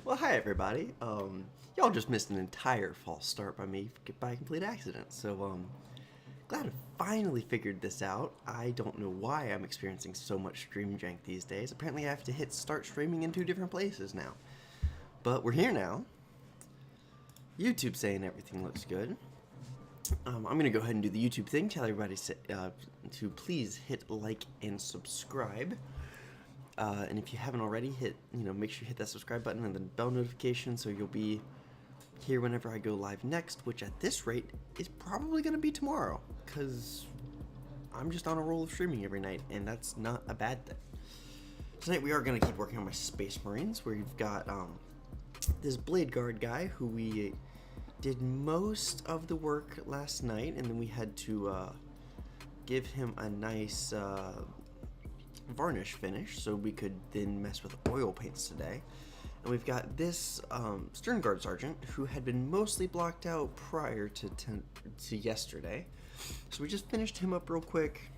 Well, hi everybody. Y'all just missed an entire false start by me by complete accident. Glad I finally figured this out. I don't know why I'm experiencing so much stream jank these days. Apparently, I have to hit start streaming in two different places now. But we're here now. YouTube saying everything looks good. I'm gonna go ahead and do the YouTube thing. Tell everybody to please hit like and subscribe. And if you haven't already, make sure you hit that subscribe button and the bell notification so you'll be here whenever I go live next, which at this rate is probably going to be tomorrow, because I'm just on a roll of streaming every night, and that's not a bad thing. Tonight we are going to keep working on my Space Marines, where you've got this Blade Guard guy who we did most of the work last night, and then we had to give him a nice varnish finish so we could then mess with oil paints today. And we've got this Stern Guard Sergeant who had been mostly blocked out prior to yesterday. So we just finished him up real quick.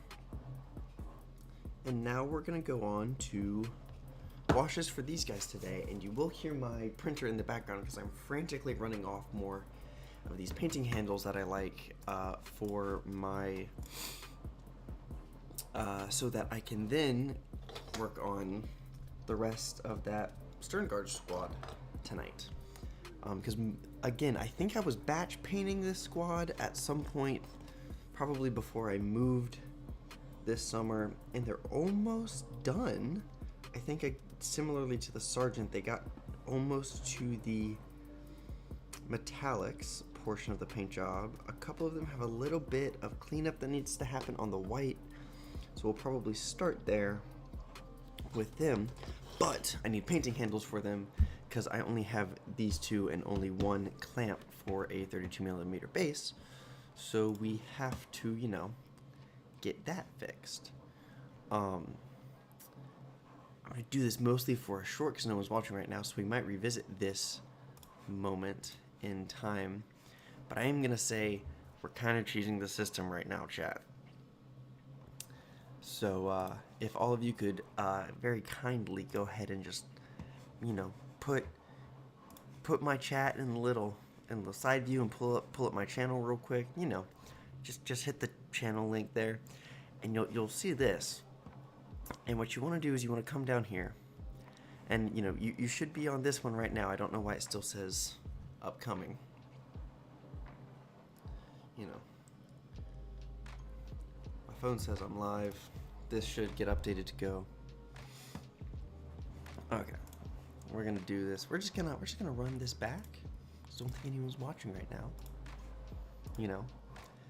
And now we're going to go on to washes for these guys today. And you will hear my printer in the background because I'm frantically running off more of these painting handles that I like for my... so that I can then work on the rest of that Stern Guard squad tonight. Because, again, I think I was batch painting this squad at some point, probably before I moved this summer, and they're almost done. I think, similarly to the Sergeant, they got almost to the metallics portion of the paint job. A couple of them have a little bit of cleanup that needs to happen on the white, so we'll probably start there with them. But I need painting handles for them because I only have these two and only one clamp for a 32mm base. So we have to, get that fixed. I'm going to do this mostly for a short because no one's watching right now, so we might revisit this moment in time. But I am going to say we're kind of cheesing the system right now, chat. So, if all of you could very kindly go ahead and just, put my chat in the side view and pull up my channel real quick. Just hit the channel link there, and you'll see this. And what you want to do is you want to come down here, and you should be on this one right now. I don't know why it still says upcoming. My phone says I'm live. This should get updated to go. Okay, we're gonna do this. We're just gonna run this back. Just don't think anyone's watching right now.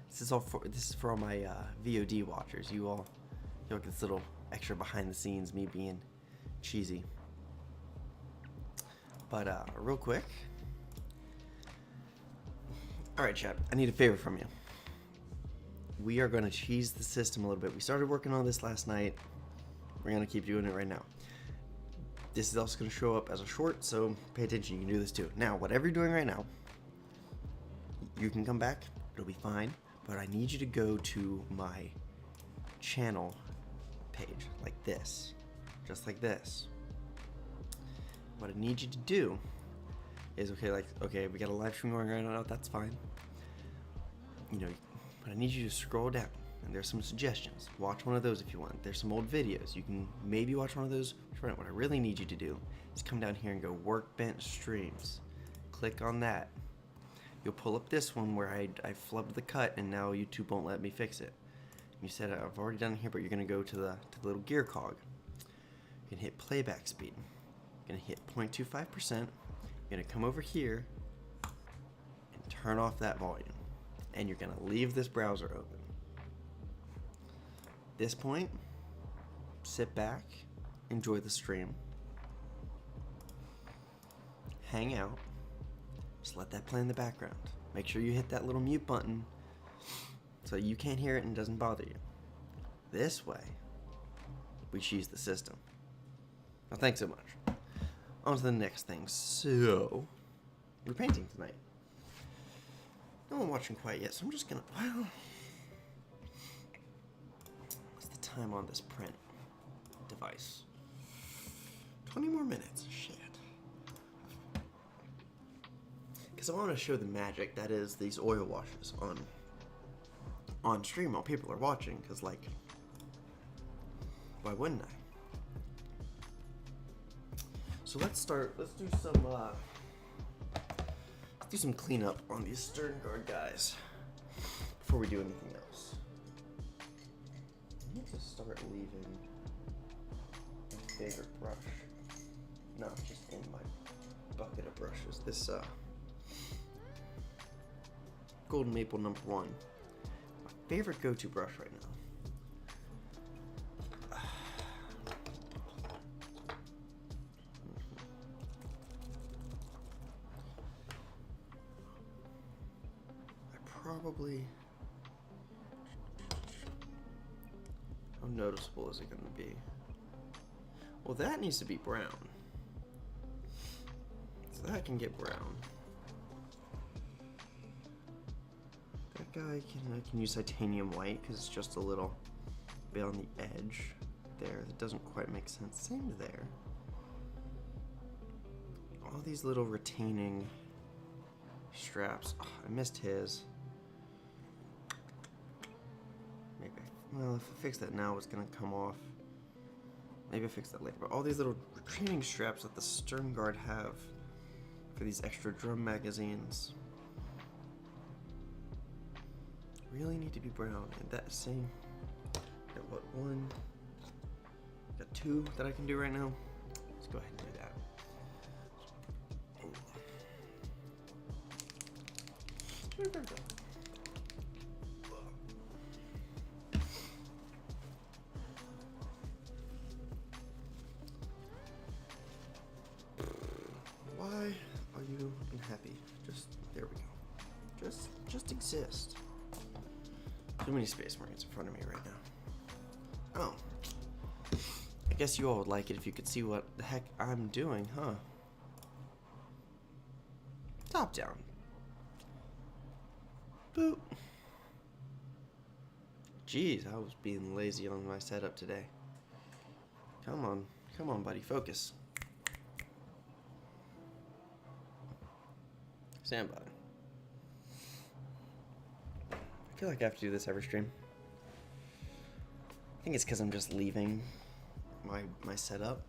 This is for all my VOD watchers. You'll get this little extra behind the scenes, me being cheesy. But real quick. All right, chat. I need a favor from you. We are going to cheese the system a little bit. We started working on this last night. We're going to keep doing it right now. This is also going to show up as a short, so pay attention. You can do this too. Now, whatever you're doing right now, you can come back. It'll be fine. But I need you to go to my channel page like this. Just like this. What I need you to do is, okay, we got a live stream going right now. That's fine. But I need you to scroll down, and there's some suggestions. Watch one of those if you want. There's some old videos. You can maybe watch one of those. What I really need you to do is come down here and go Workbench Streams. Click on that. You'll pull up this one where I flubbed the cut, and now YouTube won't let me fix it. You said I've already done it here, but you're going to go to the little gear cog. You can hit playback speed. You're going to hit 0.25%. You're going to come over here and turn off that volume. And you're going to leave this browser open. At this point, sit back, enjoy the stream, hang out, just let that play in the background. Make sure you hit that little mute button so you can't hear it and it doesn't bother you. This way, we cheese the system. Now, thanks so much. On to the next thing. So, we're painting tonight. No one watching quite yet, so I'm just gonna, what's the time on this print device? 20 more minutes, shit. because I want to show the magic that is these oil washes on stream while people are watching, because, like, why wouldn't I? So let's do some cleanup on these stern guard guys before we do anything else. I need to start leaving my favorite brush, not just in my bucket of brushes. This Golden Maple #1, my favorite go-to brush right now. Probably. How noticeable is it going to be? Well, that needs to be brown. So that can get brown. That guy I can use titanium white because it's just a little bit on the edge there. That doesn't quite make sense. Same there. All these little retaining straps. Oh, I missed his. Well, if I fix that now, it's going to come off. Maybe I fix that later. But all these little retaining straps that the stern guard have for these extra drum magazines really need to be brown. And that same, got what, one, got two that I can do right now. Let's go ahead and do that. There we go. Why are you unhappy? There we go. Just exist. Too many Space Marines in front of me right now. Oh. I guess you all would like it if you could see what the heck I'm doing, huh? Top down. Boop. Jeez, I was being lazy on my setup today. Come on, buddy, focus. Stand by. I feel like I have to do this every stream. I think it's because I'm just leaving my setup,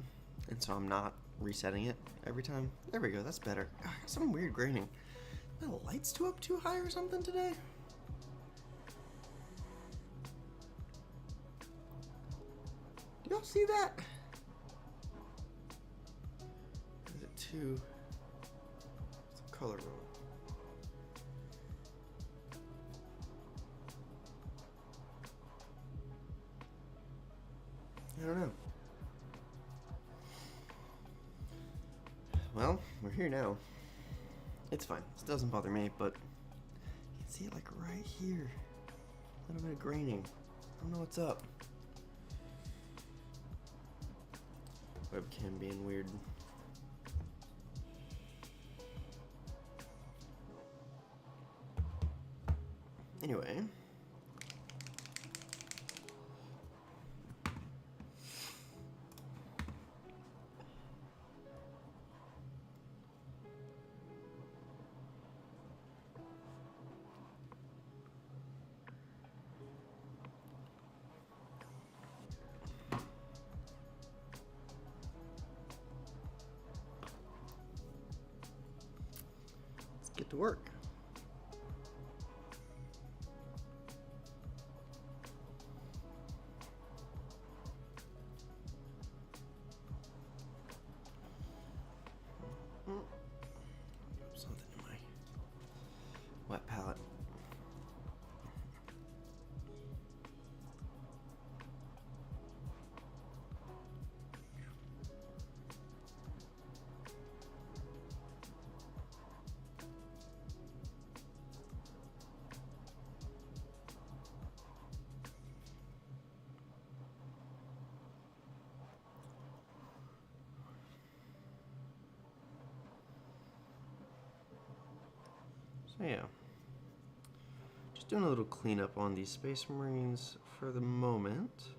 and so I'm not resetting it every time. There we go, that's better. God, some weird graining. My lights up too high or something today? Do y'all see that? Is it too... It's a color roll. I don't know. Well, we're here now. It's fine. This doesn't bother me, but you can see it like right here. A little bit of graining. I don't know what's up. Webcam being weird. Anyway. Get to work. Something in my wet palette. So yeah, just doing a little cleanup on these Space Marines for the moment.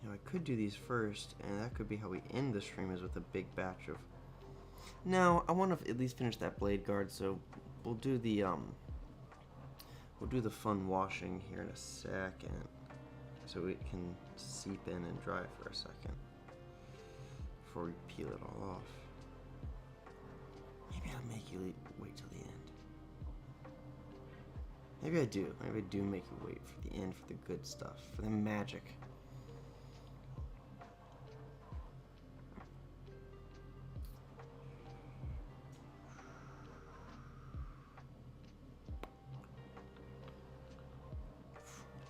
You know, I could do these first, and that could be how we end the stream, is with a big batch of... No, I want to at least finish that blade guard, so we'll do the fun washing here in a second, so it can seep in and dry for a second before we peel it all off. Maybe I'll make you wait till the end. Maybe I do. Maybe I do make you wait for the end, for the good stuff, for the magic.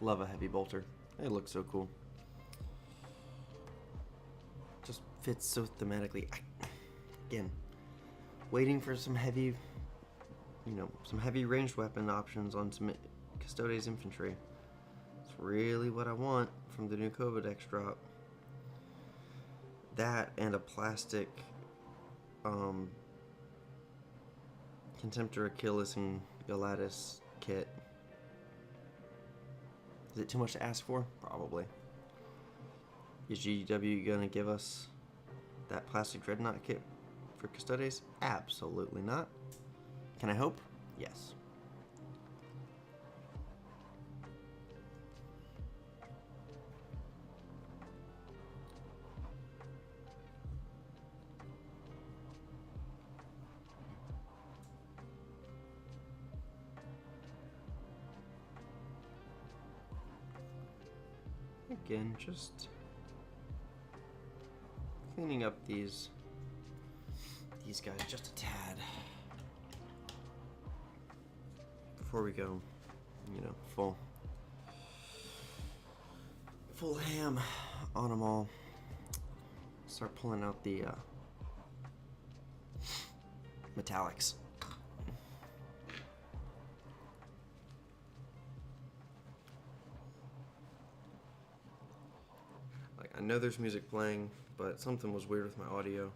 Love a heavy bolter. It looks so cool. Just fits so thematically. Again, waiting for some heavy, some heavy ranged weapon options on some Custodes infantry. It's really what I want from the new Codex drop. That and a plastic Contemptor Achilles and Galatis kit. Is it too much to ask for? Probably. Is GW gonna give us that plastic dreadnought kit for Custodes? Absolutely not. Can I hope? Yes. Again, just cleaning up these guys just a tad before we go, full ham on them all. Start pulling out the metallics. I know there's music playing, but something was weird with my audio.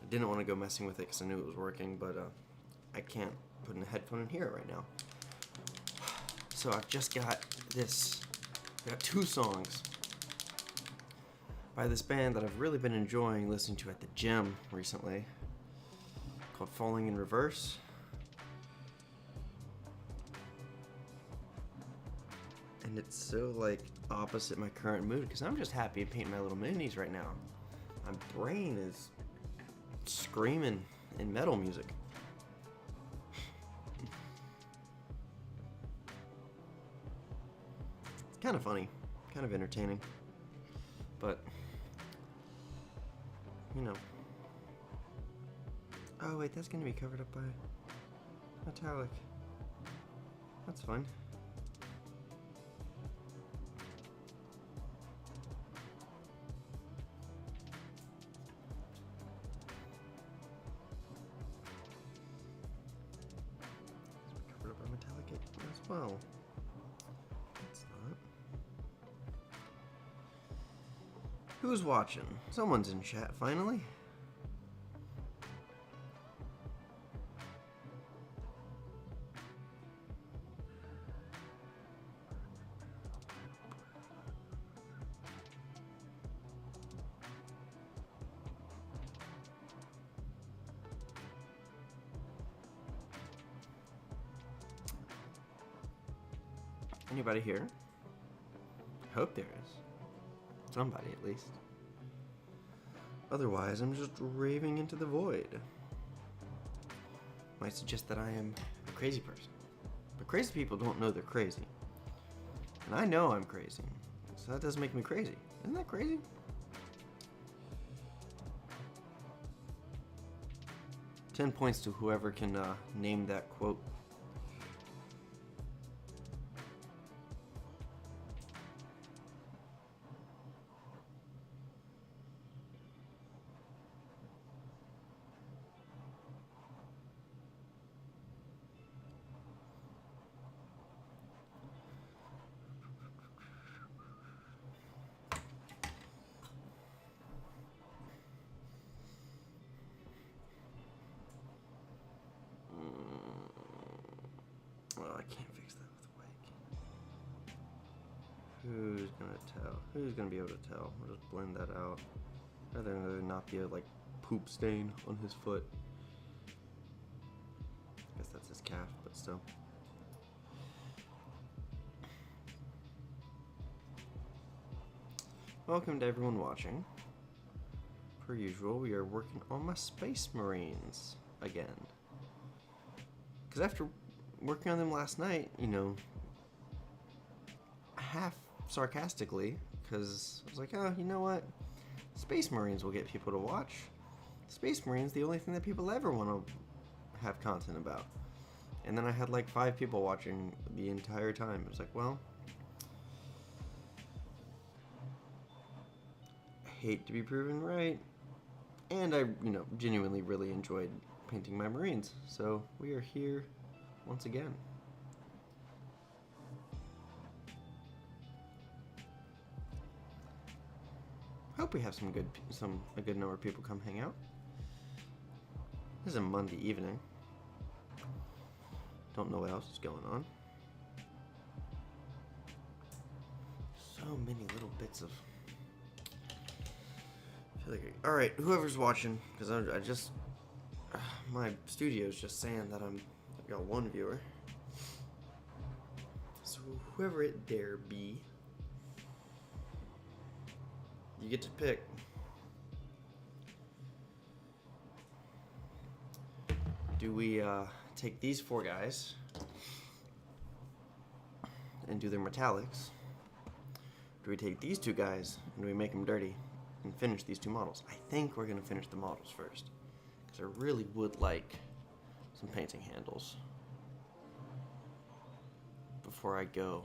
I didn't want to go messing with it because I knew it was working, but I can't put in a headphone in here right now. So I've just got this. I got 2 songs by this band that I've really been enjoying listening to at the gym recently, called Falling in Reverse. And it's so opposite my current mood, because I'm just happy painting my little minis right now. My brain is screaming in metal music. It's kind of funny, kind of entertaining, but oh wait, that's gonna be covered up by metallic. That's fine. Well, it's not. Who's watching? Someone's in chat, finally. Anybody here? I hope there is. Somebody, at least. Otherwise, I'm just raving into the void. Might suggest that I am a crazy person. But crazy people don't know they're crazy. And I know I'm crazy. So that doesn't make me crazy. Isn't that crazy? Ten points to whoever can name that quote. Who's gonna tell? Who's gonna be able to tell? We'll just blend that out. Rather than there not be a like poop stain on his foot. I guess that's his calf, but still. Welcome to everyone watching. Per usual, we are working on my Space Marines again. Because after working on them last night, you know, half sarcastically, because I was like, oh, you know what? Space Marines will get people to watch. Space Marines, the only thing that people ever want to have content about. And then I had like 5 people watching the entire time. It was like, well, I hate to be proven right. And I, you know, genuinely really enjoyed painting my Marines. So we are here once again. Hope we have a good number of people come hang out. This is a Monday evening. Don't know what else is going on. So many little bits of. I feel like, all right, whoever's watching, because I just my studio's just saying that I've got 1 viewer. So whoever it dare be, you get to pick. Do we take these 4 guys and do their metallics? Do we take these 2 guys and do we make them dirty and finish these 2 models? I think we're going to finish the models first, because I really would like some painting handles before I go.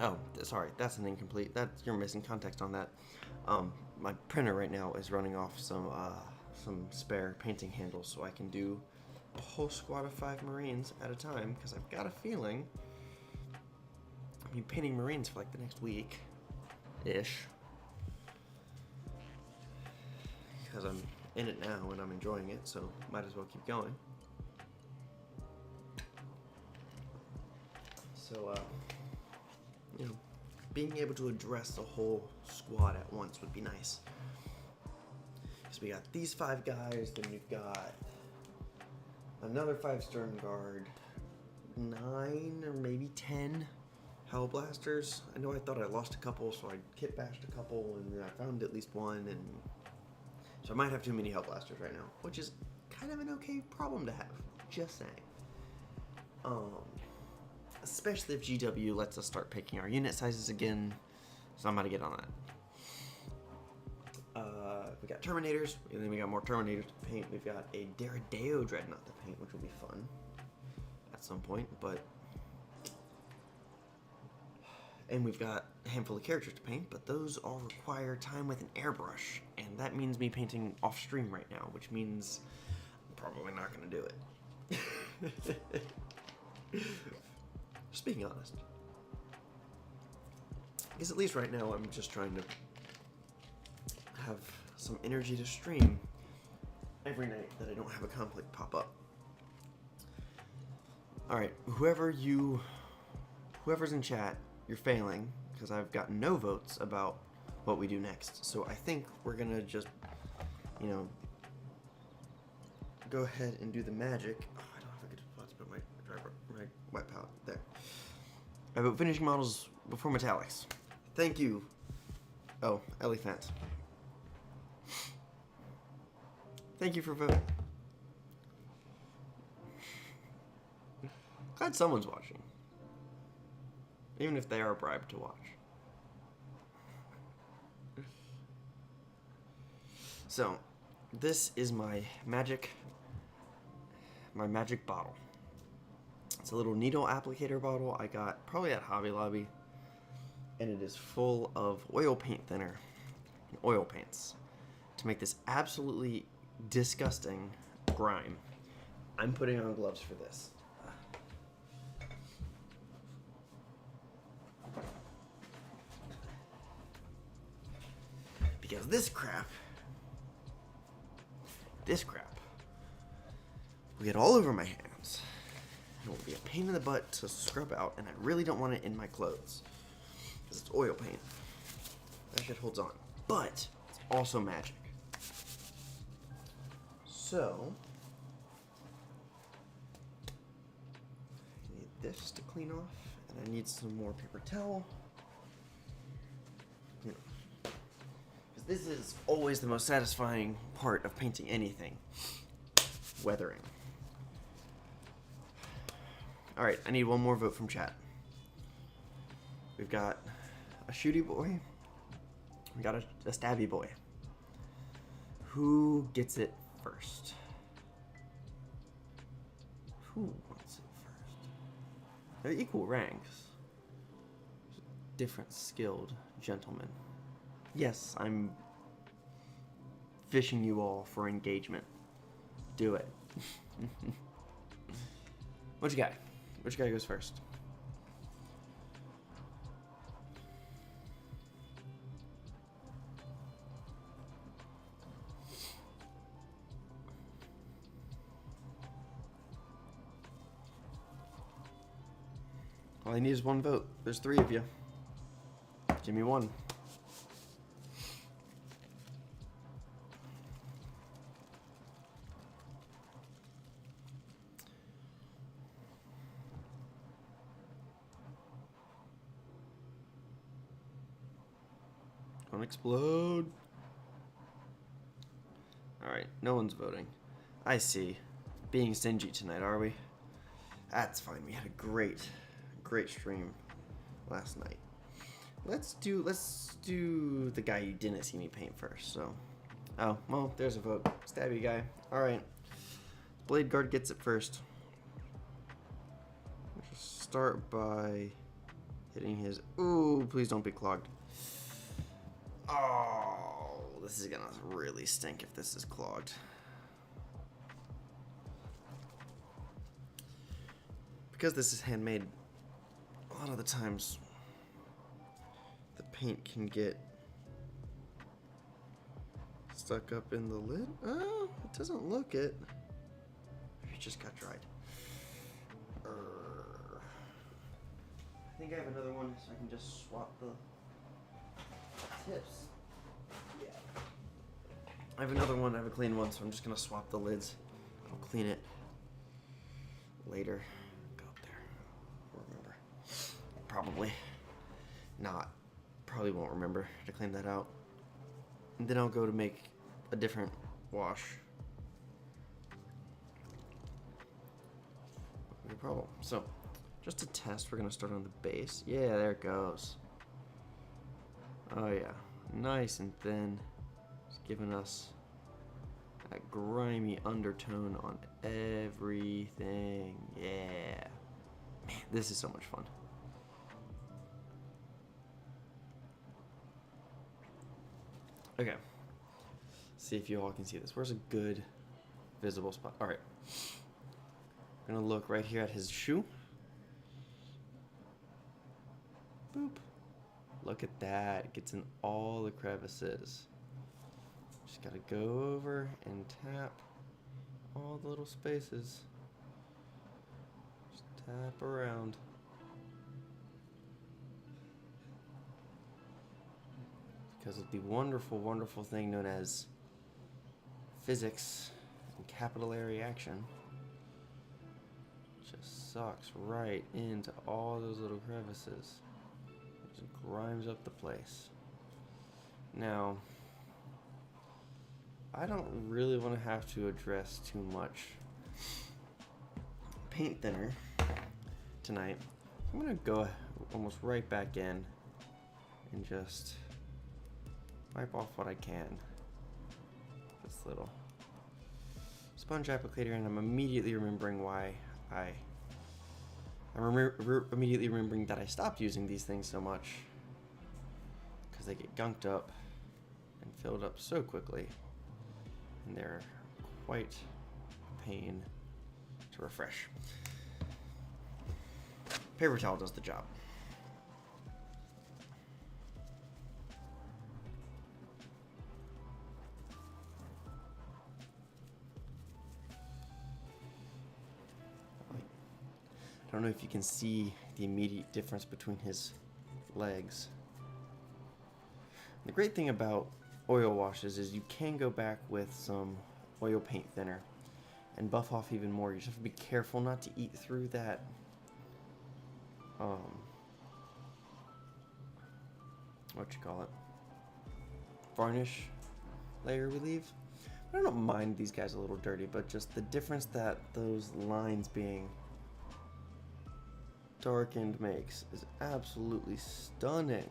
Oh, sorry, that's an incomplete. You're missing context on that. My printer right now is running off some spare painting handles, so I can do a whole squad of 5 Marines at a time. Because I've got a feeling I'll be painting Marines for like the next week-ish. Because I'm in it now and I'm enjoying it, so might as well keep going. So, you know, being able to address the whole squad at once would be nice. So we got these 5 guys, then we've got another 5 Stern Guard, 9 or maybe 10 Hellblasters. I know I thought I lost a couple, so I kit bashed a couple, and I found at least 1, and so I might have too many Hellblasters right now, which is kind of an okay problem to have, just saying. Especially if GW lets us start picking our unit sizes again, so I'm about to get on that. We got Terminators, and then we got more Terminators to paint. We've got a Deredeo Dreadnought to paint, which will be fun at some point, and we've got a handful of characters to paint, but those all require time with an airbrush, and that means me painting off stream right now, which means I'm probably not going to do it. Just being honest. Because at least right now I'm just trying to have some energy to stream every night that I don't have a conflict pop up. Alright, whoever's in chat, you're failing, because I've got no votes about what we do next. So I think we're gonna just, you know, go ahead and do the magic. Oh, I don't have a good spot to put my white palette there. I vote finishing models before metallics. Thank you. Oh, Elephant. Thank you for voting. Glad someone's watching. Even if they are bribed to watch. So, this is my magic bottle. It's a little needle applicator bottle I got probably at Hobby Lobby, and it is full of oil paint thinner and oil paints to make this absolutely disgusting grime. I'm putting on gloves for this. Because this crap will get all over my hands. It will be a pain in the butt to scrub out, and I really don't want it in my clothes. Because it's oil paint. That shit holds on. But it's also magic. So, I need this to clean off, and I need some more paper towel. Because this is always the most satisfying part of painting anything. Weathering. Alright, I need one more vote from chat. We've got a shooty boy. We got a stabby boy. Who gets it first? Who wants it first? They're equal ranks. Different skilled gentlemen. Yes, I'm fishing you all for engagement. Do it. Which guy? Which guy goes first? All I need is one vote. There's 3 of you. Give me one. Don't explode. Alright, no one's voting. I see. Being stingy tonight, are we? That's fine. We had a great stream last night. Let's do the guy you didn't see me paint first. So, oh well, there's a vote. Stabby guy. All right, Blade Guard gets it first. Just start by hitting his. Ooh, please don't be clogged. Oh, this is gonna really stink if this is clogged. Because this is handmade, a lot of the times the paint can get stuck up in the lid. Oh, it doesn't look it. It just got dried. I think I have another one, so I can just swap the tips. Yeah. I have another one, I have a clean one, so I'm just gonna swap the lids. I'll clean it later. Probably not. Probably won't remember to clean that out. And then I'll go to make a different wash. No problem. So, just to test, we're going to start on the base. Yeah, there it goes. Oh yeah. Nice and thin. It's giving us that grimy undertone on everything. Yeah. Man, this is so much fun. Okay, see if you all can see this. Where's a good visible spot? All right, I'm gonna look right here at his shoe. Boop. Look at that, it gets in all the crevices. Just gotta go over and tap all the little spaces. Just tap around. Because of the wonderful, wonderful thing known as physics and capillary action. Just sucks right into all those little crevices. Just grimes up the place. Now, I don't really want to have to address too much paint thinner tonight. I'm going to go almost right back in and just wipe off what I can. This little sponge applicator, and I'm immediately remembering why I'm immediately remembering that I stopped using these things so much, because they get gunked up and filled up so quickly, and they're quite a pain to refresh. Paper towel does the job. don't know if you can see the immediate difference between his legs. The great thing about oil washes is you can go back with some oil paint thinner and buff off even more. You just have to be careful not to eat through that varnish layer we leave. I don't mind these guys a little dirty, but just the difference that those lines being darkened makes is absolutely stunning.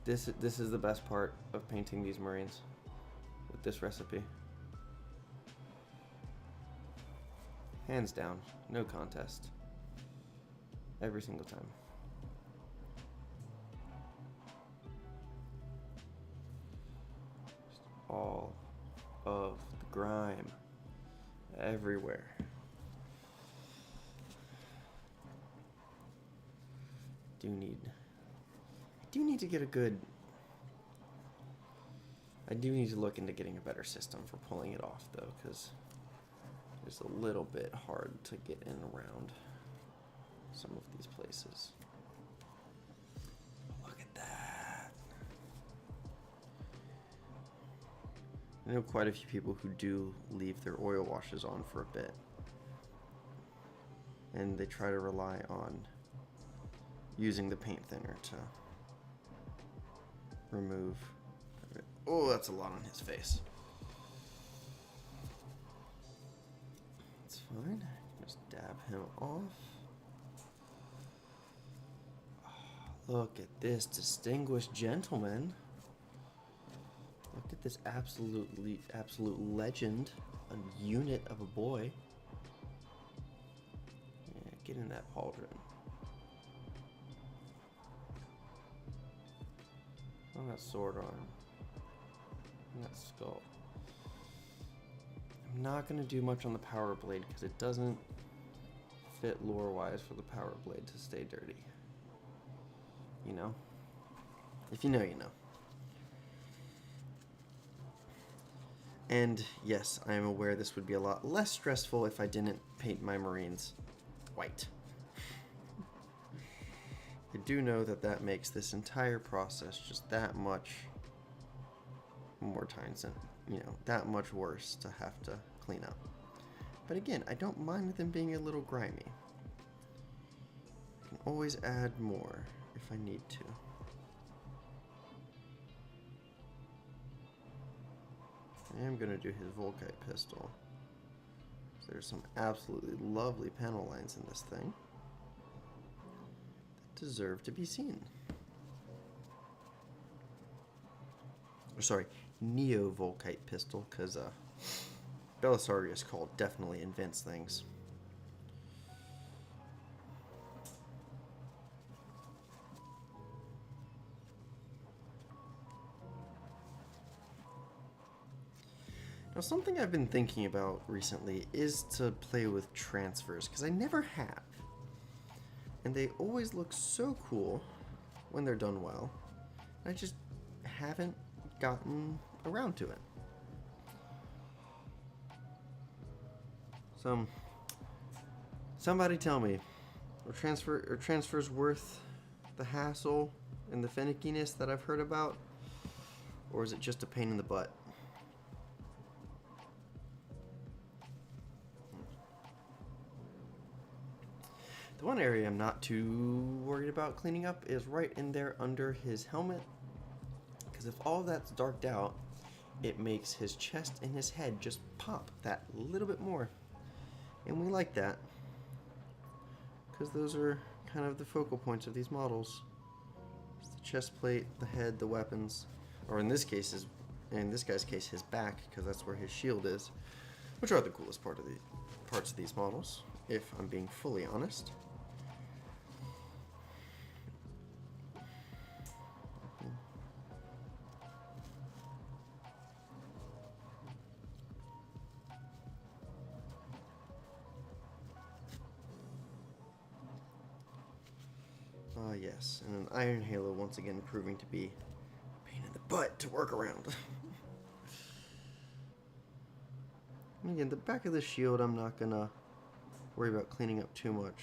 This is the best part of painting these Marines with this recipe. Hands down, no contest. Every single time. Just all of the grime everywhere. I do need to get a good... I do need to look into getting a better system for pulling it off, though, because it's a little bit hard to get in around some of these places. Look at that. I know quite a few people who do leave their oil washes on for a bit, and they try to rely on using the paint thinner to remove. Oh, that's a lot on his face. It's fine. Just dab him off. Oh, look at this distinguished gentleman. Look at this absolute legend, a unit of a boy. Yeah, get in that pauldron. On that sword arm. And that skull. I'm not going to do much on the power blade because it doesn't fit lore-wise for the power blade to stay dirty. You know? If you know, you know. And yes, I am aware this would be a lot less stressful if I didn't paint my Marines white. I do know that that makes this entire process just that much more times and, that much worse to have to clean up. But again, I don't mind them being a little grimy. I can always add more if I need to. I am going to do his Volkite pistol. There's some absolutely lovely panel lines in this thing that deserve to be seen. Or sorry, Neo-Volkite pistol, because Belisarius Call definitely invents things. Now, something I've been thinking about recently is to play with transfers, because I never have. And they always look so cool when they're done well. I just haven't gotten around to it. Somebody tell me, are transfers worth the hassle and the finickiness that I've heard about? Or is it just a pain in the butt? The one area I'm not too worried about cleaning up is right in there under his helmet. Because if all that's darked out, it makes his chest and his head just pop that little bit more. And we like that. Because those are kind of the focal points of these models. It's the chest plate, the head, the weapons. Or in this case, in this guy's case, his back, because that's where his shield is. Which are the coolest parts of these models, if I'm being fully honest. Yes, and an Iron Halo once again proving to be a pain in the butt to work around. And again, the back of the shield I'm not gonna worry about cleaning up too much.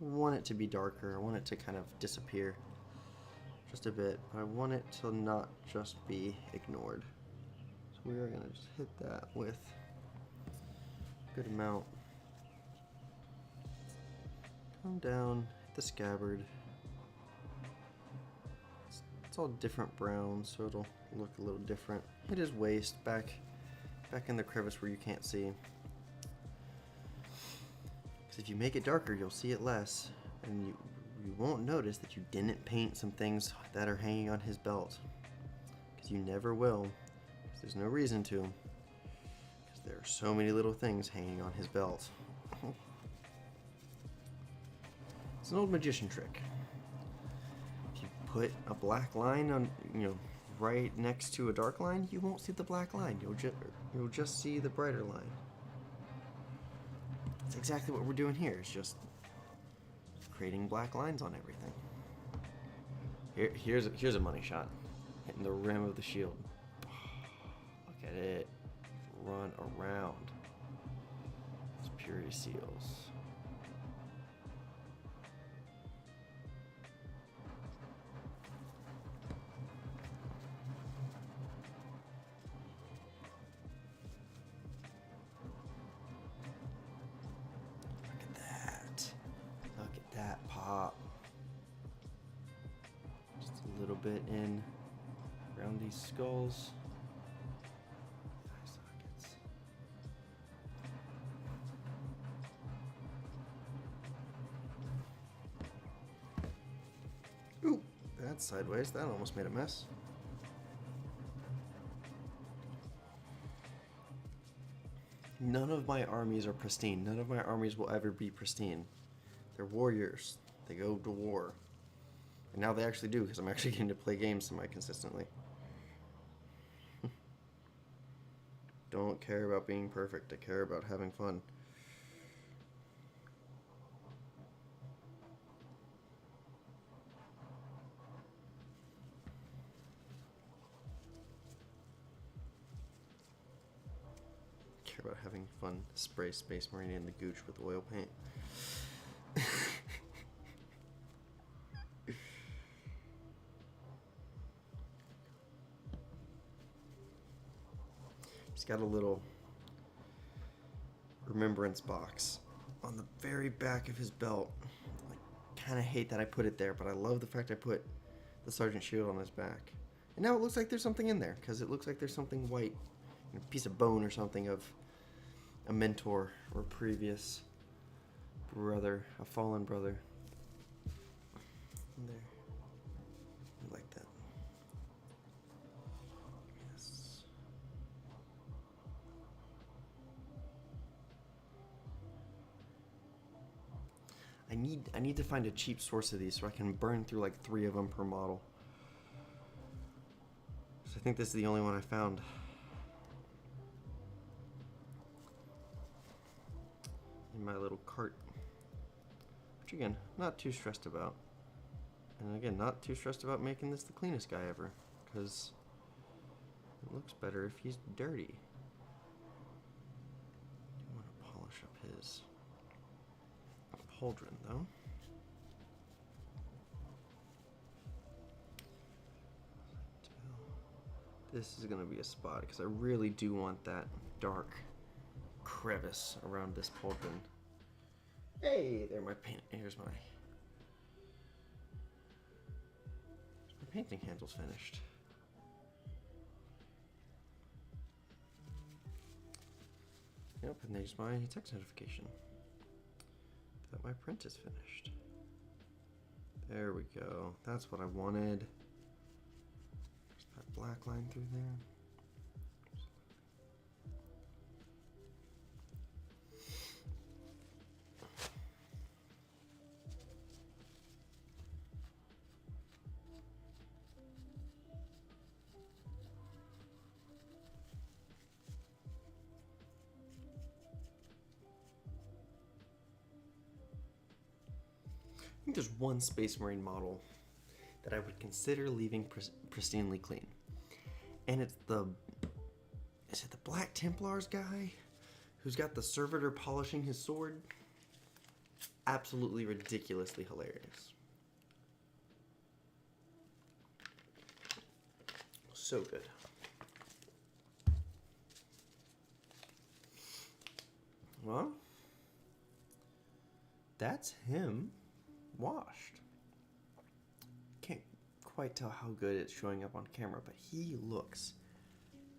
I want it to be darker. I want it to kind of disappear just a bit, but I want it to not just be ignored. So we are going to just hit that with a good amount. Come down, hit the scabbard. It's all different browns, so it'll look a little different. Hit his waist, back in the crevice where you can't see. Because if you make it darker, you'll see it less, and you won't notice that you didn't paint some things that are hanging on his belt. Because you never will. 'Cause there's no reason to. Because there are so many little things hanging on his belt. It's an old magician trick. If you put a black line on, right next to a dark line, you won't see the black line. You'll just see the brighter line. That's exactly what we're doing here. It's just creating black lines on everything. Here's a money shot, hitting the rim of the shield. Look at it run around. It's purity seals. Pop. Just a little bit in around these skulls. Eye sockets. Ooh, that's sideways. That almost made a mess. None of my armies are pristine. None of my armies will ever be pristine. They're warriors. They go to war. And now they actually do, because I'm actually getting to play games semi-consistently. Don't care about being perfect. I care about having fun. Care about having fun. Spray Space Marine in the gooch with oil paint. He's got a little remembrance box on the very back of his belt. I kind of hate that I put it there, but I love the fact I put the Sergeant Shield on his back. And now it looks like there's something in there, because it looks like there's something white, a piece of bone or something of a mentor or previous brother, a fallen brother. In there. I like that. Yes. I need to find a cheap source of these so I can burn through like 3 of them per model. So I think this is the only one I found. In my little cart. Which again, not too stressed about. And again, not too stressed about making this the cleanest guy ever. Because it looks better if he's dirty. I want to polish up his pauldron though. This is going to be a spot because I really do want that dark crevice around this pauldron. Hey, there my paint. Here's my painting handle's finished. Yep, and there's my text notification that my print is finished. There we go. That's what I wanted. There's that black line through there. I think there's one Space Marine model that I would consider leaving pristinely clean. And it's is it the Black Templars guy who's got the servitor polishing his sword? Absolutely ridiculously hilarious. So good. Well, that's him washed. Can't quite tell how good it's showing up on camera, but he looks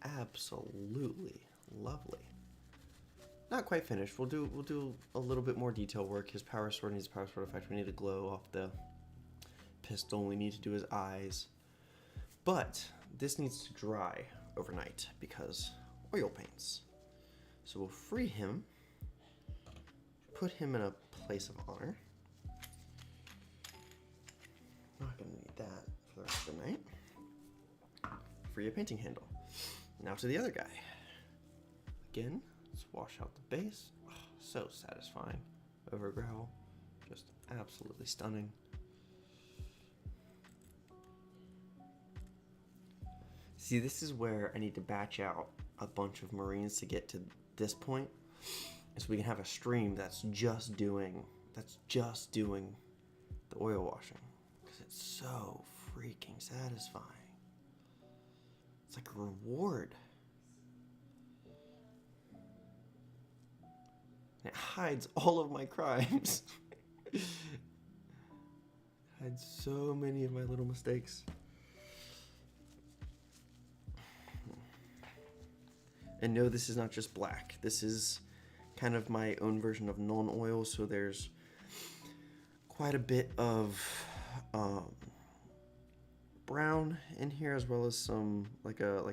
absolutely lovely. Not quite finished. We'll do a little bit more detail work. His power sword needs a power sword effect. We need a glow off the pistol. We need to do his eyes. But this needs to dry overnight because oil paints. So we'll free him, put him in a place of honor. Not gonna need that for the rest of the night. Free a painting handle. Now to the other guy. Again, let's wash out the base. Oh, so satisfying. Over growl, just absolutely stunning. See, this is where I need to batch out a bunch of Marines to get to this point, so we can have a stream that's just doing the oil washing, because it's so freaking satisfying. It's like a reward. And it hides all of my crimes. It hides so many of my little mistakes. And no, this is not just black. This is kind of my own version of non-oil, so there's quite a bit of brown in here, as well as some like a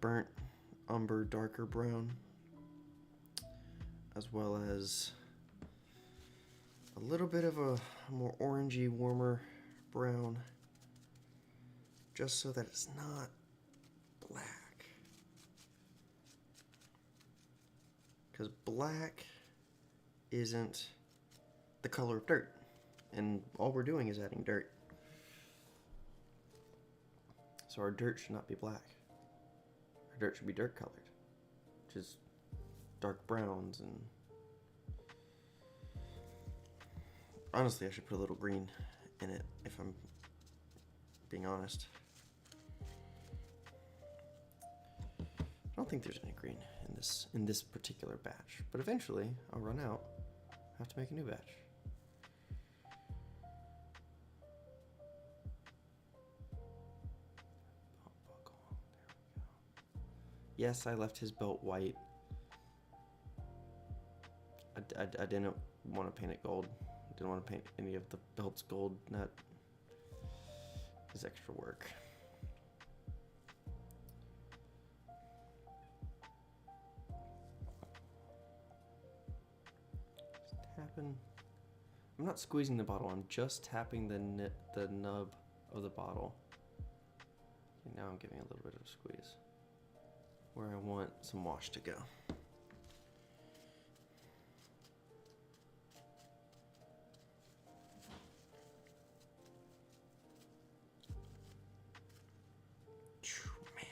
burnt umber, darker brown, as well as a little bit of a more orangey, warmer brown, just so that it's not black. Because black isn't the color of dirt, and all we're doing is adding dirt. So our dirt should not be black. Our dirt should be dirt colored, which is dark browns. And honestly, I should put a little green in it, if I'm being honest. I don't think there's any green in this particular batch, but eventually I'll run out. I have to make a new batch. Yes, I left his belt white. I didn't want to paint it gold. I didn't want to paint any of the belts gold. That is extra work. Just tapping. I'm not squeezing the bottle. I'm just tapping the nub of the bottle. Okay, now I'm giving a little bit of a squeeze where I want some wash to go. Man,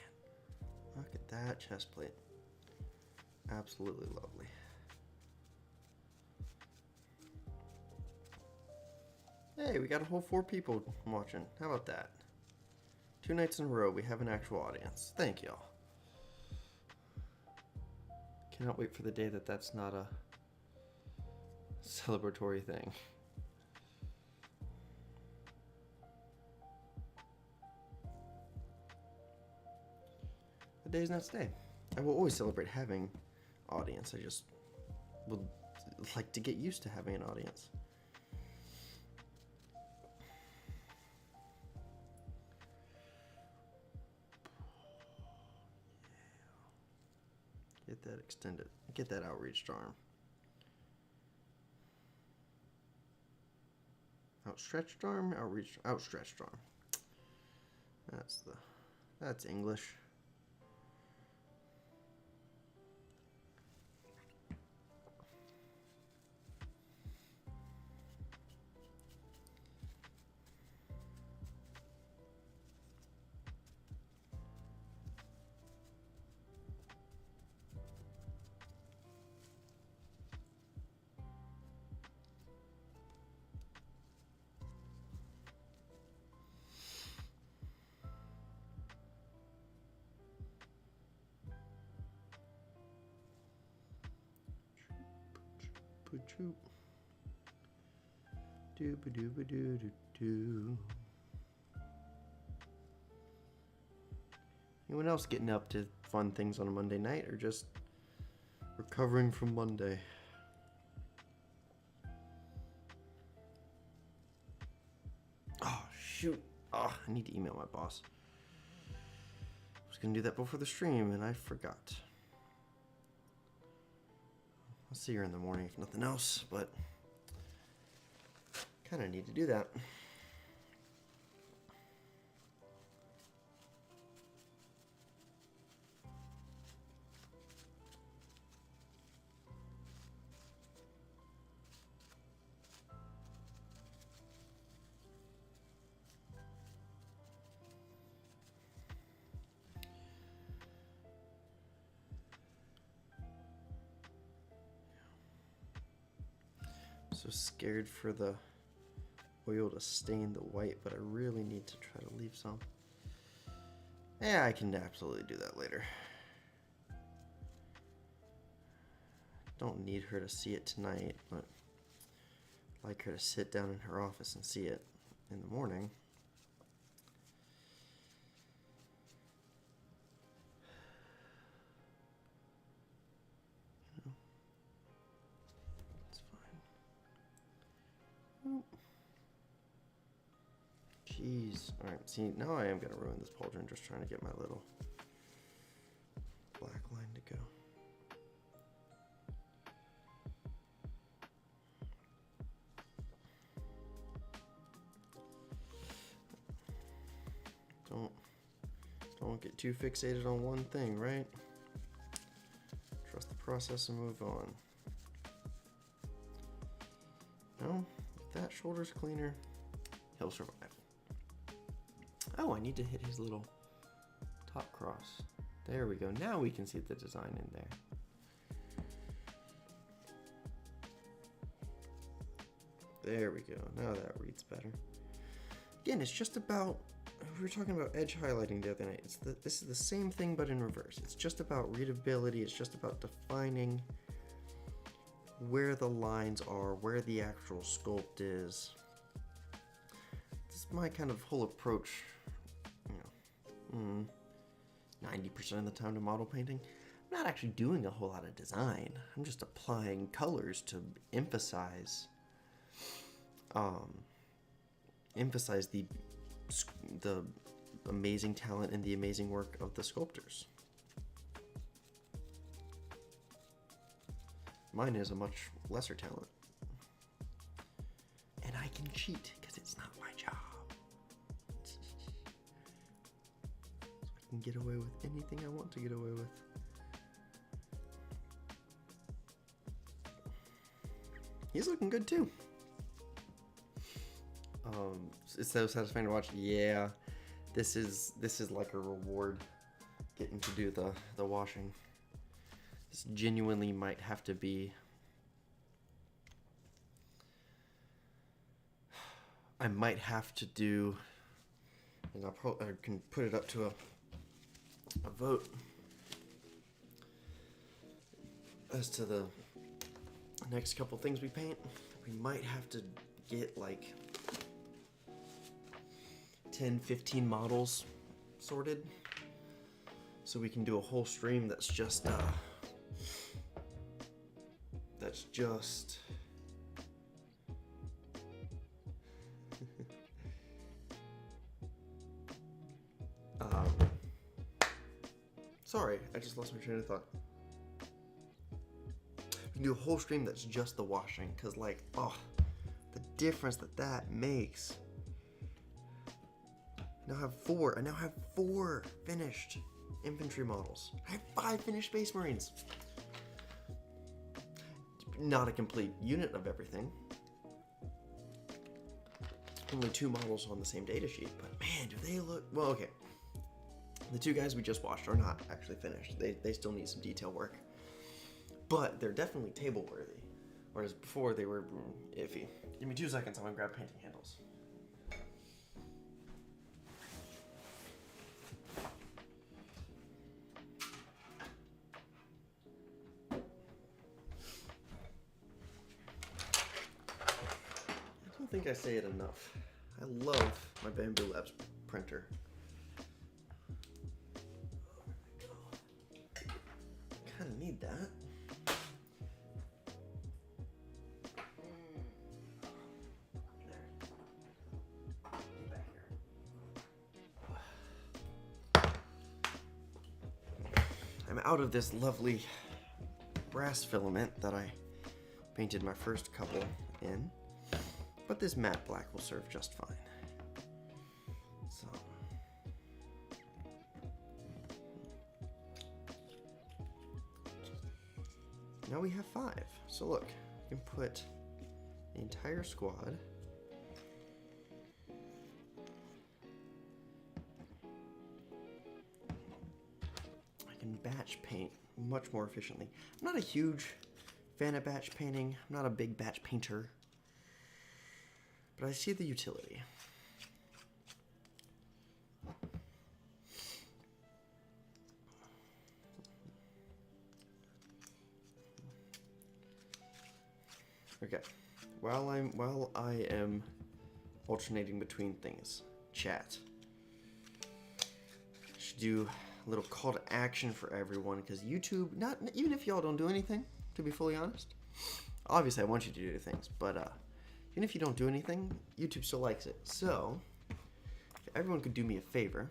look at that chest plate. Absolutely lovely. Hey, we got a whole 4 people watching. How about that? 2 nights in a row, we have an actual audience. Thank y'all. Cannot wait for the day that that's not a celebratory thing. The day is not today. I will always celebrate having audience. I just would like to get used to having an audience. Get that extended. Get that outreached arm. Outstretched arm, outstretched arm. That's English. troop. Dooba-dooba-doo-doo-doo. Anyone else getting up to fun things on a Monday night, or just recovering from Monday? Oh, shoot. Oh, I need to email my boss. I was going to do that before the stream, and I forgot. I'll see her in the morning if nothing else, but kind of need to do that. So scared for the oil to stain the white, but I really need to try to leave some. Yeah, I can absolutely do that later. Don't need her to see it tonight, but I'd like her to sit down in her office and see it in the morning. Jeez. Alright, see, now I am going to ruin this pauldron just trying to get my little black line to go. Don't get too fixated on one thing, right? Trust the process and move on. No, if that shoulder's cleaner, he'll survive. Oh, I need to hit his little top cross. There we go. Now we can see the design in there. There we go. Now that reads better. Again, it's just about, we were talking about edge highlighting the other night. This is the same thing but in reverse. It's just about readability. It's just about defining where the lines are, where the actual sculpt is. This is my kind of whole approach, 90% of the time to model painting. I'm not actually doing a whole lot of design. I'm just applying colors to emphasize the amazing talent and the amazing work of the sculptors. Mine is a much lesser talent. And I can cheat because it's not my job. So I can get away with anything I want to get away with. He's looking good too. It's so satisfying to watch. Yeah, this is like a reward, getting to do the washing. This genuinely might have to be. I might have to do, and I can put it up to a vote as to the next couple things we paint. We might have to get like 10, 15 models sorted so we can do a whole stream that's just sorry, I just lost my train of thought. We can do a whole stream that's just the washing, because like, oh, the difference that makes. I now have four finished infantry models. I have 5 finished Space Marines. Not a complete unit of everything. Only 2 models on the same data sheet, but man, do they look, well, okay. The 2 guys we just washed are not actually finished. They still need some detail work. But they're definitely table worthy. Whereas before they were iffy. Give me 2 seconds, I'm gonna grab painting handles. think I say it enough. I love my Bamboo Labs printer. Kind of need that. I'm out of this lovely brass filament that I painted my first couple in, but this matte black will serve just fine. So, now we have 5. So look, you can put the entire squad. Batch paint much more efficiently. I'm not a huge fan of batch painting. I'm not a big batch painter, but I see the utility. Okay, while I am alternating between things, chat. I should do a little call to action for everyone, because YouTube, not even if y'all don't do anything, to be fully honest. Obviously, I want you to do things, but even if you don't do anything, YouTube still likes it. So, if everyone could do me a favor,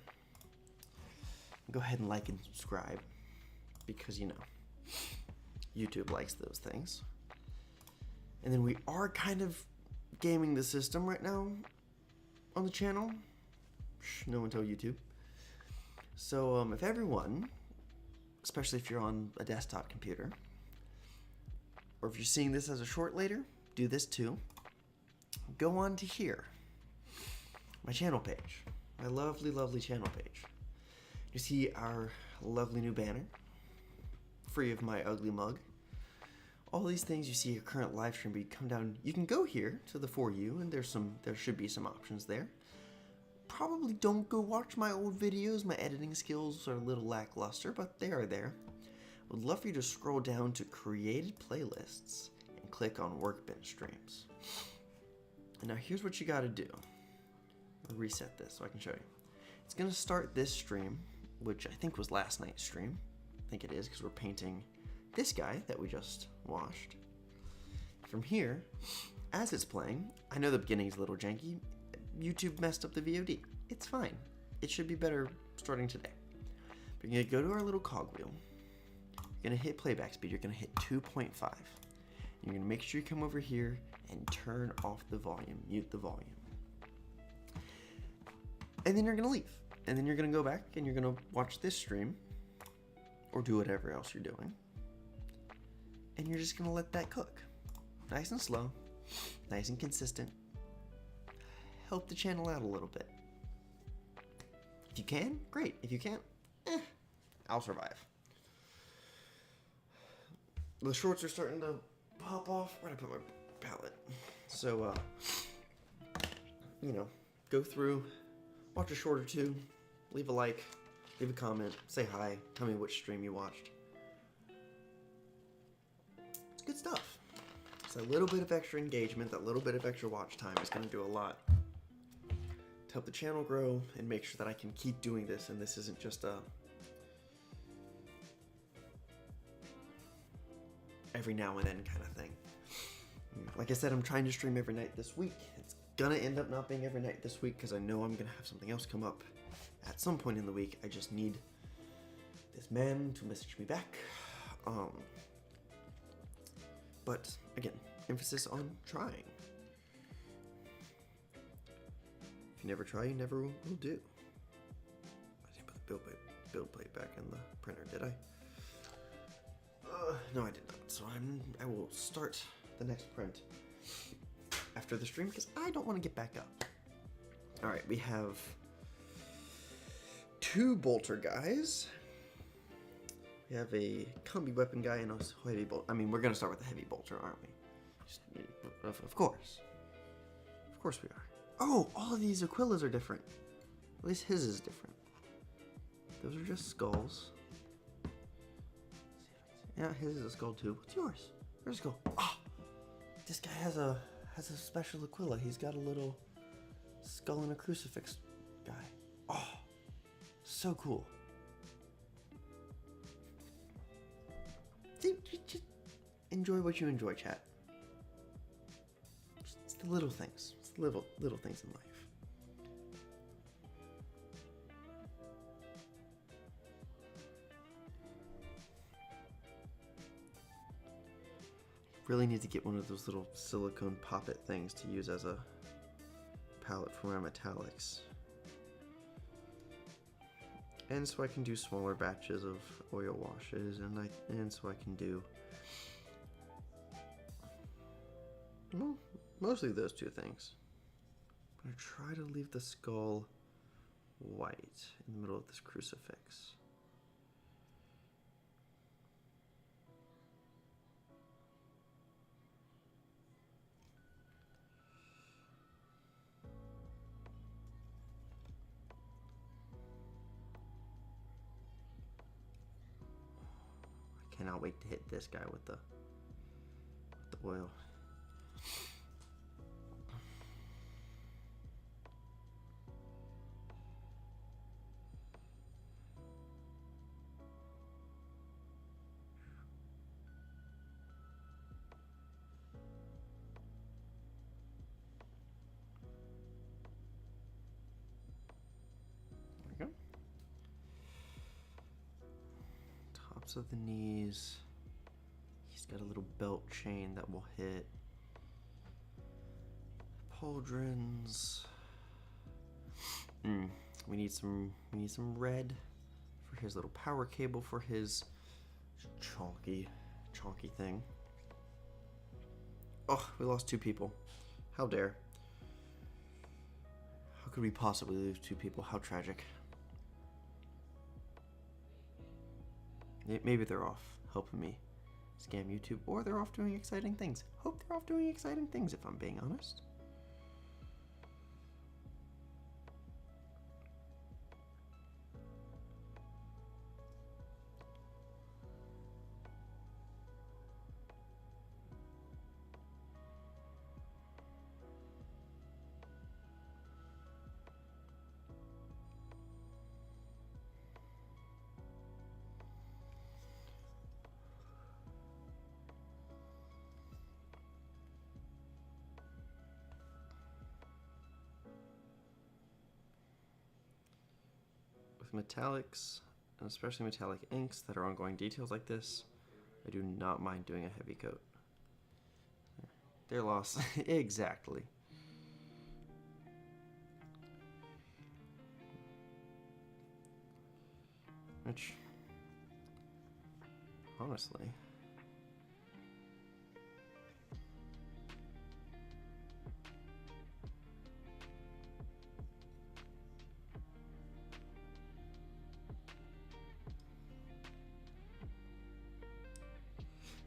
go ahead and like and subscribe, because, you know, YouTube likes those things. And then we are kind of gaming the system right now on the channel. Shh, no one tell YouTube. So if everyone, especially if you're on a desktop computer, or if you're seeing this as a short later, do this too. Go on to here, my channel page, my lovely, lovely channel page. You see our lovely new banner, free of my ugly mug. All these things you see your current live stream, but you come down, you can go here to the For You, and there should be some options there. Probably don't go watch my old videos. My editing skills are a little lackluster, but they are there. I would love for you to scroll down to Created Playlists and click on Workbench Streams. And now here's what you got to do. I'll reset this so I can show you. It's going to start this stream, which I think was last night's stream. I think it is, because we're painting this guy that we just washed. From here, as it's playing, I know the beginning is a little janky. YouTube messed up the VOD. It's fine. It should be better starting today. But you're going to go to our little cogwheel. You're going to hit playback speed. You're going to hit 2.5. You're going to make sure you come over here and turn off the volume. Mute the volume. And then you're going to leave. And then you're going to go back and you're going to watch this stream or do whatever else you're doing. And you're just going to let that cook. Nice and slow. Nice and consistent. Help the channel out a little bit. If you can, great. If you can't, I'll survive. The shorts are starting to pop off. Where'd I put my palette? So, you know, go through, watch a short or two, leave a like, leave a comment, say hi, tell me which stream you watched. It's good stuff. It's a little bit of extra engagement, that little bit of extra watch time is going to do a lot to help the channel grow and make sure that I can keep doing this, and this isn't just a every now and then kind of thing. Like I said, I'm trying to stream every night this week. It's gonna end up not being every night this week because I know I'm gonna have something else come up at some point in the week. I just need this man to message me back. But again, emphasis on trying. If you never try, you never will do. I didn't put the build plate back in the printer, did I? No, I did not. So I will start the next print after the stream because I don't want to get back up. All right, we have 2 bolter guys. We have a combi weapon guy and a heavy bolt. I mean, we're gonna start with the heavy bolter, aren't we? Of course. Of course we are. Oh, all of these Aquilas are different. At least his is different. Those are just skulls. Yeah, his is a skull too. What's yours? Where's a skull? Ah, this guy has a has a special Aquila. He's got a little skull and a crucifix guy. Oh, so cool. See, just enjoy what you enjoy, chat. It's the little things. It's the little things in life. Really need to get one of those little silicone poppet things to use as a palette for my metallics. And so I can do smaller batches of oil washes, and so I can do, well, mostly those two things. I'm gonna try to leave the skull white in the middle of this crucifix. Cannot wait to hit this guy with the oil. There we go. Tops of the knees. He's got a little belt chain that will hit. Pauldrons. We need some red for his little power cable for his chonky thing. Oh, we lost 2 people. How dare. How could we possibly lose 2 people? How tragic. Maybe they're off helping me scam YouTube, or they're off doing exciting things. Hope they're off doing exciting things, if I'm being honest. Metallics, and especially metallic inks that are ongoing details like this, I do not mind doing a heavy coat. They're lost. Exactly. Which, honestly,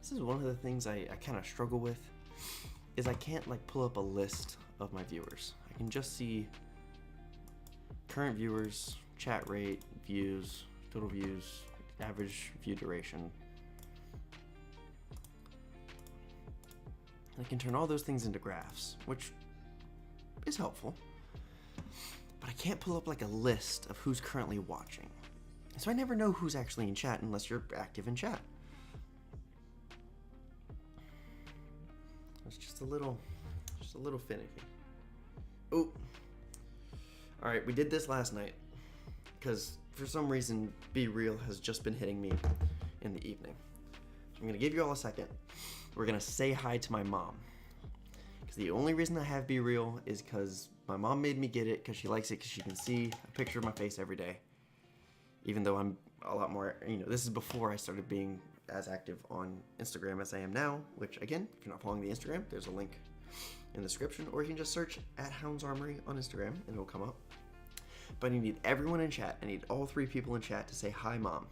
this is one of the things I kind of struggle with, is I can't like pull up a list of my viewers. I can just see current viewers, chat rate, views, total views, average view duration. And I can turn all those things into graphs, which is helpful. But I can't pull up like a list of who's currently watching. So I never know who's actually in chat unless you're active in chat. It's just a little finicky. Oh, all right, we did this last night because for some reason Be Real has just been hitting me in the evening. So I'm gonna give you all a second. We're gonna say hi to my mom, because the only reason I have Be Real is because my mom made me get it, because she likes it, because she can see a picture of my face every day. Even though I'm a lot more, this is before I started being as active on Instagram as I am now, which again, if you're not following the Instagram, there's a link in the description, or you can just search at Hounds Armory on Instagram and it'll come up. But I need everyone in chat. I need all 3 people in chat to say hi, Mom,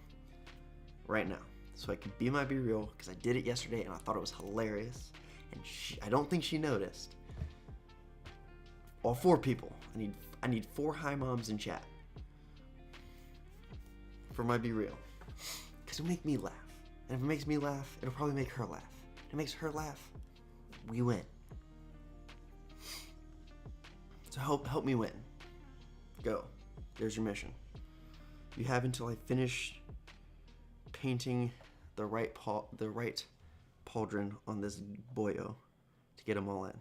right now, so I can be my Be Real, because I did it yesterday and I thought it was hilarious, and I don't think she noticed. All 4 people. I need 4 hi moms in chat for my Be Real, because it'll make me laugh. And if it makes me laugh, it'll probably make her laugh. If it makes her laugh, we win. So help me win. Go. There's your mission. You have until I finish painting the right pauldron on this boyo to get them all in.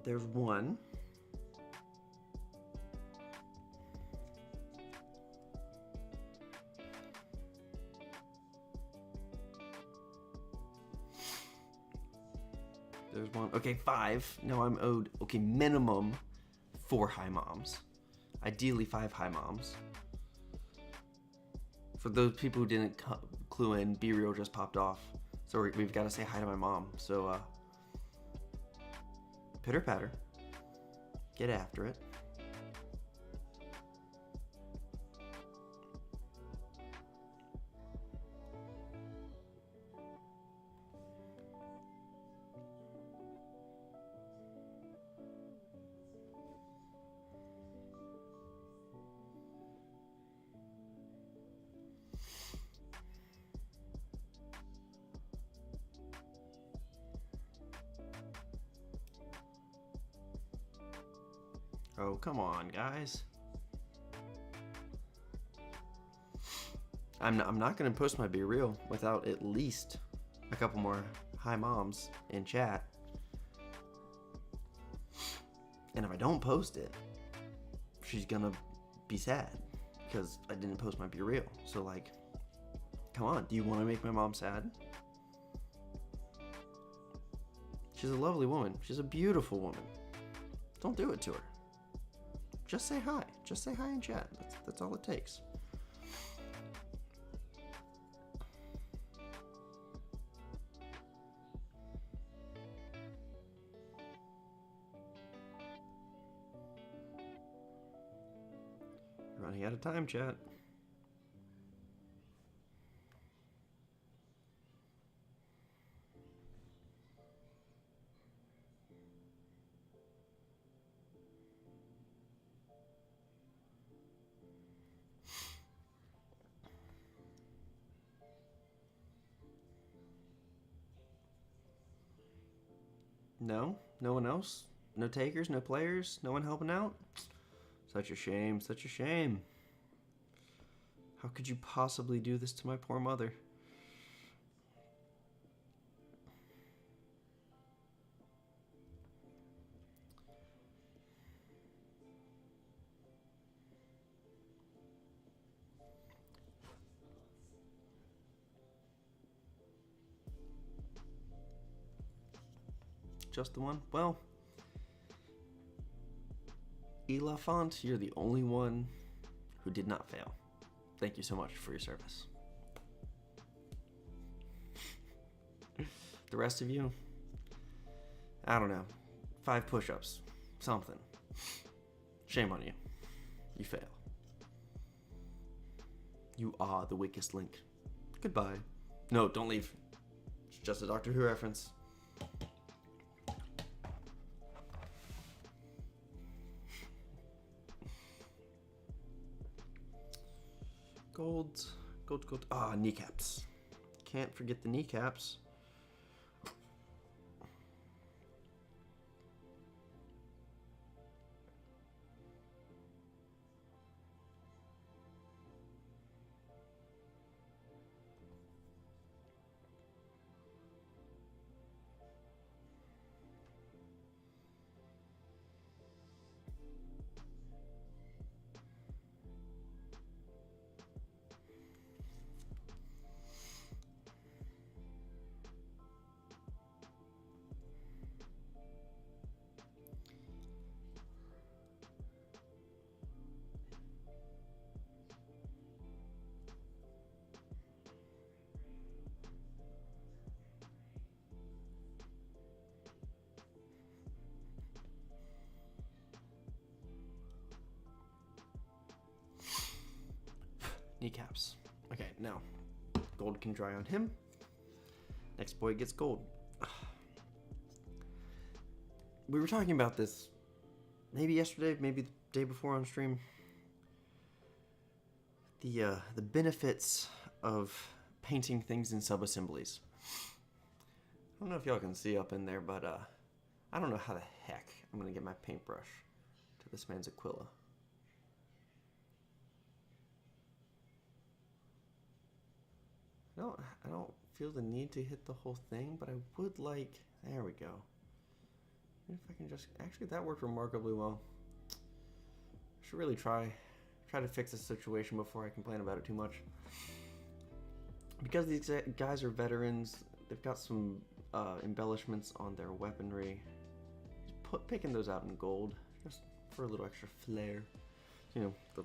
There's one. There's one. Okay, 5. Now I'm owed, okay, minimum 4 high moms. Ideally 5 high moms. For those people who didn't clue in, Be Real just popped off. So we've got to say hi to my mom. So, pitter patter. Get after it. Oh, come on, guys. I'm not going to post my Be Real without at least a couple more hi moms in chat. And if I don't post it, she's going to be sad because I didn't post my Be Real. So, like, come on. Do you want to make my mom sad? She's a lovely woman. She's a beautiful woman. Don't do it to her. Just say hi. Just say hi in chat. That's all it takes. Running out of time, chat. No? No one else? No takers? No players? No one helping out? Such a shame. Such a shame. How could you possibly do this to my poor mother? Just the one? Well, Elafont, you're the only one who did not fail. Thank you so much for your service. The rest of you, I don't know, 5 push-ups, something. Shame on you. You fail. You are the weakest link. Goodbye. No, don't leave. It's just a Doctor Who reference. Gold. Ah, kneecaps. Can't forget the kneecaps. Kneecaps. Okay, now gold can dry on him. Next boy gets gold. We were talking about this maybe yesterday, maybe the day before on stream, the benefits of painting things in sub-assemblies. I don't know if y'all can see up in there, but I don't know how the heck I'm gonna get my paintbrush to this man's Aquila. I don't feel the need to hit the whole thing, but I would like. There we go. If I can just actually, that worked remarkably well. I should really try to fix this situation before I complain about it too much. Because these guys are veterans, they've got some embellishments on their weaponry. Just picking those out in gold, just for a little extra flair. You know, the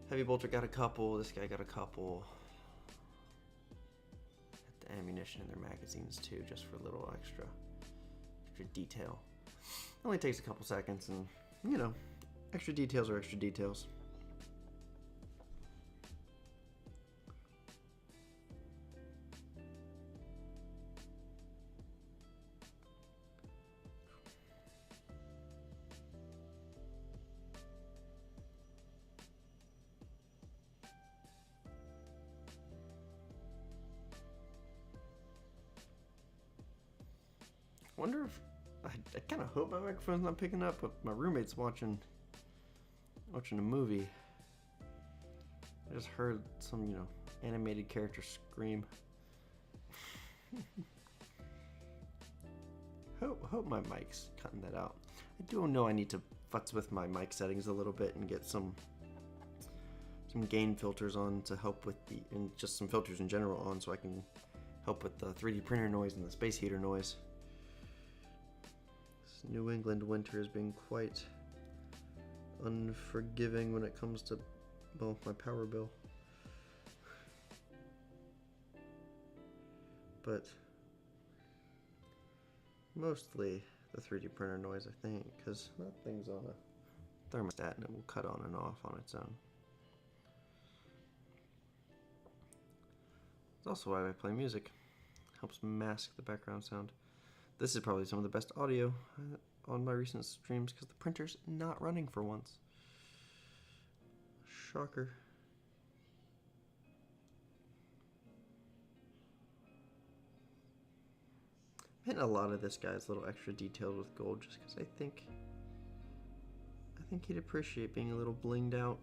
heavy bolter got a couple. This guy got a couple. Got the ammunition in their magazines too, just for a little extra detail. It only takes a couple seconds, and you know, extra details are extra details. I wonder if I kind of hope my microphone's not picking up, but my roommate's watching a movie. I just heard some, you know, animated character scream. hope my mic's cutting that out. I do know I need to futz with my mic settings a little bit and get some gain filters on to help with and just some filters in general on, so I can help with the 3D printer noise and the space heater noise. New England winter has been quite unforgiving when it comes to, well, my power bill. But mostly the 3D printer noise, I think, because that thing's on a thermostat and it will cut on and off on its own. It's also why I play music. Helps mask the background sound. This is probably some of the best audio on my recent streams because the printer's not running for once. Shocker. I'm hitting a lot of this guy's little extra detailed with gold just because I think he'd appreciate being a little blinged out.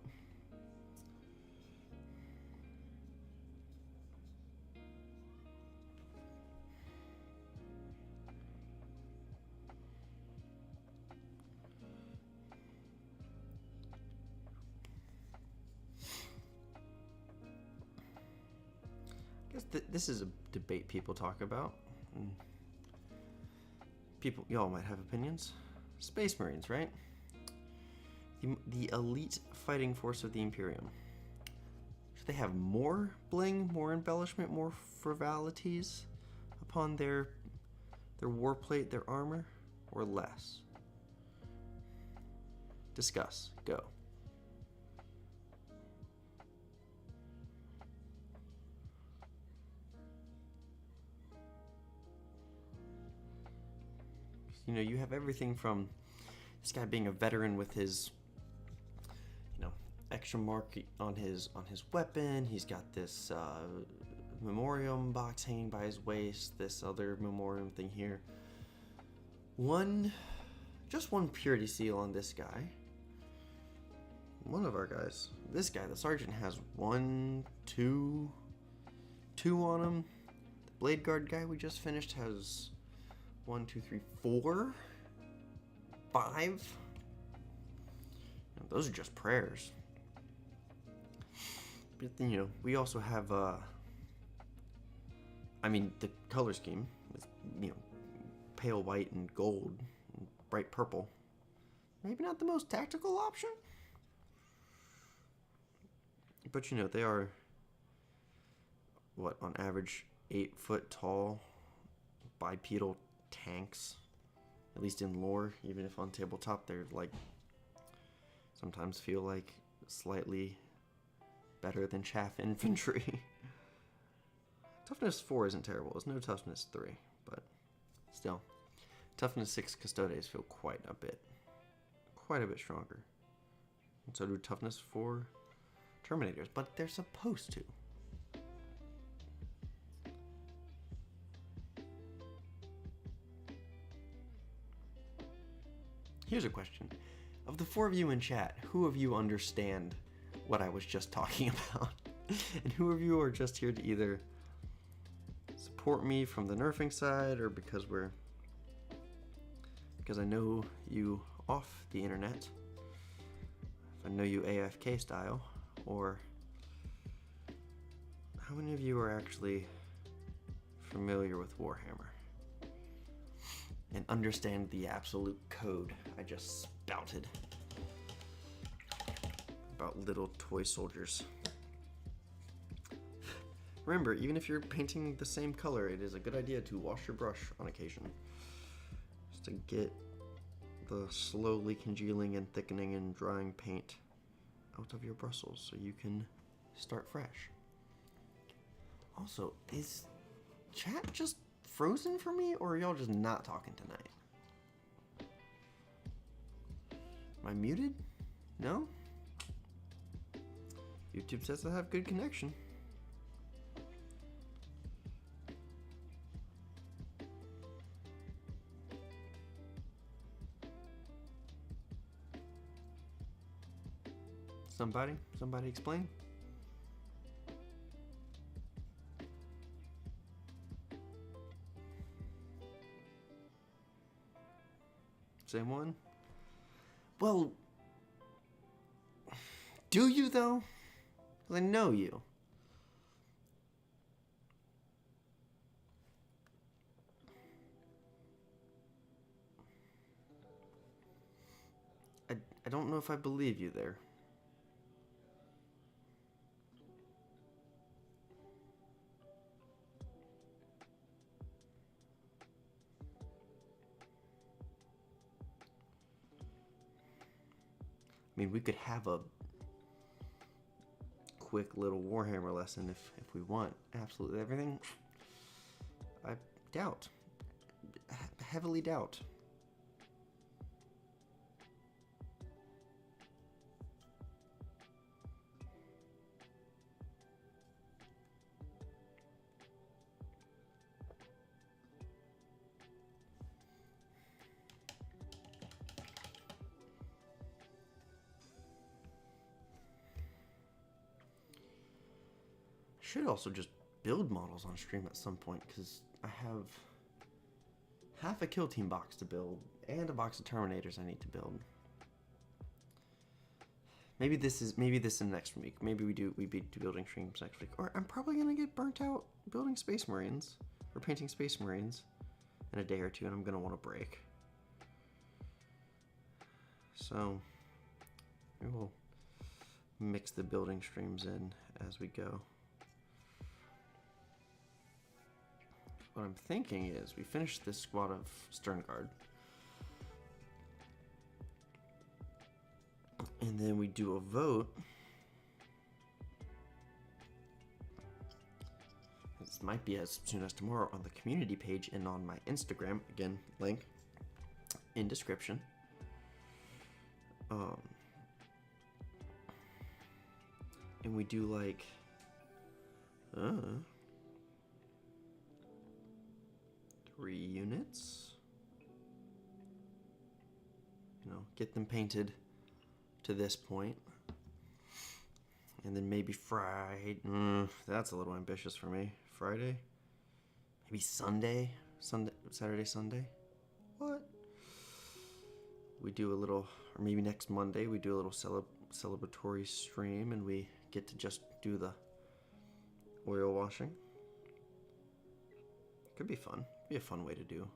This is a debate people talk about. Y'all might have opinions. Space Marines, right? The elite fighting force of the Imperium. Should they have more bling, more embellishment, more frivolities upon their warplate, their armor, or less? Discuss. Go. You know, you have everything from this guy being a veteran with his, you know, extra mark on his weapon. He's got this memoriam box hanging by his waist. This other memoriam thing here. Just one purity seal on this guy. One of our guys. This guy, the sergeant, has 1, 2 on him. The blade guard guy we just finished has 1, 2, 3, 4, 5. Those are just prayers. But you know, we also have I mean, the color scheme is, you know, pale white and gold and bright purple. Maybe not the most tactical option, but you know, they are what, on average 8 foot tall bipedal tanks, at least in lore. Even if on tabletop they're like sometimes feel like slightly better than chaff infantry. Toughness 4 isn't terrible. There's no toughness 3, but still, toughness 6 custodes feel quite a bit quite a bit stronger. And so do toughness for Terminators, but they're supposed to. Here's a question. Of the 4 of you in chat, who of you understand what I was just talking about? And who of you are just here to either support me from the nerfing side or because I know you off the internet, if I know you AFK style, or how many of you are actually familiar with Warhammer and understand the absolute code I just spouted about little toy soldiers? Remember, even if you're painting the same color, it is a good idea to wash your brush on occasion, just to get the slowly congealing and thickening and drying paint out of your bristles so you can start fresh. Also, is chat just frozen for me, or are y'all just not talking tonight? Am I muted? No? YouTube says I have good connection. Somebody explain. Same one? Well, do you though? 'Cause I know you. I don't know if I believe you there. I mean, we could have a quick little Warhammer lesson if we want. Absolutely everything. I doubt. Heavily doubt. Should also just build models on stream at some point, because I have half a kill team box to build and a box of Terminators I need to build. Maybe this is next week. Maybe we do building streams next week. Or I'm probably gonna get burnt out building Space Marines or painting Space Marines in a day or two, and I'm gonna want a break. So we will mix the building streams in as we go. What I'm thinking is we finish this squad of Stern Guard, and then we do a vote. This might be as soon as tomorrow on the community page and on my Instagram. Again, link in description. And we do like 3 units. You know, get them painted to this point. And then maybe Friday. That's a little ambitious for me. Friday? Maybe Sunday? Saturday, Sunday? What? We do a little, or maybe next Monday, we do a little celebratory stream and we get to just do the oil washing. Could be fun. Be a fun way to do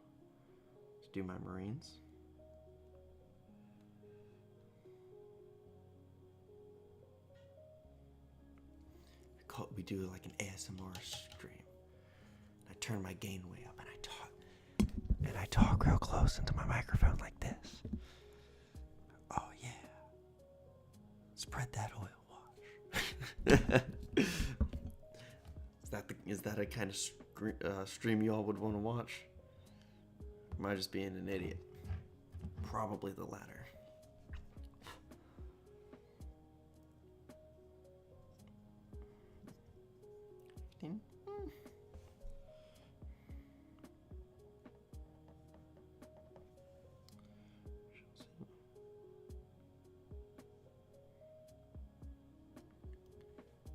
my Marines. We do like an ASMR stream. I turn my gain way up and I talk real close into my microphone like this. Oh yeah. Spread that oil wash. Is that a kind of stream y'all would want to watch? Am I just being an idiot? Probably the latter. 15?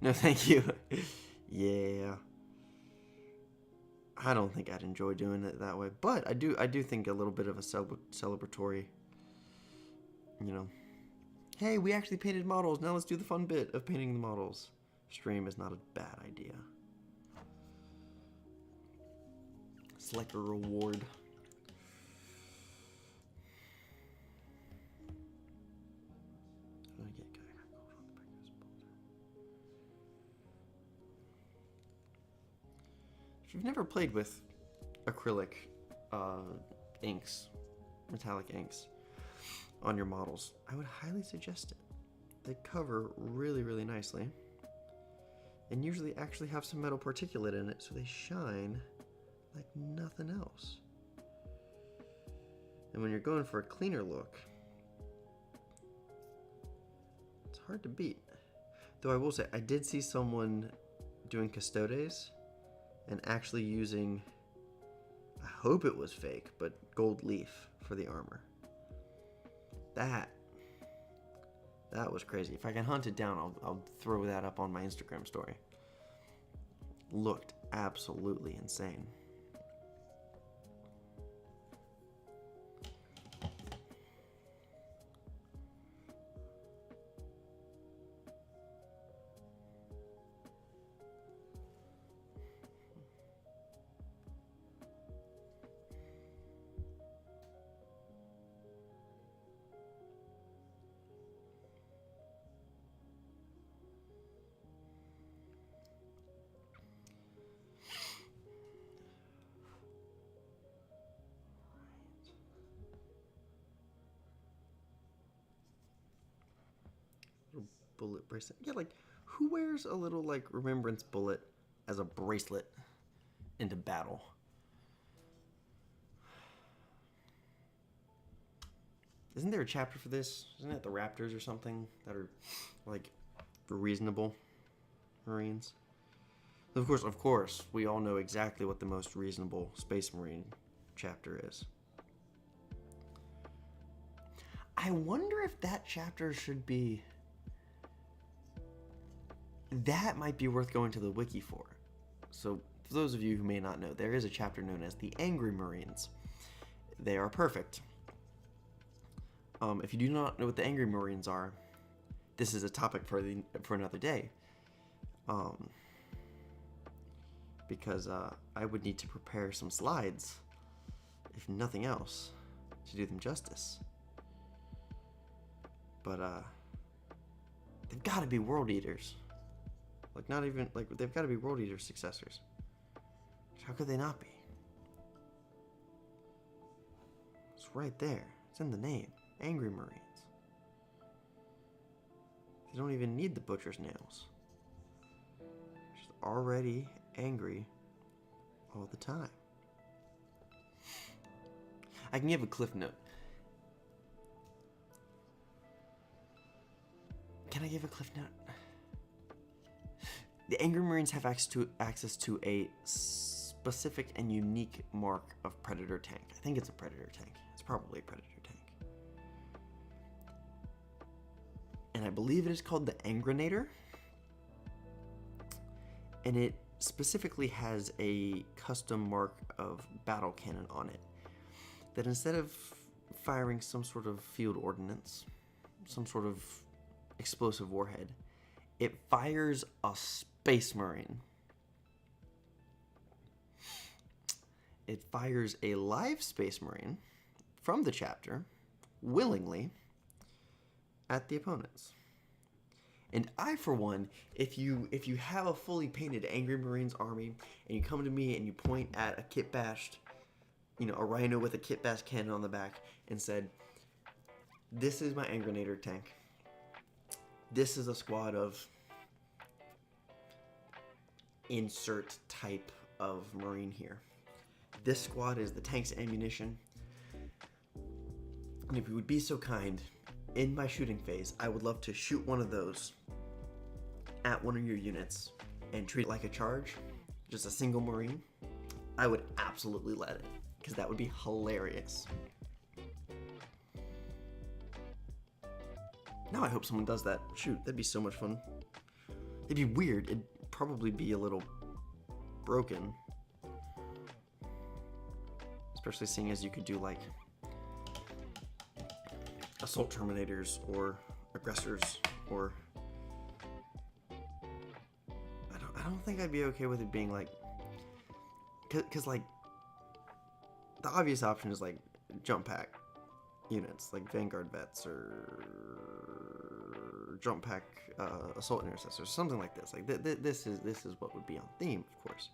No, thank you. Yeah. I don't think I'd enjoy doing it that way, but I do think a little bit of a celebratory, you know, hey, we actually painted models, now let's do the fun bit of painting the models. Stream is not a bad idea. It's like a reward. If you've never played with acrylic inks, metallic inks on your models, I would highly suggest it. They cover really, really nicely, and usually actually have some metal particulate in it, so they shine like nothing else. And when you're going for a cleaner look, it's hard to beat. Though I will say, I did see someone doing custodes and actually using, I hope it was fake, but gold leaf for the armor. That was crazy. If I can hunt it down, I'll throw that up on my Instagram story. Looked absolutely insane. Bullet bracelet. Yeah, like, who wears a little, like, remembrance bullet as a bracelet into battle? Isn't there a chapter for this? Isn't it the Raptors or something that are, like, reasonable Marines? Of course, we all know exactly what the most reasonable Space Marine chapter is. I wonder if that chapter should be... That might be worth going to the wiki for. So, for those of you who may not know, there is a chapter known as the Angry Marines. They are perfect. If you do not know what the Angry Marines are, this is a topic for another day. Because I would need to prepare some slides, if nothing else, to do them justice. But they've got to be World Eaters. Like, not even, like, they've got to be World Eater successors. How could they not be? It's right there. It's in the name. Angry Marines. They don't even need the butcher's nails. They're just already angry all the time. I can give a cliff note. Can I give a cliff note? The Angry Marines have access to a specific and unique mark of Predator tank. I think it's a Predator tank. It's probably a Predator tank. And I believe it is called the Angrinator. And it specifically has a custom mark of battle cannon on it. That instead of firing some sort of field ordnance, some sort of explosive warhead, it fires a Space Marine. It fires a live Space Marine from the chapter, willingly, at the opponents. And I, for one, if you have a fully painted Angry Marines army, and you come to me and you point at a kit bashed, a rhino with a kit bashed cannon on the back, and said, "This is my Angrinator tank. This is a squad of insert type of Marine here. This squad is the tank's ammunition. And if you would be so kind, in my shooting phase, I would love to shoot one of those at one of your units and treat it like a charge. just a single Marine, I would absolutely let it, because that would be hilarious. Now I hope someone does that. Shoot, that'd be so much fun. It'd be weird. It'd probably be a little broken. Especially seeing as you could do like assault terminators or aggressors or I don't think I'd be okay with it being like, cause like the obvious option is like jump pack units like Vanguard vets or jump pack assault intercessors, something like this. Like this is what would be on theme, of course.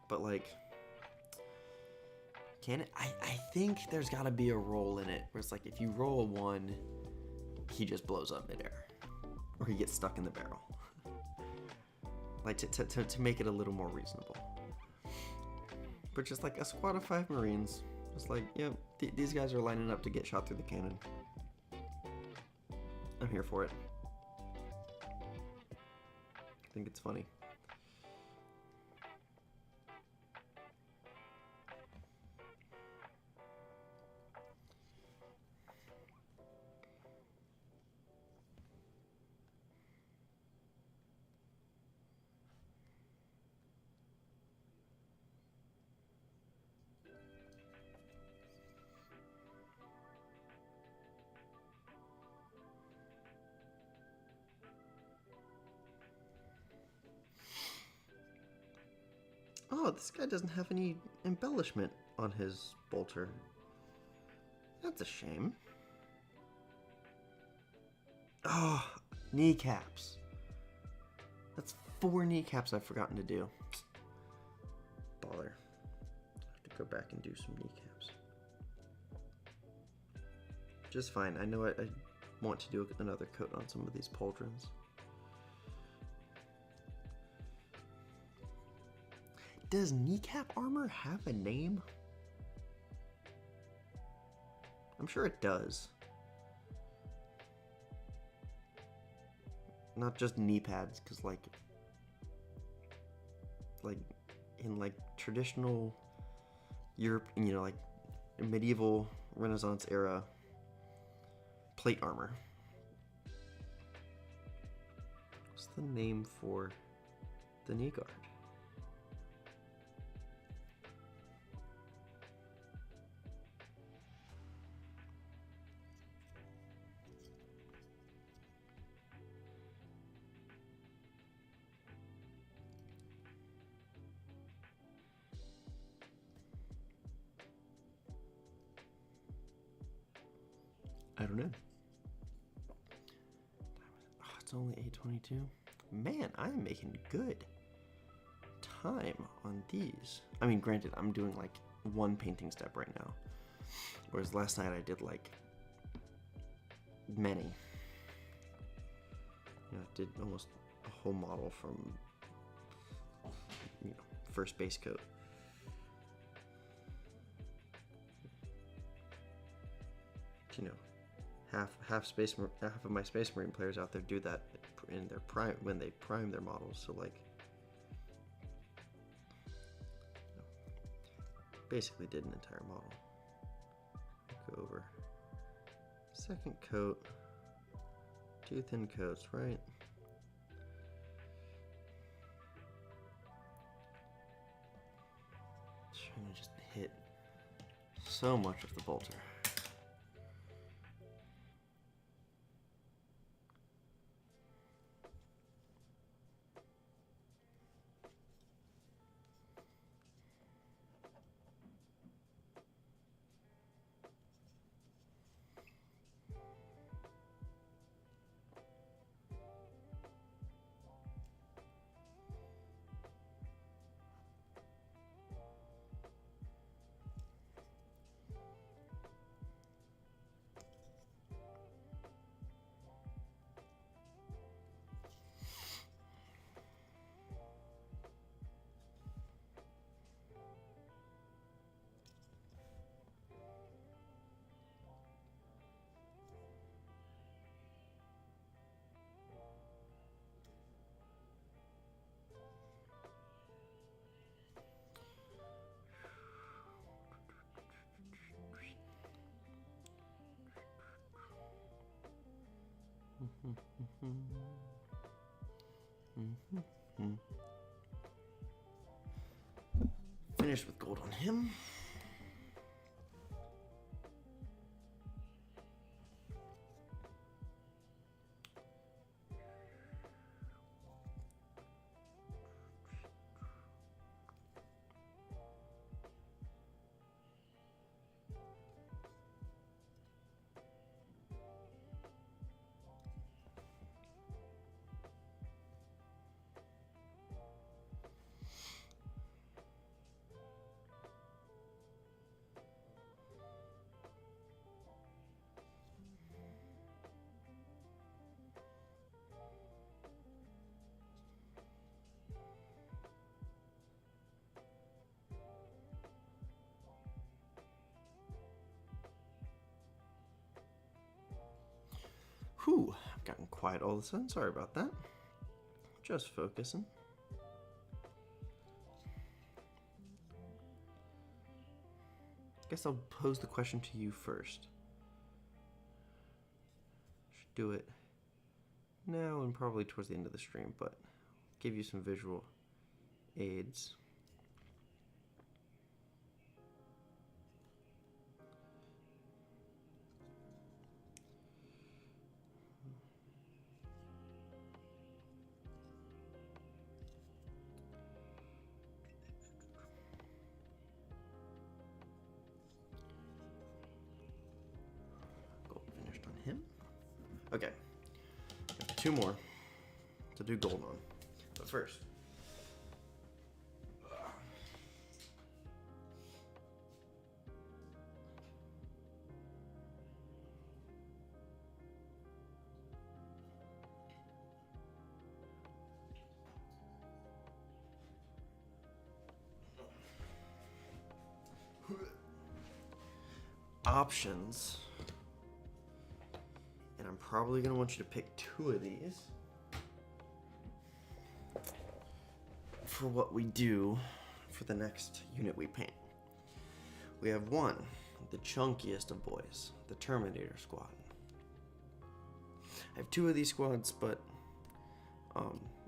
But like, can it? I think there's got to be a roll in it where it's like if you roll a 1, he just blows up midair, or he gets stuck in the barrel. Like to make it a little more reasonable. But just like a squad of 5 Marines, just like, yep, these guys are lining up to get shot through the cannon. I'm here for it. I think it's funny. Oh, this guy doesn't have any embellishment on his bolter. That's a shame. Oh, kneecaps. That's 4 kneecaps I've forgotten to do. Bother. I have to go back and do some kneecaps. Just fine. I know I want to do another coat on some of these pauldrons. Does kneecap armor have a name? I'm sure it does. Not just knee pads, because like in like traditional Europe, you know, like medieval Renaissance era plate armor. What's the name for the knee guard? I don't know. Oh, it's only 8:22. Man, I am making good time on these. I mean, granted, I'm doing like 1 painting step right now, whereas last night I did like many. You know, I did almost a whole model from, you know, first base coat. You know, half of my Space Marine players out there do that in their prime when they prime their models. So like, basically did an entire model. Go over second coat, 2 thin coats, right? Trying to just hit so much of the bolter. Finish with gold on him. Whew, I've gotten quiet all of a sudden. Sorry about that. Just focusing. Guess I'll pose the question to you first. Should do it now and probably towards the end of the stream, but give you some visual aids. Okay, got 2 more to do gold on, but first, options. I'm probably going to want you to pick 2 of these for what we do for the next unit we paint. We have 1, the chunkiest of boys, the Terminator squad. I have 2 of these squads, but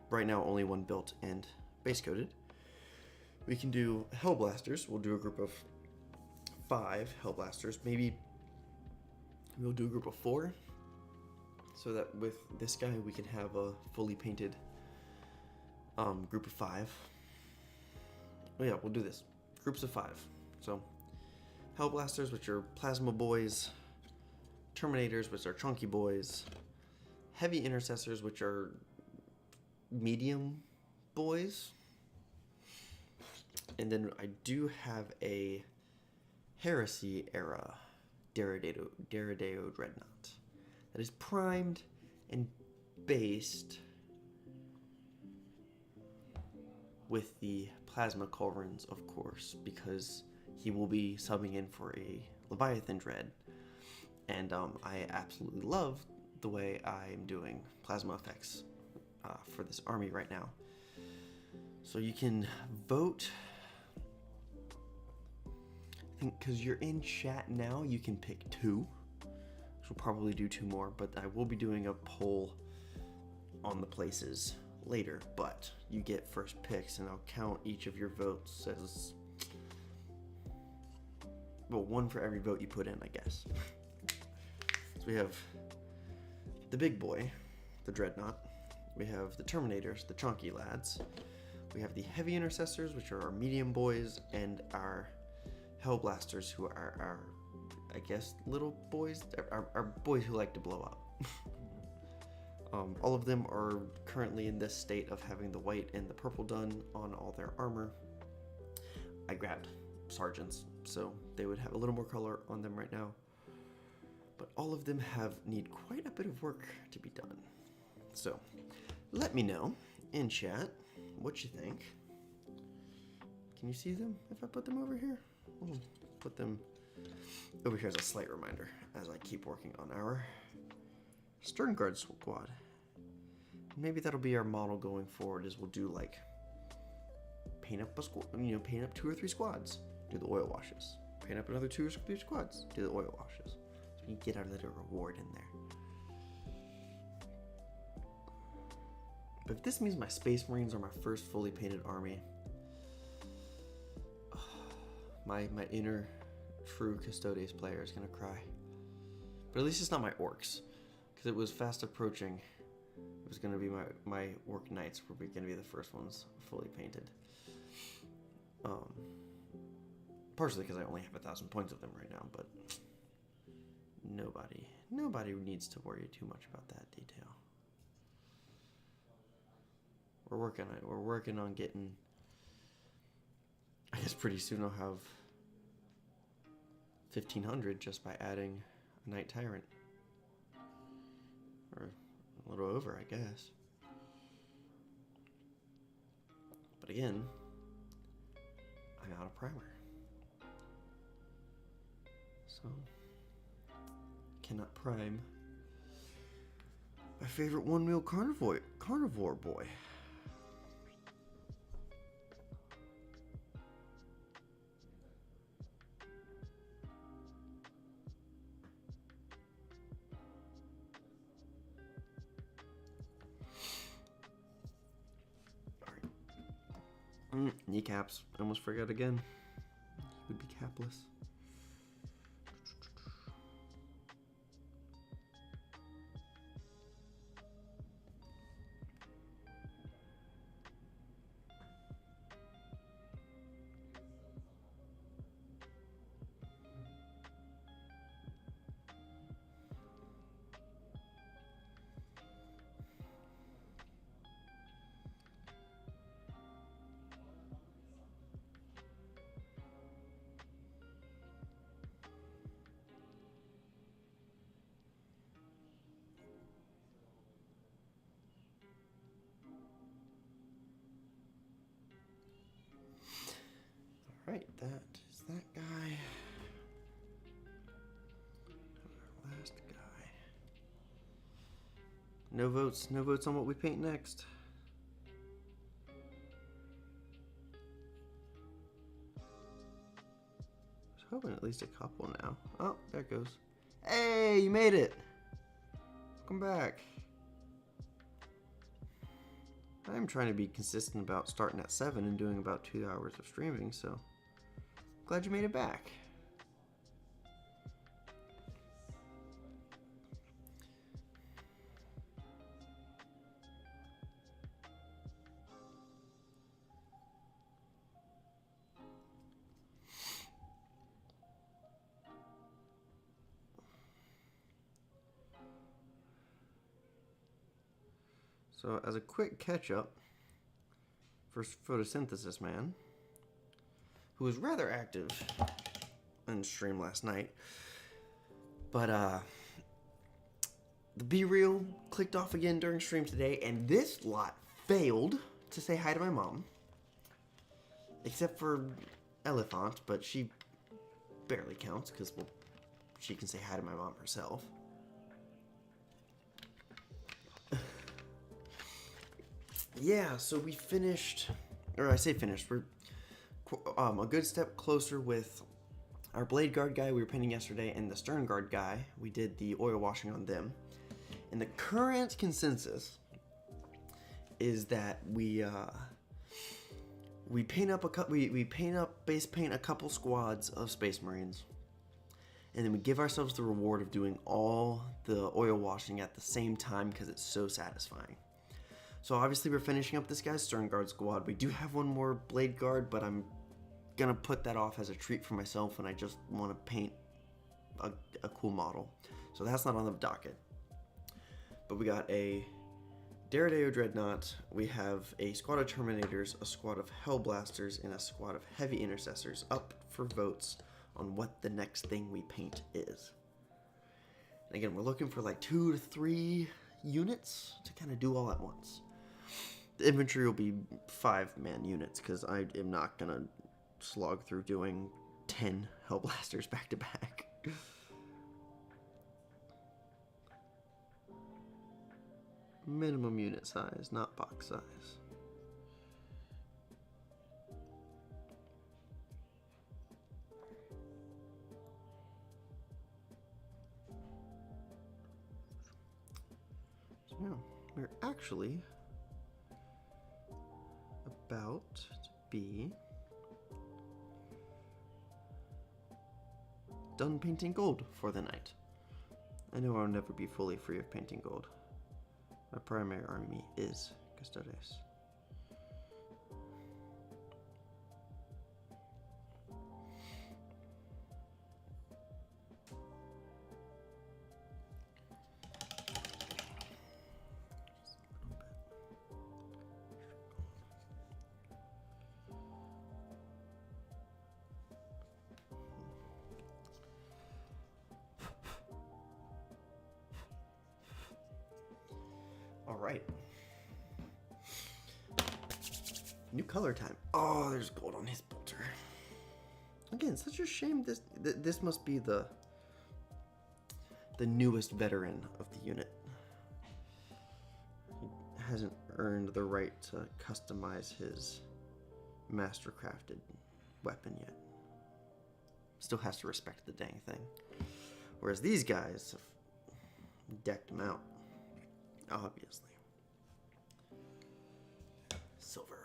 right now only 1 built and base coated. We can do Hellblasters. We'll do a group of 5 Hellblasters. Maybe we'll do a group of 4. So that with this guy we can have a fully painted group of 5. Oh yeah, we'll do this. Groups of 5. So Hellblasters, which are plasma boys, Terminators, which are chunky boys, Heavy Intercessors, which are medium boys, and then I do have a Heresy era Deredeo Dreadnought that is primed and based with the Plasma Culverins, of course, because he will be subbing in for a Leviathan Dread, and I absolutely love the way I'm doing plasma effects for this army right now. So you can vote, I think, because you're in chat now, you can pick 2. We'll probably do 2 more, but I will be doing a poll on the places later, but you get first picks and I'll count each of your votes as, well, 1 for every vote you put in, I guess. So we have the big boy, the Dreadnought. We have the Terminators, the chunky lads. We have the Heavy Intercessors, which are our medium boys, and our Hellblasters, who are our, I guess, little boys, are boys who like to blow up. All of them are currently in this state of having the white and the purple done on all their armor. I grabbed sergeants, so they would have a little more color on them right now. But all of them need quite a bit of work to be done. So let me know in chat what you think. Can you see them if I put them over here? I'll put them over here as a slight reminder as I keep working on our Stern Guard squad. Maybe that'll be our model going forward, is we'll do like paint up a squad, paint up 2 or 3 squads, do the oil washes. Paint up another 2 or 3 squads, do the oil washes. So we can get our little reward in there. if this means my Space Marines are my first fully painted army, my inner true Custodes player is gonna cry. But at least it's not my orcs, because it was fast approaching. It was gonna be my orc knights were gonna be the first ones fully painted. Partially because I only have 1,000 points of them right now, but nobody needs to worry too much about that detail. We're working on it. We're working on getting. I guess pretty soon I'll have 1,500 just by adding a Knight Tyrant, or a little over, I guess. But again, I'm out of primer, so cannot prime my favorite one-wheel carnivore boy. Kneecaps. I almost forgot again. He would be capless. Right, that is that guy. Our last guy. No votes on what we paint next. I was hoping at least a couple now. Oh, there it goes. Hey, you made it! Welcome back. I'm trying to be consistent about starting at 7 and doing about 2 hours of streaming, so glad you made it back. So as a quick catch-up for Photosynthesis Man, who was rather active on stream last night, but the B-Reel clicked off again during stream today, and this lot failed to say hi to my mom, except for Elephant, but she barely counts because, well, she can say hi to my mom herself. Yeah, so we finished, or I say finished, we're a good step closer with our Blade Guard guy we were painting yesterday and the Stern Guard guy. We did the oil washing on them. And the current consensus is that we paint up base paint a couple squads of Space Marines, and then we give ourselves the reward of doing all the oil washing at the same time because it's so satisfying. So obviously we're finishing up this guy's Stern Guard squad. We do have one more Blade Guard, but I'm gonna put that off as a treat for myself when I just want to paint a cool model. So that's not on the docket. But we got a Daredeo Dreadnought, we have a squad of Terminators, a squad of Hellblasters, and a squad of Heavy Intercessors up for votes on what the next thing we paint is. And again, we're looking for like 2 to 3 units to kind of do all at once. The infantry will be 5-man units because I am not going to slog through doing 10 Hellblasters back to back. Minimum unit size, not box size. So now we're actually about to be done painting gold for the night. I know I'll never be fully free of painting gold. My primary army is Custodes. All right. New color time. Oh, there's gold on his bolter. Again, such a shame. This must be the newest veteran of the unit. He hasn't earned the right to customize his master-crafted weapon yet. Still has to respect the dang thing. Whereas these guys have decked him out. Obviously. Silver.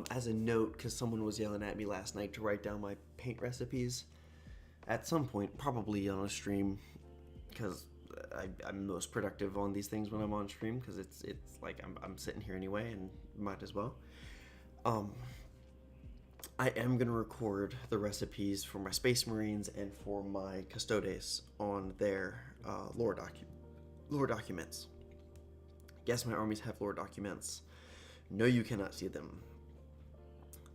As a note, because someone was yelling at me last night to write down my paint recipes, at some point, probably on a stream, because I'm most productive on these things when I'm on stream, because it's like I'm sitting here anyway, and might as well. I am going to record the recipes for my Space Marines and for my Custodes on their lore documents. Yes, my armies have lore documents. No, you cannot see them.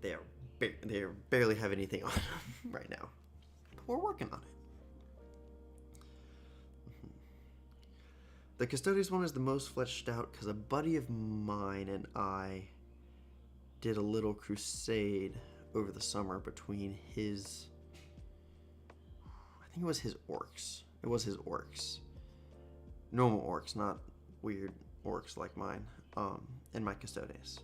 They barely have anything on them right now. But we're working on it. The Custodes one is the most fleshed out because a buddy of mine and I did a little crusade over the summer between his... I think it was his orcs. It was his orcs. Normal orcs, not weird orcs like mine. And my Custodes.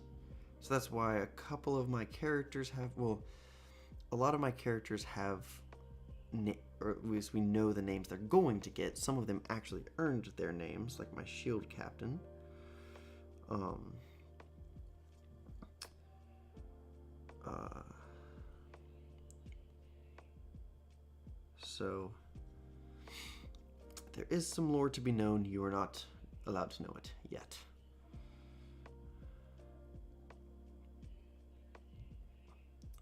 So that's why a couple of my characters have, well, a lot of my characters have, or at least we know the names they're going to get. Some of them actually earned their names, like my shield captain. So there is some lore to be known. You are not allowed to know it yet.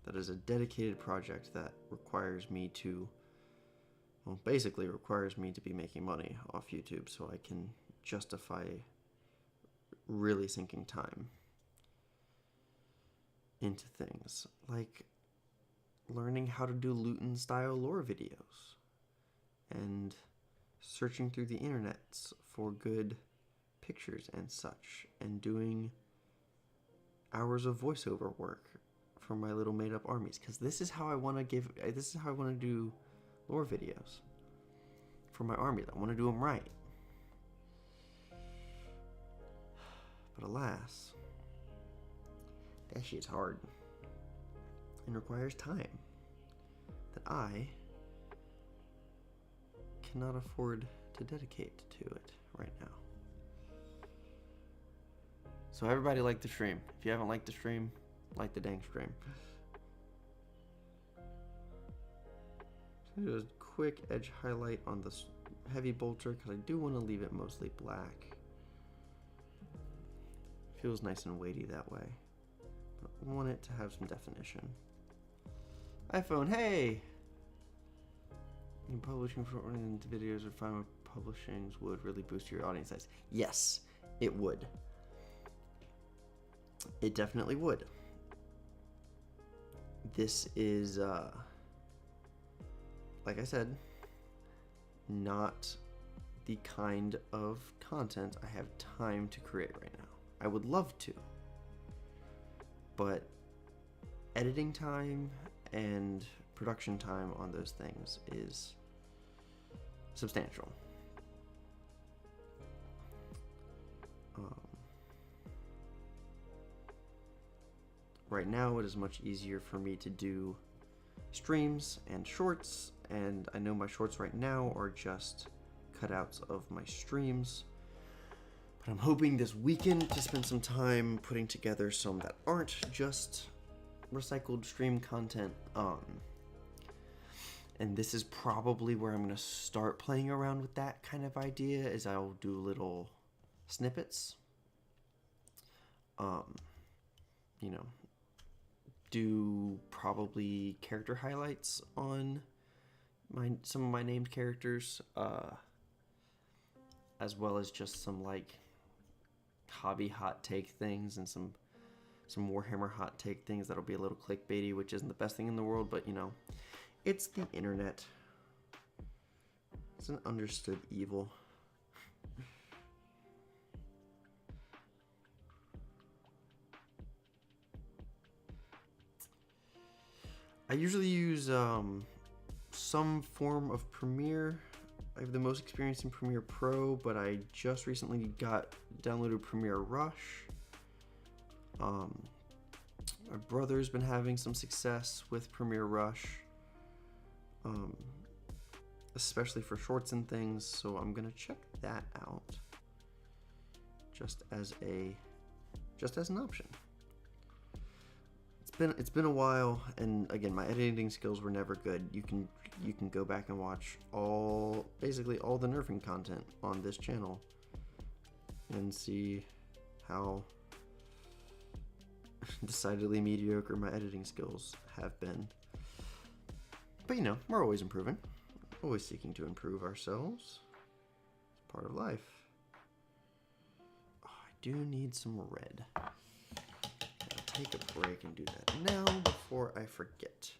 That is a dedicated project that requires me to, well, basically requires me to be making money off YouTube so I can justify really sinking time into things like learning how to do Luton style lore videos and searching through the internets for good pictures and such, and doing hours of voiceover work for my little made-up armies, because this is how I want to do lore videos for my armies. I want to do them right. But alas, that shit's hard and requires time that I cannot afford to dedicate to it right now. So everybody like the stream. If you haven't liked the stream, like the dang stream. So do a quick edge highlight on the heavy bolter because I do want to leave it mostly black. Feels nice and weighty that way. But I want it to have some definition. iPhone, hey! Publishing for oriented videos or final publishings would really boost your audience size. Yes, it would. It definitely would. This is, like I said, not the kind of content I have time to create right now. I would love to, but editing time and production time on those things is substantial. Right now, it is much easier for me to do streams and shorts, and I know my shorts right now are just cutouts of my streams. But I'm hoping this weekend to spend some time putting together some that aren't just recycled stream content. And this is probably where I'm going to start playing around with that kind of idea, is I'll do little snippets. You know, do probably character highlights on some of my named characters, as well as just some like hobby hot take things and some Warhammer hot take things that'll be a little clickbaity, which isn't the best thing in the world, but you know, it's the internet. It's an understood evil. I usually use some form of Premiere. I have the most experience in Premiere Pro, but I just recently downloaded Premiere Rush. My brother's been having some success with Premiere Rush, especially for shorts and things, so I'm gonna check that out just as an option. It's been a while, and again, my editing skills were never good. You can go back and watch basically all the nerfing content on this channel and see how decidedly mediocre my editing skills have been. But you know, we're always improving, always seeking to improve ourselves. It's part of life. Oh, I do need some red. Take a break and do that now before I forget.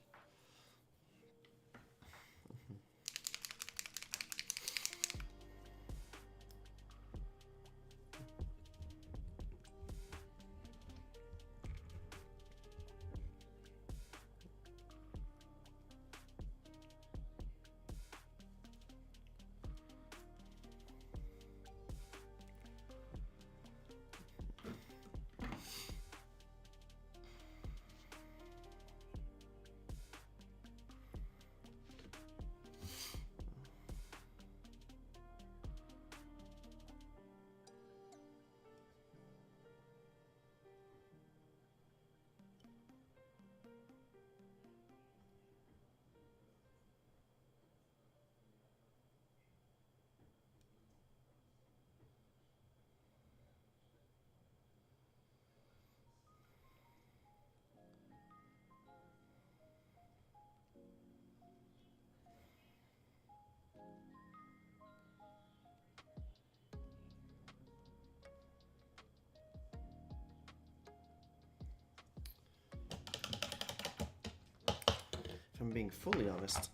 If I'm being fully honest,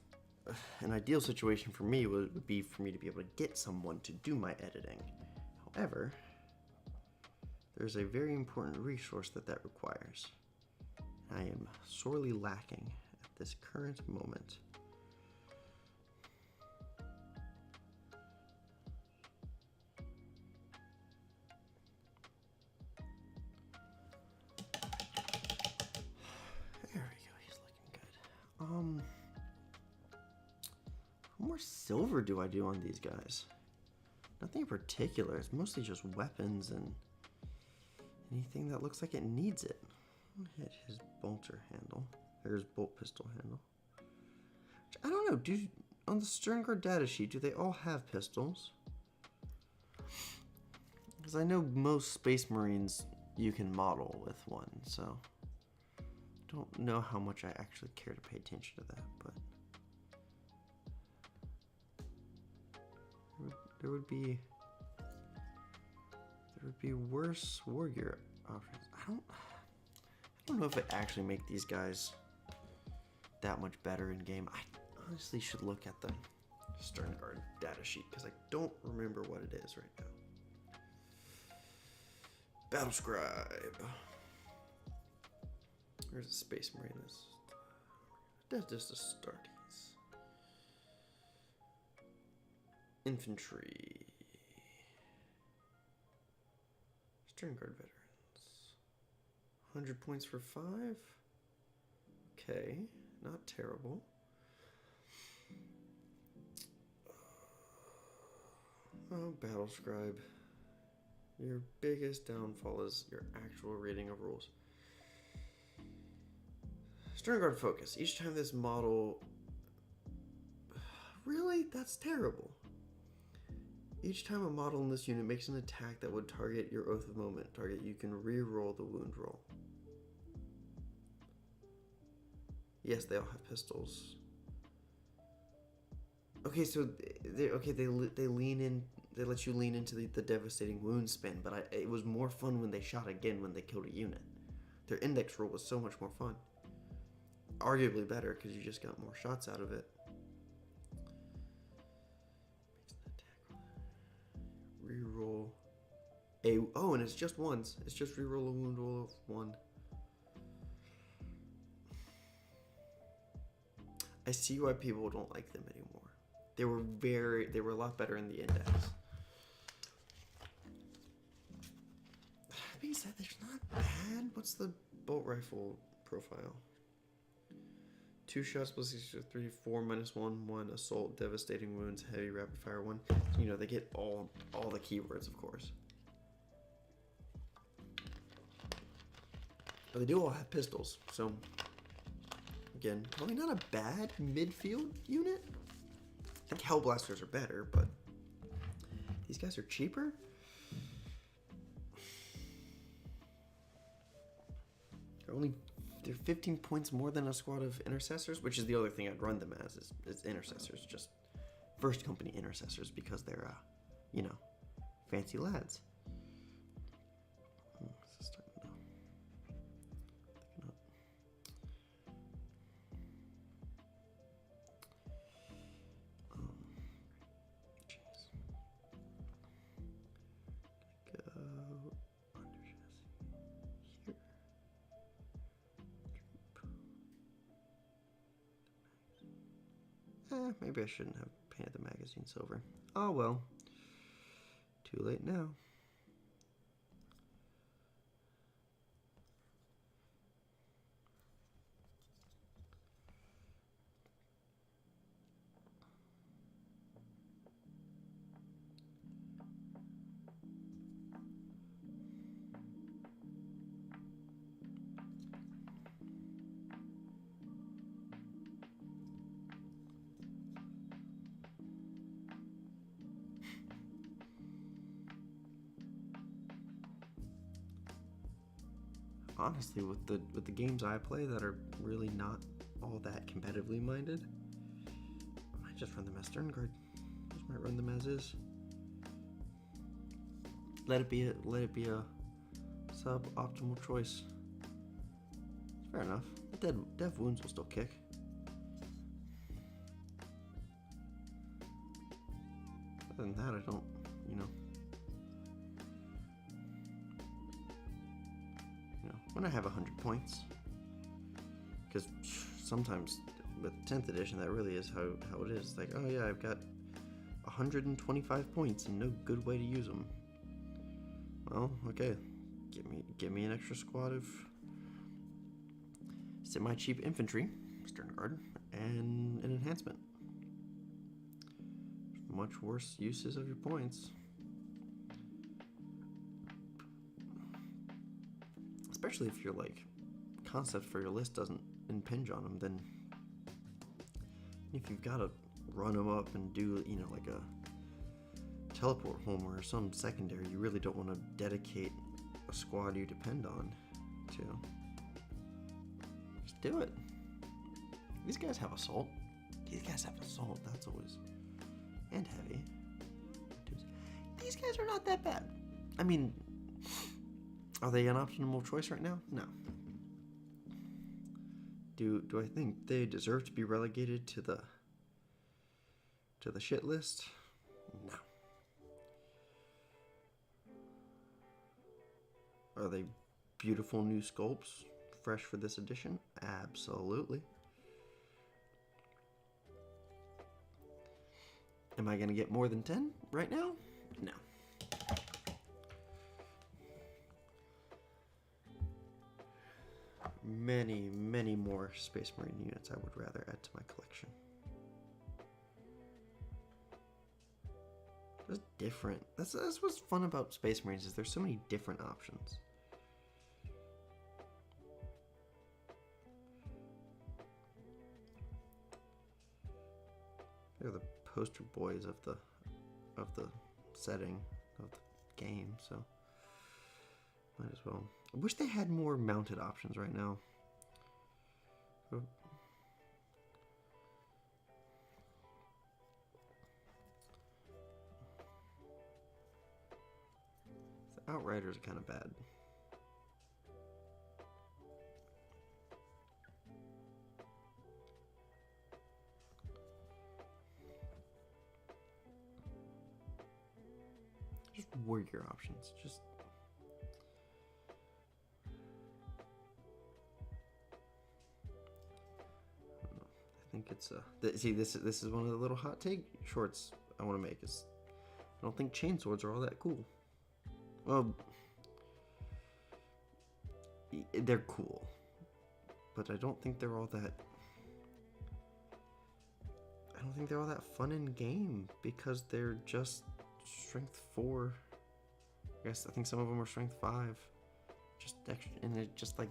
an ideal situation for me would be for me to be able to get someone to do my editing. However, there's a very important resource that requires. I am sorely lacking at this current moment. What more silver do I do on these guys? Nothing in particular. It's mostly just weapons and anything that looks like it needs it. I'm gonna hit his bolter handle. There's bolt pistol handle. I don't know. On the stern guard data sheet, do they all have pistols? Because I know most Space Marines you can model with one, so don't know how much I actually care to pay attention to that, but there would be worse war gear options. I don't know if it actually make these guys that much better in game. I honestly should look at the stern guard data sheet because I don't remember what it is right now. Battle scribe. Where's the Space Marine list? That's just a Astartes. Infantry. Stern Guard veterans. 100 points for 5. Okay, not terrible. Oh, Battle Scribe. Your biggest downfall is your actual reading of rules. Stern Guard Focus. Each time this model... Really? That's terrible. Each time a model in this unit makes an attack that would target your Oath of Moment target, you can re-roll the wound roll. Yes, they all have pistols. Okay, so they lean in. They let you lean into the devastating wound spin, but it was more fun when they shot again when they killed a unit. Their index roll was so much more fun. Arguably better because you just got more shots out of it. Reroll a and it's just once. It's just reroll a wound roll of 1. I see why people don't like them anymore. They were a lot better in the index. That being said, they're not bad. What's the bolt rifle profile? 2 shots plus 3, 4 minus 1, 1 assault, devastating wounds, heavy rapid fire 1. You know, they get all the keywords, of course. But they do all have pistols, so again, probably not a bad midfield unit. I think Hellblasters are better, but these guys are cheaper. They're 15 points more than a squad of intercessors, which is the other thing I'd run them as is intercessors, just first company intercessors because they're fancy lads. Maybe I shouldn't have painted the magazine silver. Oh well. Too late now. Honestly, with the games I play that are really not all that competitively minded, I might just run them as Stern Guard. Just might run them as is. Let it be a suboptimal choice. Fair enough. Dev wounds will still kick. Other than that, I don't, when I have 100 points, because sometimes with 10th edition that really is how it is. Like, oh yeah, I've got 125 points and no good way to use them. Well, okay, give me an extra squad of semi-cheap infantry, Stern Guard, and an enhancement. Much worse uses of your points. Especially if your concept for your list doesn't impinge on them, then if you've got to run them up and do like a teleport home or some secondary, you really don't want to dedicate a squad you depend on to. Just do it. These guys have assault. That's always, and heavy. These guys are not that bad. I mean, are they an optimal choice right now? No. Do I think they deserve to be relegated to the shit list? No. Are they beautiful new sculpts, fresh for this edition? Absolutely. Am I going to get more than 10 right now? No. Many, many more Space Marine units I would rather add to my collection. It's different. That's what's fun about Space Marines, is there's so many different options. They're the poster boys of the setting of the game, so might as well. I wish they had more mounted options right now. Oh. The Outriders are kind of bad. Just warrior options. Just I think it's see, this is one of the little hot take shorts I want to make. Is I don't think chainswords are all that cool. Well, they're cool, but I don't think they're all that. I don't think they're all that fun in game because they're just strength 4. I guess I think some of them are strength 5. Just extra, and it's just like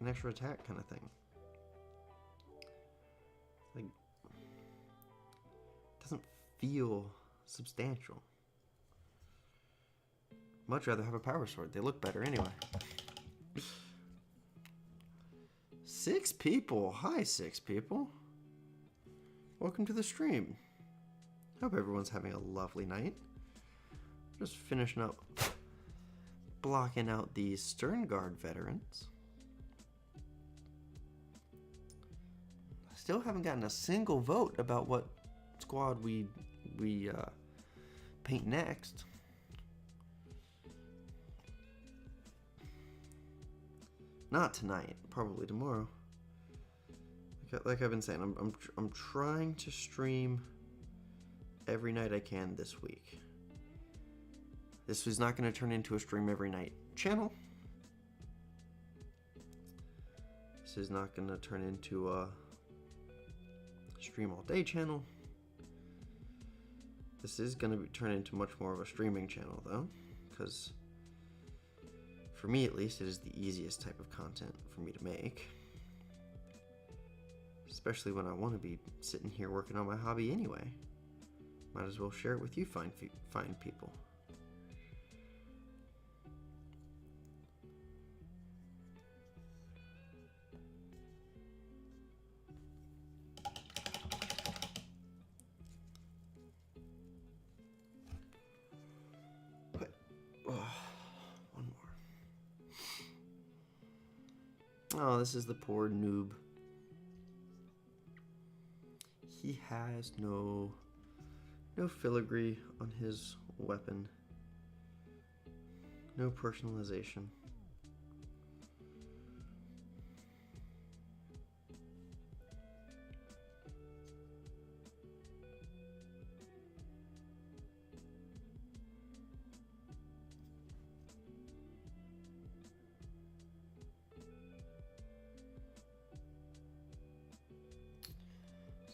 an extra attack kind of thing. Like, it doesn't feel substantial. Much rather have a power sword. They look better anyway. 6 people. Hi, 6 people. Welcome to the stream. Hope everyone's having a lovely night. Just finishing up blocking out these Stern Guard veterans. Still haven't gotten a single vote about what squad we paint next. Not tonight, probably tomorrow. Like I've been saying, I'm trying to stream every night I can this week. This is not going to turn into a stream every night channel. This is not going to turn into a stream all day channel. This is going to turn into much more of a streaming channel though, because for me at least, it is the easiest type of content for me to make. Especially when I want to be sitting here working on my hobby anyway. Might as well share it with you fine people. One more. Oh, this is the poor noob. He has no filigree on his weapon. No personalization.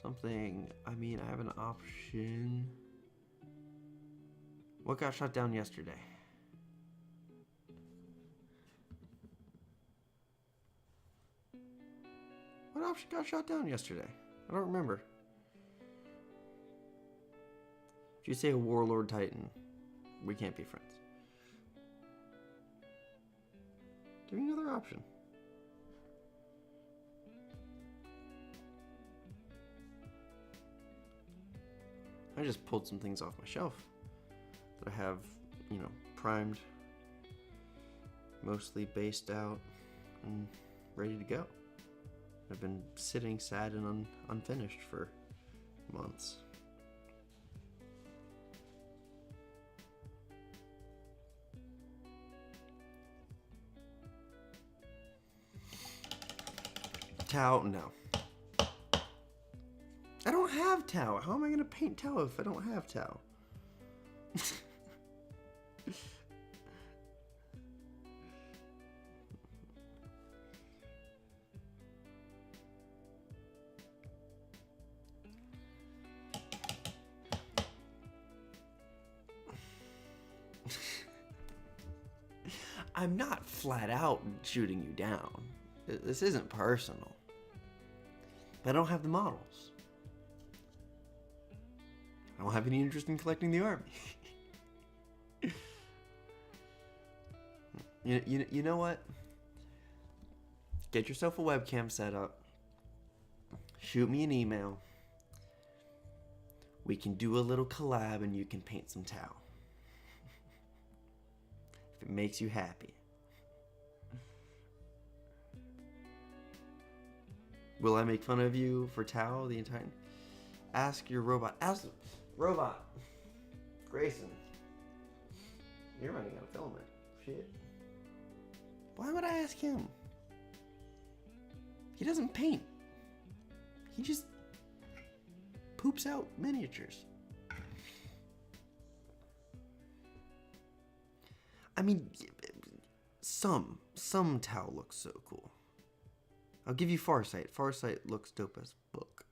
Something, I mean, I have an option. What got shut down yesterday? What option got shut down yesterday? I don't remember. If you say a Warlord Titan, we can't be friends. Give me another option. I just pulled some things off my shelf that I have, you know, primed, mostly based out, and ready to go. I've been sitting sad and unfinished for months. Tau, no. I don't don't have towel. How am I gonna paint towel if I don't have towel? I'm not flat out shooting you down. This isn't personal. But I don't have the models. I don't have any interest in collecting the army. You know what? Get yourself a webcam set up. Shoot me an email. We can do a little collab and you can paint some towel. If it makes you happy. Will I make fun of you for towel the entire... Ask your robot. Ask... Robot. Grayson. You're running out of filament. Shit. Why would I ask him? He doesn't paint. He just poops out miniatures. I mean, some towel looks so cool. I'll give you Farsight. Farsight looks dope as book.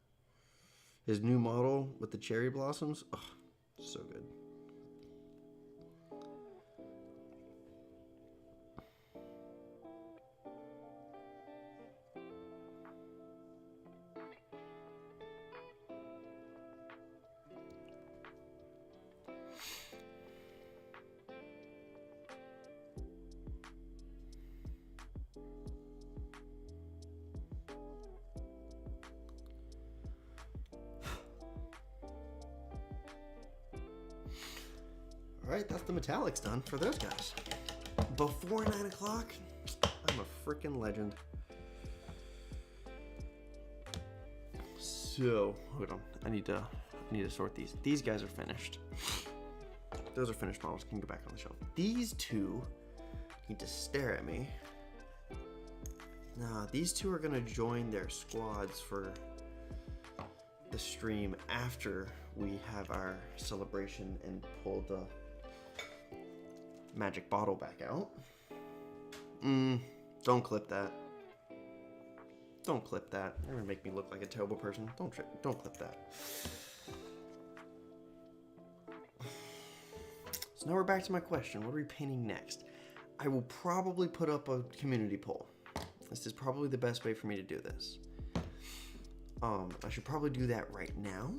His new model with the cherry blossoms, oh, so good. Alright, that's the metallics done for those guys. Before 9 o'clock, I'm a freaking legend. So, hold on. I need to sort these. These guys are finished. Those are finished models. Can go back on the shelf. These two need to stare at me. Nah, these two are gonna join their squads for the stream after we have our celebration and pull the magic bottle back out. Don't clip that. Don't clip that. You're gonna make me look like a terrible person. Don't clip that. So now we're back to my question. What are we painting next? I will probably put up a community poll. This is probably the best way for me to do this. I should probably do that right now,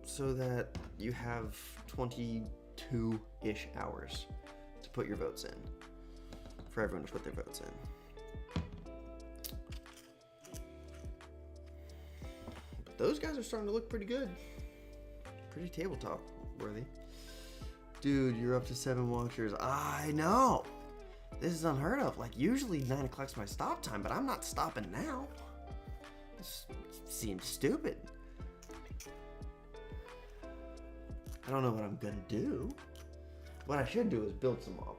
so that you have 22-ish hours to put your votes in, for everyone to put their votes in. But those guys are starting to look pretty good. Pretty tabletop worthy. Dude, you're up to 7 watchers. I know! This is unheard of. Like, usually 9 o'clock's my stop time, but I'm not stopping now. This seems stupid. I don't know what I'm gonna do. What I should do is build some models.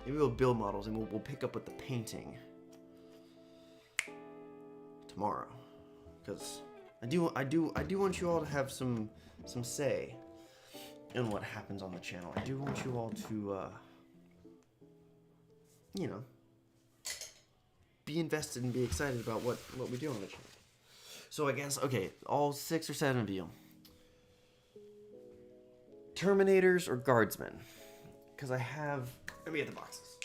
Maybe we'll build models and we'll pick up with the painting tomorrow. Because I do want you all to have some say in what happens on the channel. I do want you all to you know, be invested and be excited about what we do on the channel. So I guess, okay, all 6 or 7 of you. Terminators or guardsmen? Because I have, let me get the boxes.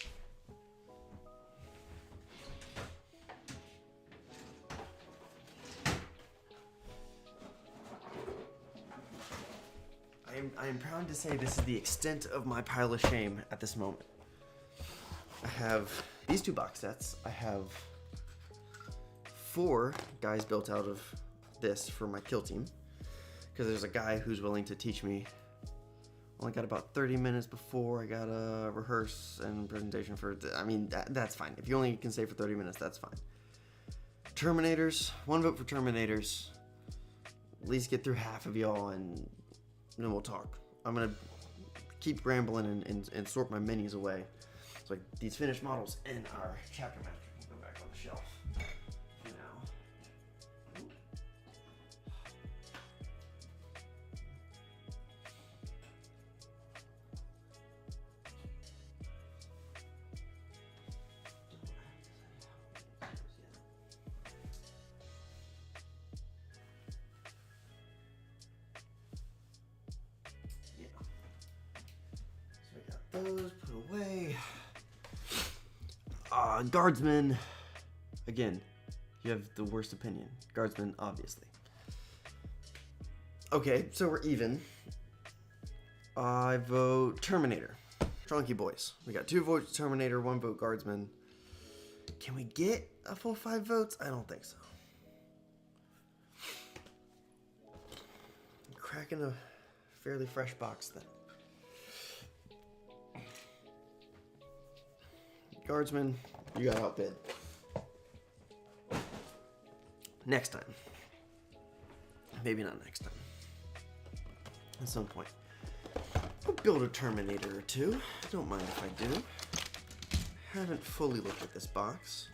I am proud to say this is the extent of my pile of shame at this moment. I have these 2 box sets. I have 4 guys built out of this for my kill team, because there's a guy who's willing to teach me. Only got about 30 minutes before I gotta rehearse and presentation for, I mean, that's fine. If you only can stay for 30 minutes, that's fine. Terminators, 1 vote for Terminators. At least get through half of y'all and then we'll talk. I'm gonna keep rambling and sort my minis away. So these finished models in our chapter master can go back on the shelf for now. those, put away. Guardsman. Again, you have the worst opinion. Guardsman, obviously. Okay, so we're even. I vote Terminator. Chunky boys. We got 2 votes Terminator, 1 vote Guardsman. Can we get a full 5 votes? I don't think so. Cracking a fairly fresh box then. Guardsman, you got outbid. Next time. Maybe not next time. At some point. We'll build a Terminator or 2. Don't mind if I do. Haven't fully looked at this box.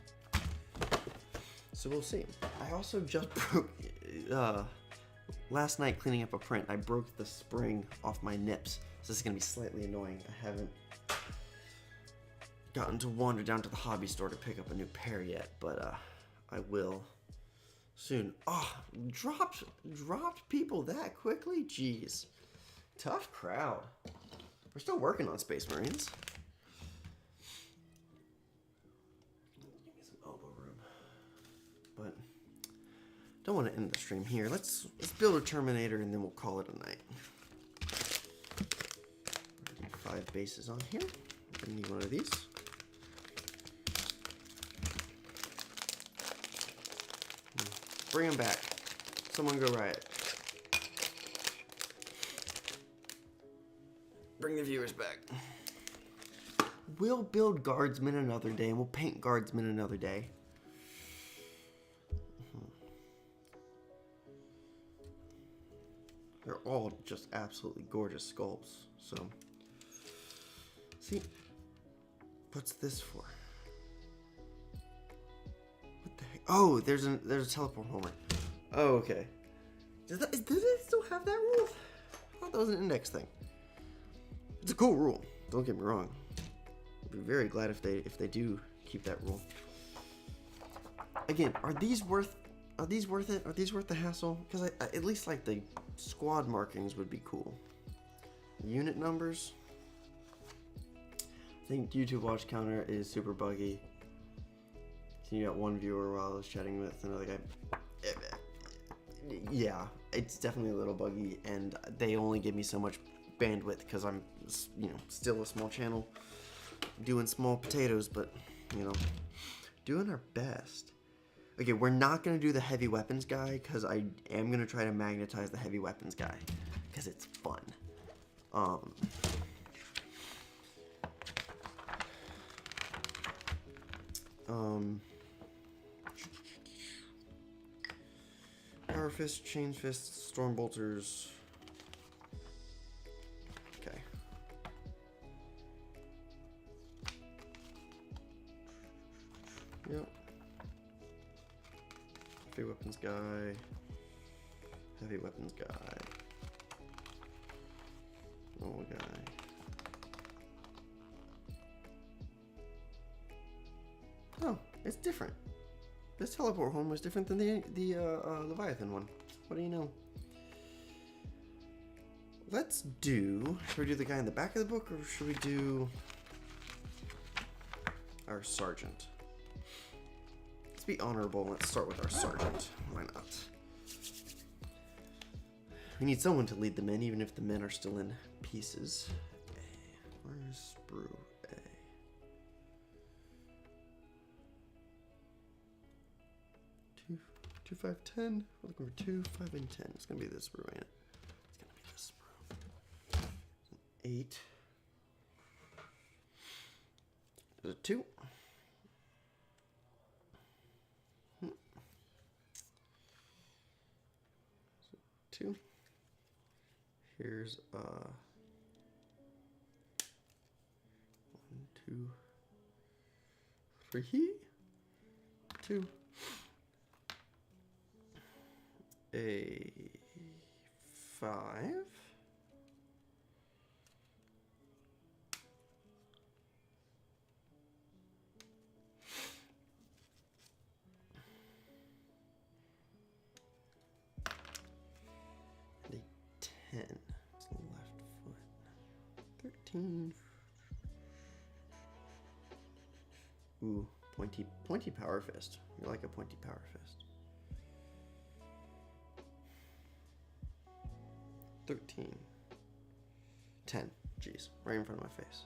So we'll see. I also just broke... last night cleaning up a print, I broke the spring off my nips. So this is going to be slightly annoying. I haven't gotten to wander down to the hobby store to pick up a new pair yet, but I will soon. Oh, dropped people that quickly? Jeez. Tough crowd. We're still working on Space Marines. Give me some elbow room. But don't want to end the stream here. Let's build a Terminator and then we'll call it a night. 5 bases on here. I need one of these. Bring them back. Someone go riot. Bring the viewers back. We'll build Guardsmen another day, and we'll paint Guardsmen another day. They're all just absolutely gorgeous sculpts. So, see, what's this for? What the heck? Oh, there's a teleport homer. Oh, okay. Does it still have that rule? I thought that was an index thing. It's a cool rule. Don't get me wrong. I'd be very glad if they do keep that rule. Again, are these worth it? Are these worth the hassle? Because I at least like the squad markings would be cool. Unit numbers. I think YouTube watch counter is super buggy. So you got 1 viewer while I was chatting with another guy. Yeah, it's definitely a little buggy, and they only give me so much bandwidth because I'm, still a small channel doing small potatoes, but doing our best. Okay, we're not gonna do the heavy weapons guy because I am gonna try to magnetize the heavy weapons guy because it's fun. Power fist, chain fist, storm bolters. Okay. Yep. Heavy weapons guy. Heavy weapons guy. Normal guy. Oh, it's different. This teleport home was different than the Leviathan one. What do you know? Should we do the guy in the back of the book, or should we do our sergeant? Let's be honorable. Let's start with our sergeant. Why not? We need someone to lead the men, even if the men are still in pieces. Where's Sprue? 2, 5, 10. We're looking for 2, 5, and 10. It's gonna be this brew, ain't it? It's gonna be this brew. 8. There's a 2. So 2. Here's 1, 2, 3, 2. A 5. And a 10. It's the left foot. 13. pointy power fist. You like a pointy power fist. 13. 10. Jeez, right in front of my face.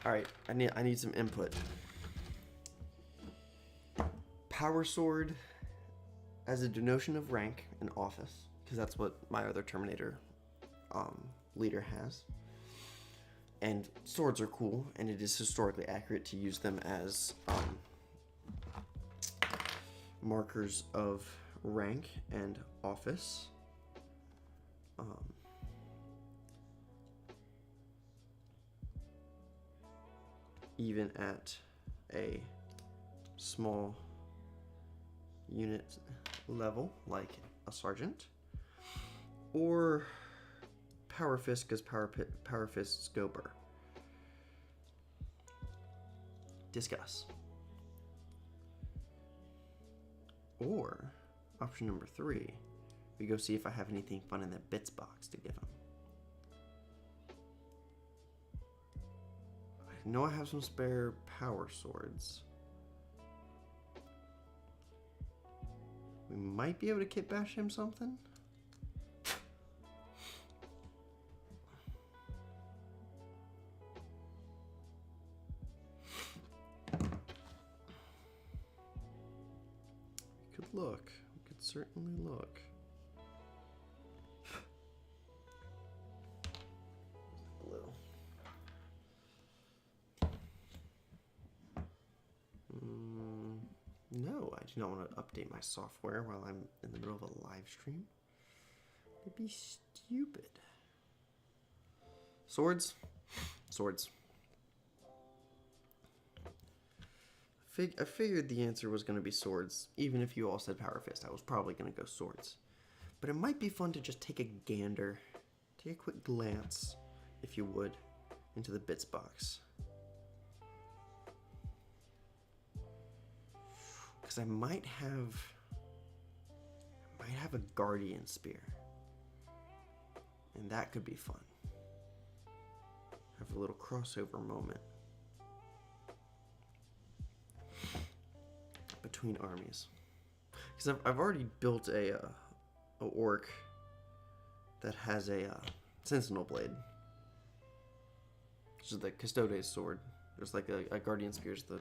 All right, I need some input. Power sword as a denotion of rank in office, because that's what my other Terminator leader has. And swords are cool, and it is historically accurate to use them as markers of rank and office. Even at a small unit level, like a sergeant, or power fist, because power fists go burr. Discuss. Or option number 3, we go see if I have anything fun in that bits box to give him. I know I have some spare power swords. We might be able to kit bash him something. We could look. We could certainly look. No, I do not want to update my software while I'm in the middle of a live stream. It'd be stupid. Swords? Swords. I figured the answer was going to be swords. Even if you all said power fist, I was probably going to go swords. But it might be fun to just take a gander, take a quick glance, if you would, into the bits box. Because I might have a guardian spear, and that could be fun. Have a little crossover moment between armies. Because I've already built a orc that has a sentinel blade, which is the custodes sword. There's like a guardian spear is the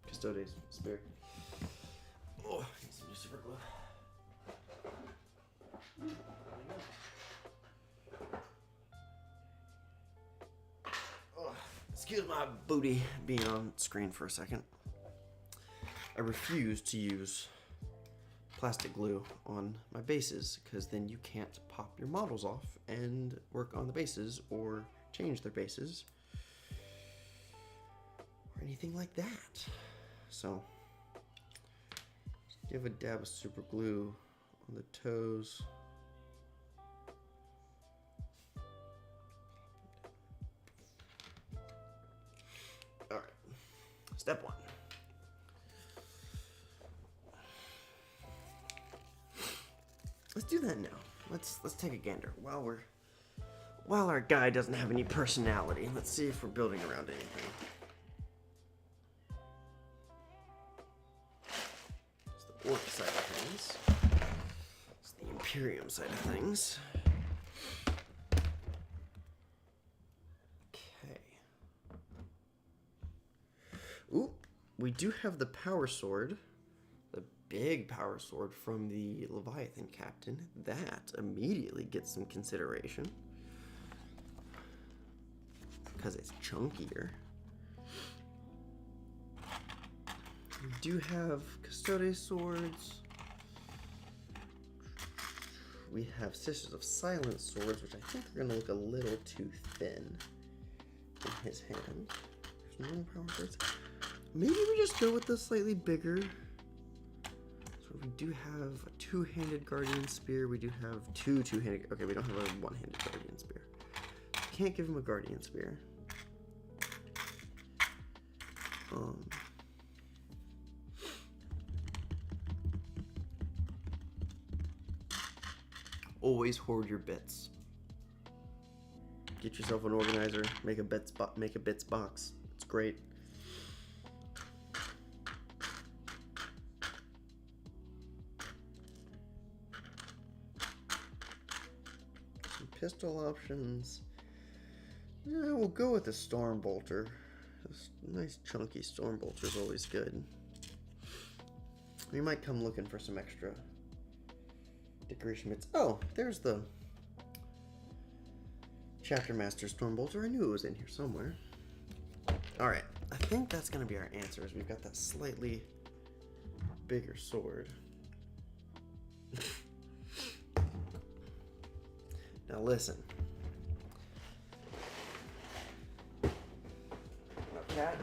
custodes spear. Oh, I need some new super glue. Oh, excuse my booty being on screen for a second. I refuse to use plastic glue on my bases, because then you can't pop your models off and work on the bases or change their bases or anything like that. So give a dab of super glue on the toes. All right, step 1. Let's do that now. Let's take a gander while our guy doesn't have any personality. Let's see if we're building around anything. Orc side of things. It's the Imperium side of things. Okay. Ooh, we do have the power sword, the big power sword from the Leviathan captain. That immediately gets some consideration because it's chunkier. We do have Custodes swords. We have Sisters of Silence swords, which I think are going to look a little too thin in his hand. There's no power swords. Maybe we just go with the slightly bigger. So we do have a two-handed Guardian Spear. We do have two-handed. Okay, we don't have a one-handed Guardian Spear. Can't give him a Guardian Spear. always hoard your bits. Get yourself an organizer. Make a bits box. It's great. Some pistol options. Yeah, we'll go with the storm bolter. This nice chunky storm bolter is always good. We might come looking for some extra decoration bits. Oh, there's the Chapter Master storm bolter. I knew it was in here somewhere. All right, I think that's gonna be our answers. We've got that slightly bigger sword. Now listen. Cat,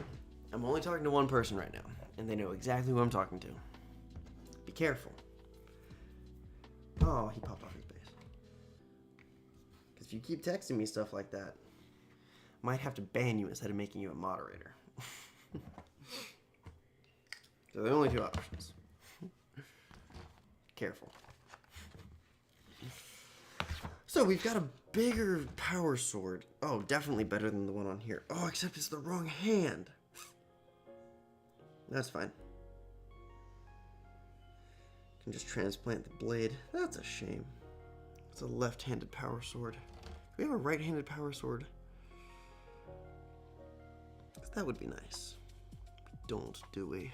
I'm only talking to one person right now, and they know exactly who I'm talking to. Be careful. Oh, he popped off his base. Because if you keep texting me stuff like that, I might have to ban you instead of making you a moderator. So there are only two options. Careful. So we've got a bigger power sword. Oh, definitely better than the one on here. Oh, except it's the wrong hand. That's fine. Can just transplant the blade. That's a shame. It's a left-handed power sword. Do we have a right-handed power sword? That would be nice. We don't, do we?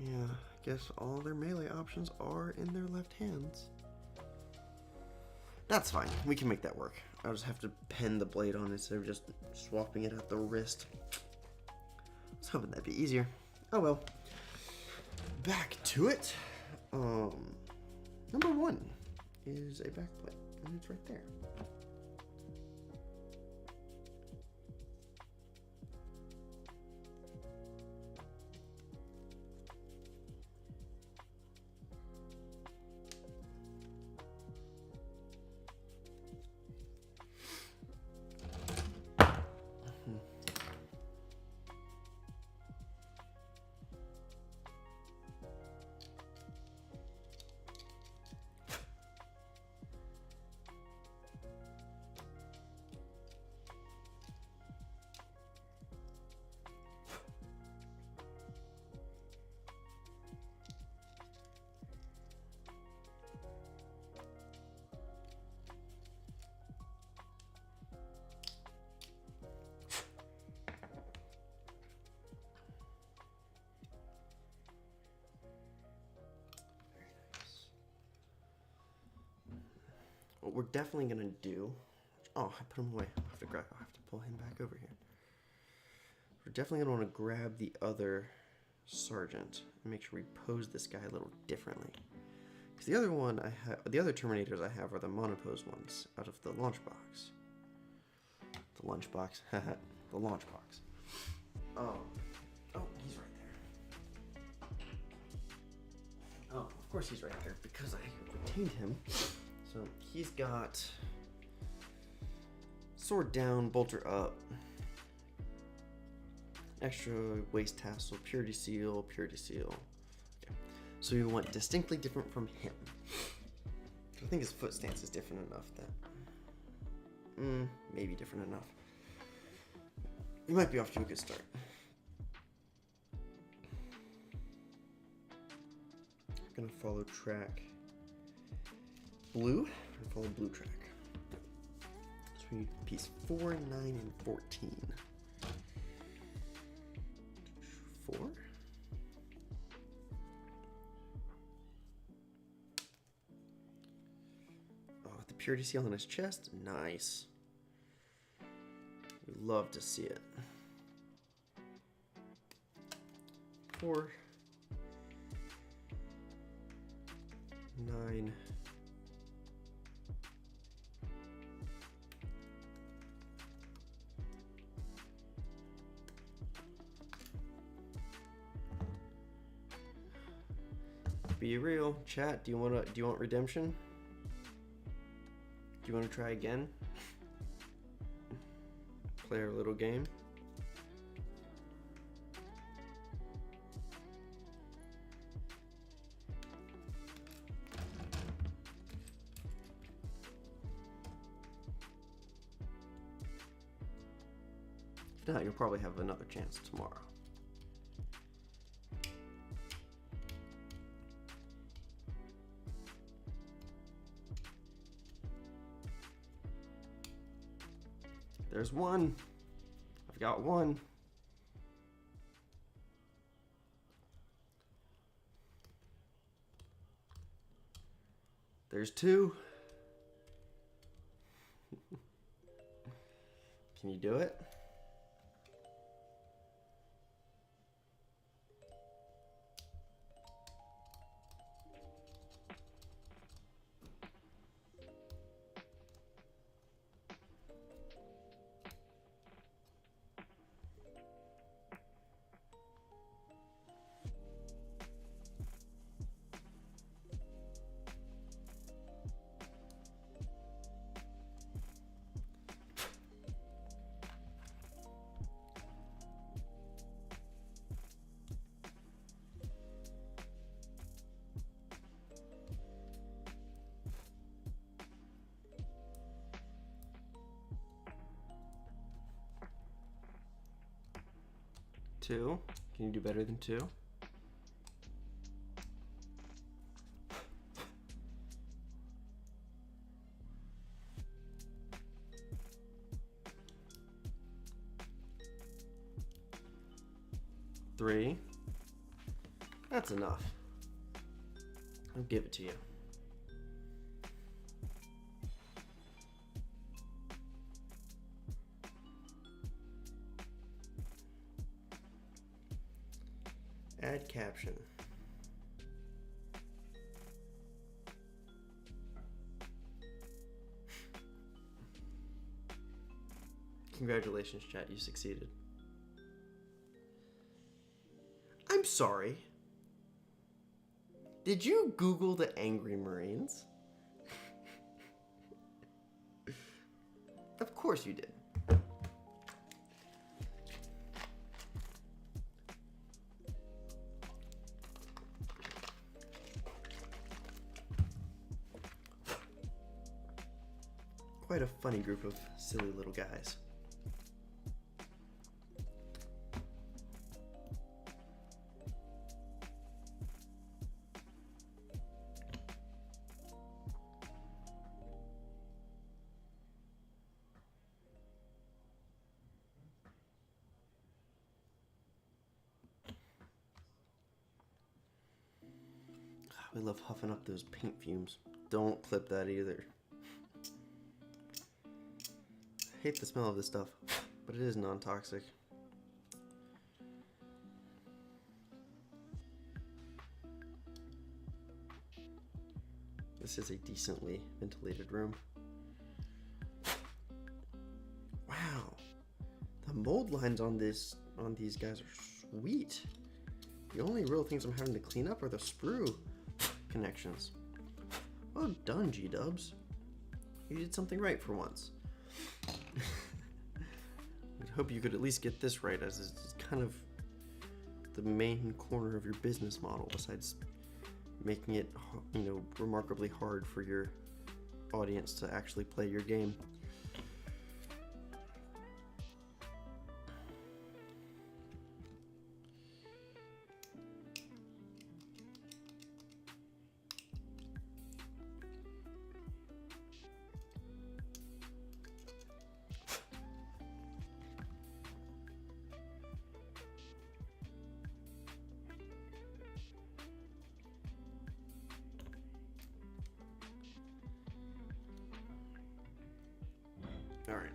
Yeah, I guess all their melee options are in their left hands. That's fine. We can make that work. I'll just have to pen the blade on instead of just swapping it at the wrist. I was hoping that'd be easier. Oh well. Back to it. Number one is a backplate, and it's right there. What we're definitely gonna do. Oh, I put him away. I'll have to pull him back over here. We're definitely gonna want to grab the other sergeant and make sure we pose this guy a little differently. Because the other one the other Terminators I have are the monopose ones out of the launch box. The lunch box, the launch box. Oh, he's right there. Oh, of course he's right there because I retained him. So he's got sword down, bolter up, extra waist tassel, purity seal. Okay. So we want distinctly different from him. I think his foot stance is different enough that maybe different enough. We might be off to a good start. I'm gonna follow track blue. I'm gonna follow blue track. So we need piece 4, 9, and 14. 4. Oh, the purity seal on his chest. Nice. We love to see it. 4, 9. Be real, chat. Do you want redemption? Do you want to try again? Play our little game. not, you'll probably have another chance tomorrow. There's one. I've got one. There's two. Can you do it? Two. Can you do better than two? Three. That's enough. I'll give it to you. Add caption. Congratulations, chat, you succeeded. I'm sorry. Did you Google the Angry Marines? Of course you did. Quite a funny group of silly little guys. We love huffing up those paint fumes. Don't clip that either. I hate the smell of this stuff, but it is non-toxic. This is a decently ventilated room. Wow, the mold lines on these guys are sweet. The only real things I'm having to clean up are the sprue connections. Well done, G-dubs. You did something right for once. I hope you could at least get this right, as it's kind of the main corner of your business model, besides making it, you know, remarkably hard for your audience to actually play your game. Alright.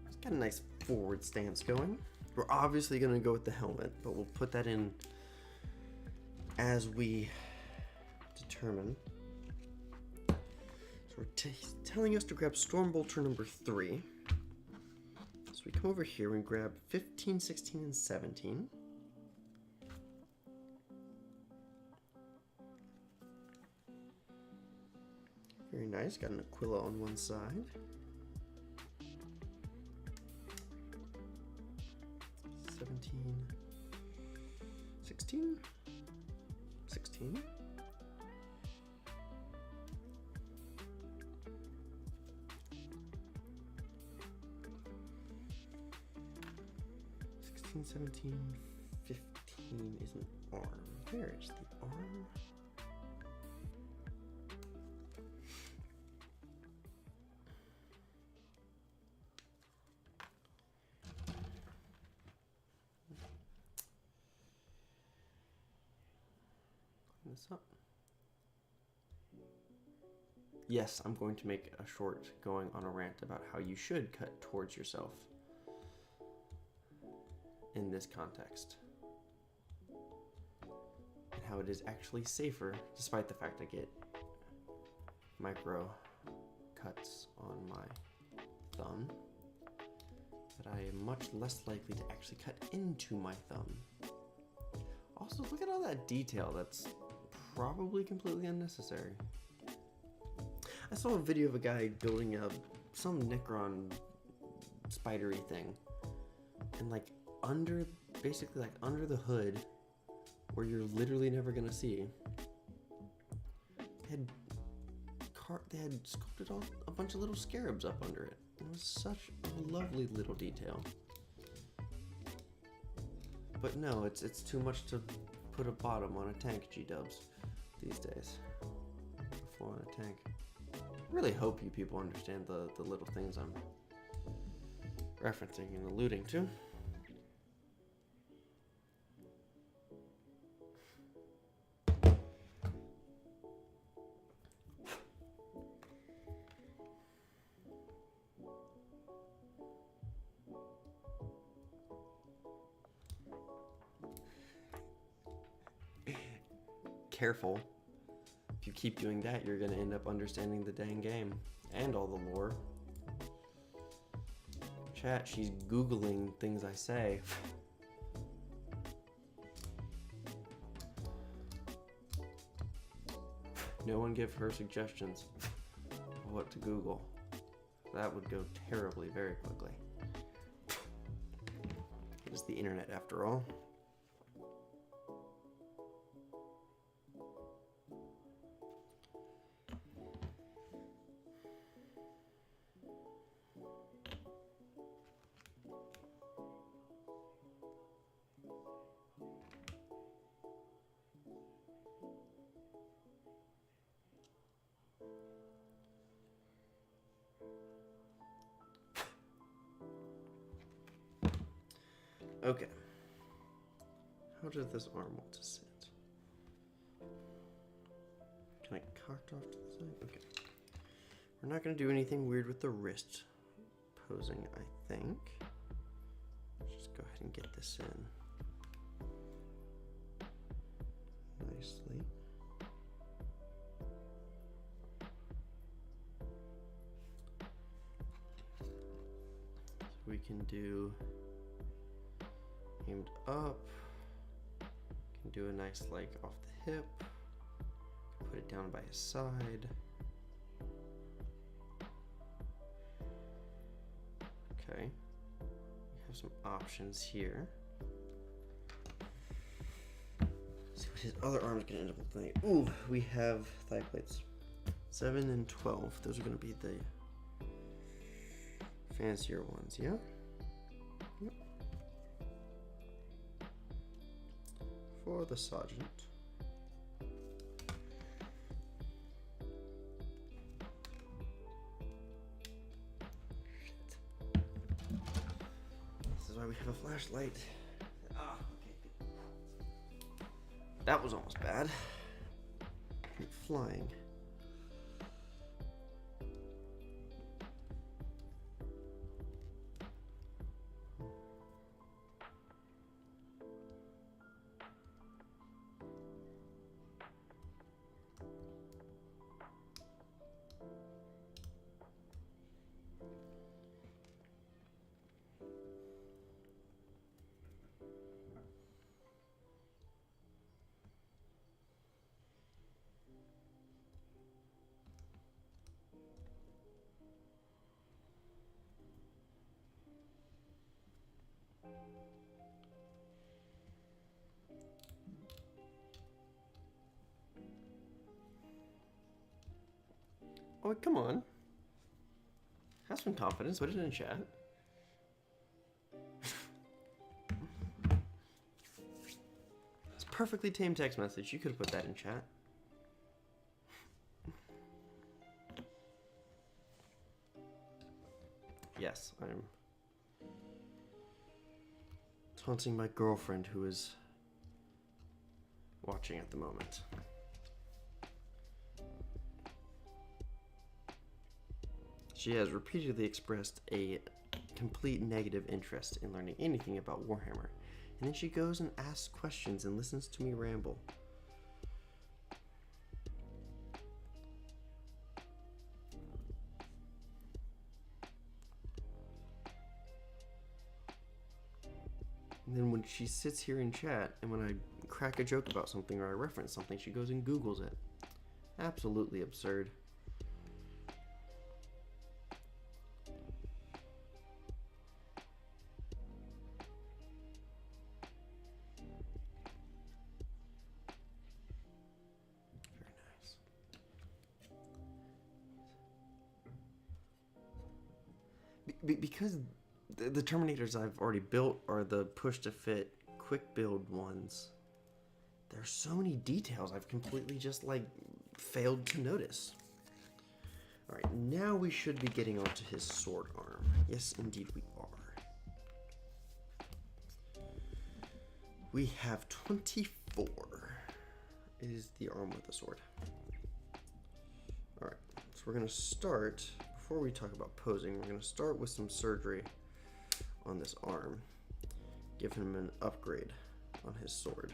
It's got a nice forward stance going. We're obviously going to go with the helmet, but we'll put that in as we determine. So we're telling us to grab Stormbolter number 3. So we come over here and grab 15, 16, and 17. Very nice. Got an Aquila on one side. 17, 16, 16. 16, 17, 15 is an arm. Where is the arm? Clean this up. Yes, I'm going to make a short going on a rant about how you should cut towards yourself in this context. And how it is actually safer, despite the fact I get micro cuts on my thumb, that I am much less likely to actually cut into my thumb. Also, look at all that detail that's probably completely unnecessary. I saw a video of a guy building some Necron spidery thing, and like basically under the hood, where you're literally never gonna see, they had sculpted a bunch of little scarabs up under it. It was such a lovely little detail. But no, it's too much to put a bottom on a tank, G-dubs, these days. A floor on a tank. I really hope you people understand the little things I'm referencing and alluding to. Careful. If you keep doing that, you're going to end up understanding the dang game and all the lore. Chat, she's Googling things I say. No one give her suggestions of what to Google. That would go terribly very quickly. It is the internet after all. Okay. How does this arm want to sit? Can I cocked off to the side? Okay. We're not going to do anything weird with the wrist posing, I think. Just go ahead and get this in nicely. So we can do aimed up, can do a nice like off the hip, put it down by his side. Okay, we have some options here. Let's see what his other arm's gonna end up looking like. Ooh, we have thigh plates. 7 and 12, those are gonna be the fancier ones, yeah? Yep. For the sergeant. Shit. This is why we have a flashlight. Ah, okay. That was almost bad. Keep flying. Oh, come on. Have some confidence. Put it in chat. perfectly tame text message. You could have put that in chat. Yes, I'm taunting my girlfriend who is watching at the moment. She has repeatedly expressed a complete negative interest in learning anything about Warhammer, and then she goes and asks questions and listens to me ramble. And then when she sits here in chat, and when I crack a joke about something or I reference something, she goes and Googles it. Absolutely absurd. Very nice. Because the Terminators I've already built are the push-to-fit, quick-build ones. There's so many details I've completely just, like, failed to notice. Alright, now we should be getting onto his sword arm. Yes, indeed we are. We have 24. It is the arm with the sword. Alright, so we're going to start, before we talk about posing, we're going to start with some surgery on this arm. Give him an upgrade on his sword.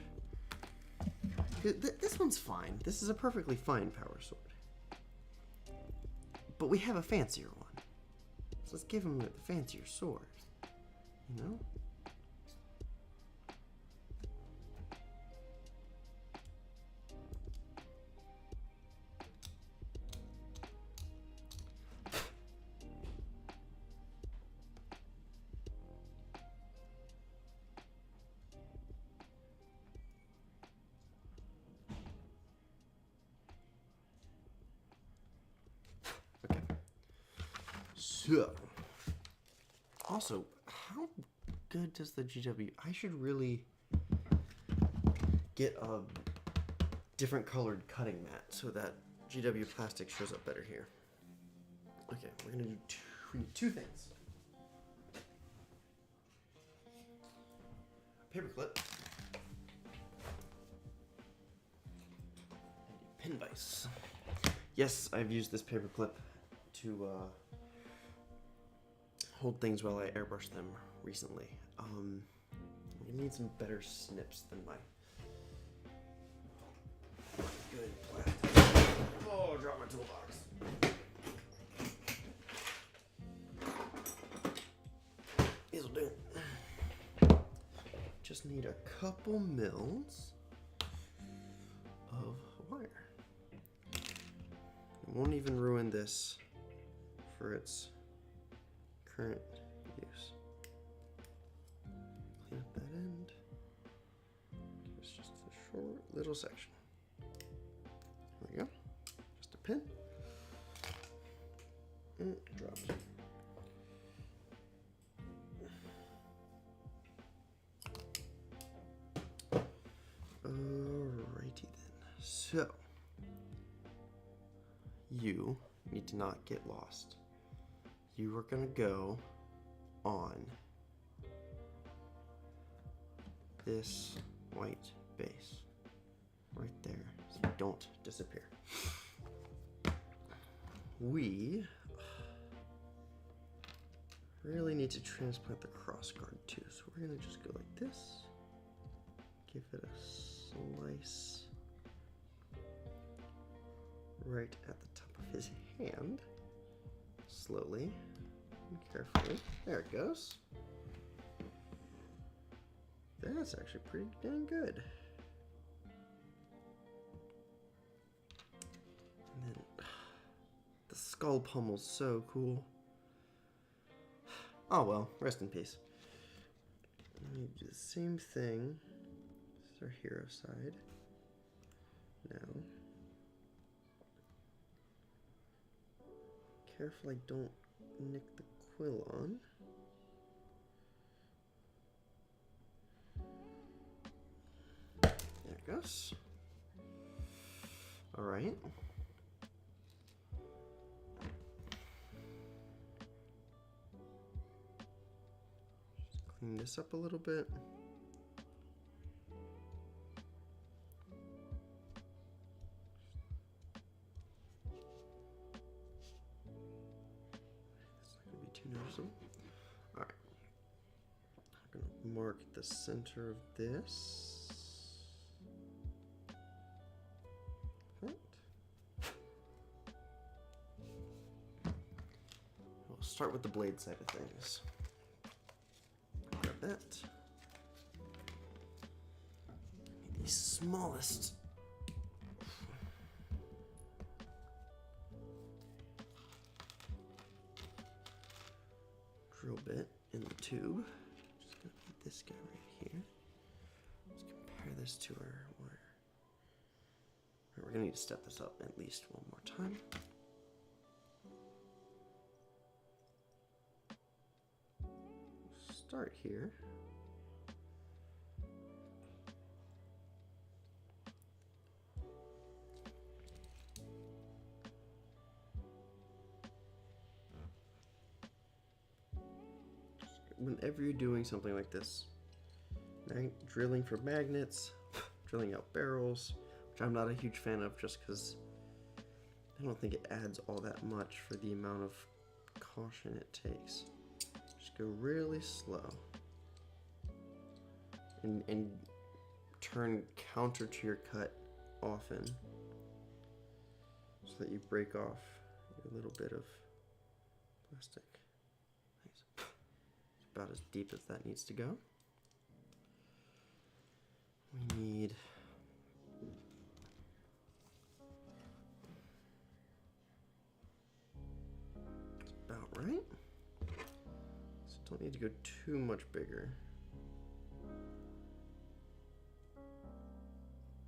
This one's fine. This is a perfectly fine power sword. But we have a fancier one. So let's give him a fancier sword. You know? So, also, how good does the GW... I should really get a different colored cutting mat so that GW plastic shows up better here. Okay, we're going to do two things. Paperclip. And a pin vise. Yes, I've used this paperclip to hold things while I airbrush them recently. I need some better snips than my good plastic. Oh, drop my toolbox. This'll do. Just need a couple mils of wire. It won't even ruin this for its current use. Clean up that end. It's just a short little section. There we go. Just a pin. And it drops. Alrighty then. So you need to not get lost. You are going to go on this white base right there so you don't disappear. We really need to transplant the crossguard too, so we're going to just go like this, give it a slice right at the top of his hand. Slowly and carefully. There it goes. That's actually pretty dang good. And then the skull pommel's so cool. Oh well, rest in peace. Let me do the same thing. This is our hero side. Now, careful I don't nick the quill on. There guess. All right. Just clean this up a little bit. It's not going to be too noticeable. All right. I'm going to mark the center of this. Start with the blade side of things. Grab that. The smallest drill bit in the tube. Just gonna put this guy right here. Let's compare this to our wire. We're gonna need to step this up at least one more time. Start here. Whenever you're doing something like this, drilling for magnets, drilling out barrels, which I'm not a huge fan of just because I don't think it adds all that much for the amount of caution it takes. Just go really slow and turn counter to your cut often so that you break off a little bit of plastic. Nice. It's about as deep as that needs to go. We need it's about right. So don't need to go too much bigger.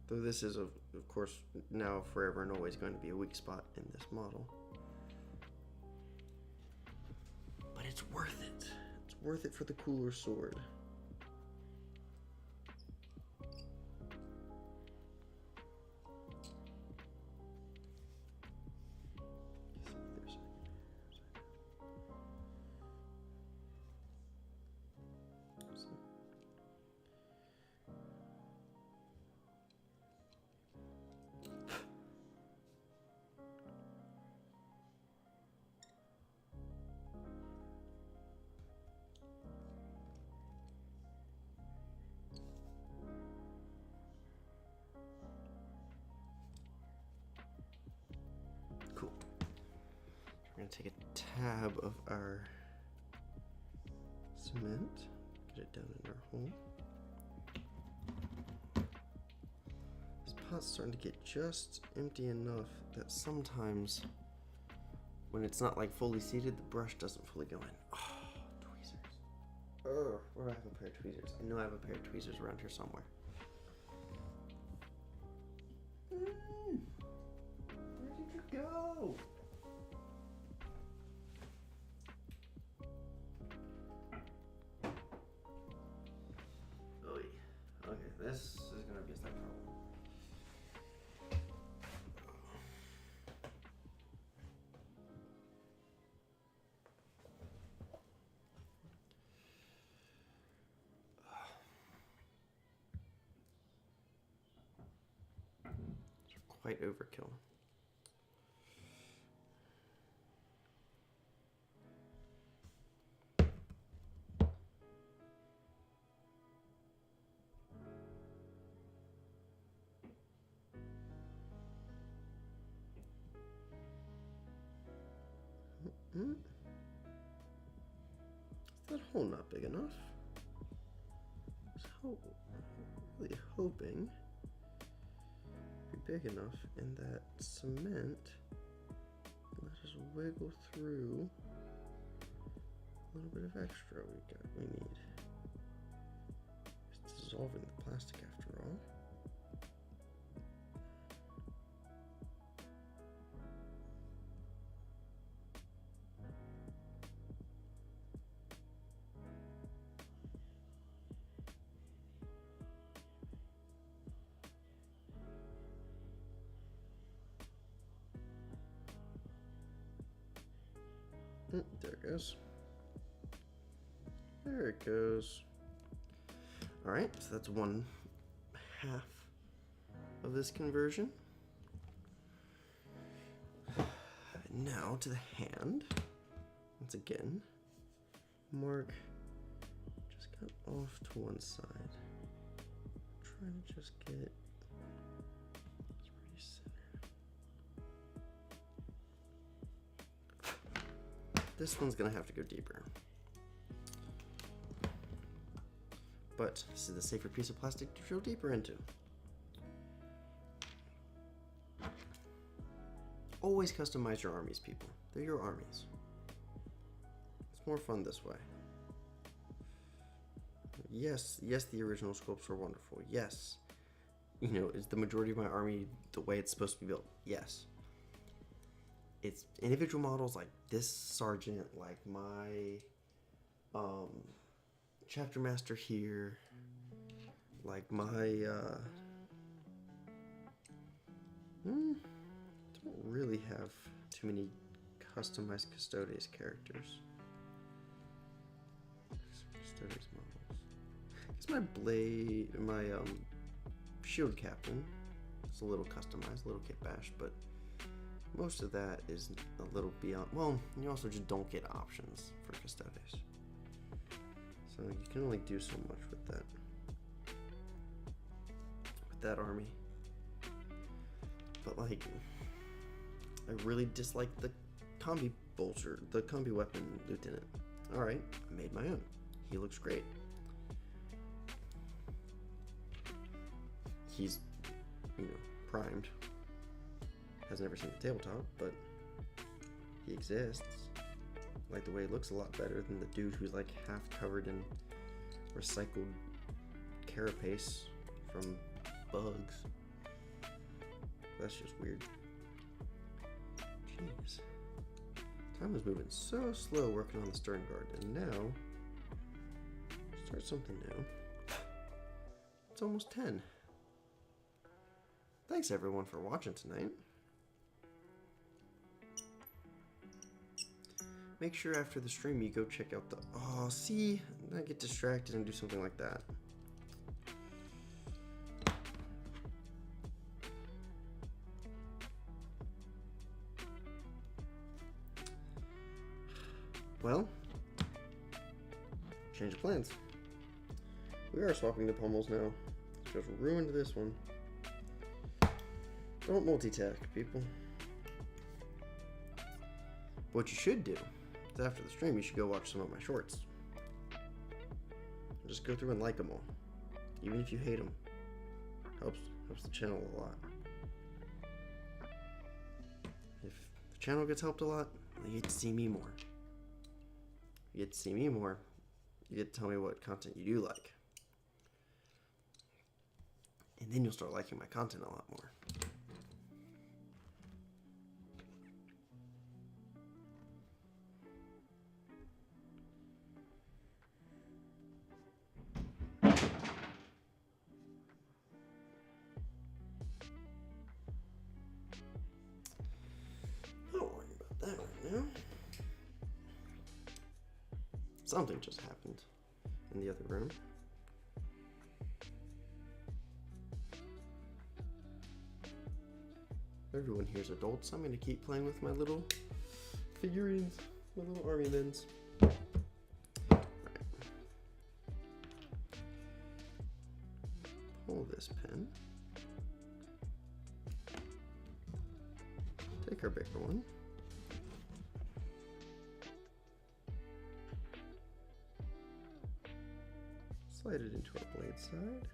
Though this is, of course, now forever and always going to be a weak spot in this model. But it's worth it. It's worth it for the cooler sword. Cool. We're going to take a tab of our cement, get it down in our hole. This pot's starting to get just empty enough that sometimes when it's not like fully seated, the brush doesn't fully go in. Oh, tweezers. Oh, where do I have a pair of tweezers? I know I have a pair of tweezers around here somewhere. Where did you go? Okay, this is gonna be a slight problem. It's quite overkill. Is that hole not big enough? I was really hoping it'd be big enough and that cement let us wiggle through a little bit of extra we need. It's dissolving the plastic after all. There it goes. There it goes. Alright, so that's 1/2 of this conversion. Now to the hand. Once again, mark just cut off to one side. Trying to just get it pretty centered. This one's gonna have to go deeper. But this is the safer piece of plastic to drill deeper into. Always customize your armies, people. They're your armies. It's more fun this way. Yes, the original sculpts were wonderful. Yes. You know, is the majority of my army the way it's supposed to be built? Yes. It's individual models like this sergeant, like my chapter master here, like my don't really have too many customized Custodes characters. Custodes models. It's my blade, my shield captain. It's a little customized, a little kit bash, but most of that is a little beyond. Well, you also just don't get options for Custodes, so you can only do so much with that army. But like, I really dislike the combi bolter, the combi weapon lieutenant. Alright, I made my own. He looks great. He's, you know, primed. Has never seen the tabletop, but he exists. I like the way he looks a lot better than the dude who's like half covered in recycled carapace from bugs. That's just weird. Jeez. Time is moving so slow working on the stern guard, and now start something new. It's almost 10. Thanks everyone for watching tonight. Make sure after the stream you go check out the... Oh, see? I get distracted and do something like that. Well, change of plans. We are swapping the pommels now. Just ruined this one. Don't multitask, people. What you should do is after the stream, you should go watch some of my shorts. Just go through and like them all. Even if you hate them. Helps the channel a lot. If the channel gets helped a lot, you get to see me more. You get to see me more. You get to tell me what content you do like. And then you'll start liking my content a lot more. Don't worry about that right now. Something just happened in the other room. Everyone here's adults. I'm gonna keep playing with my little figurines, my little army men's. Right. Pull this pin. Take our bigger one. Slide it into our blade side.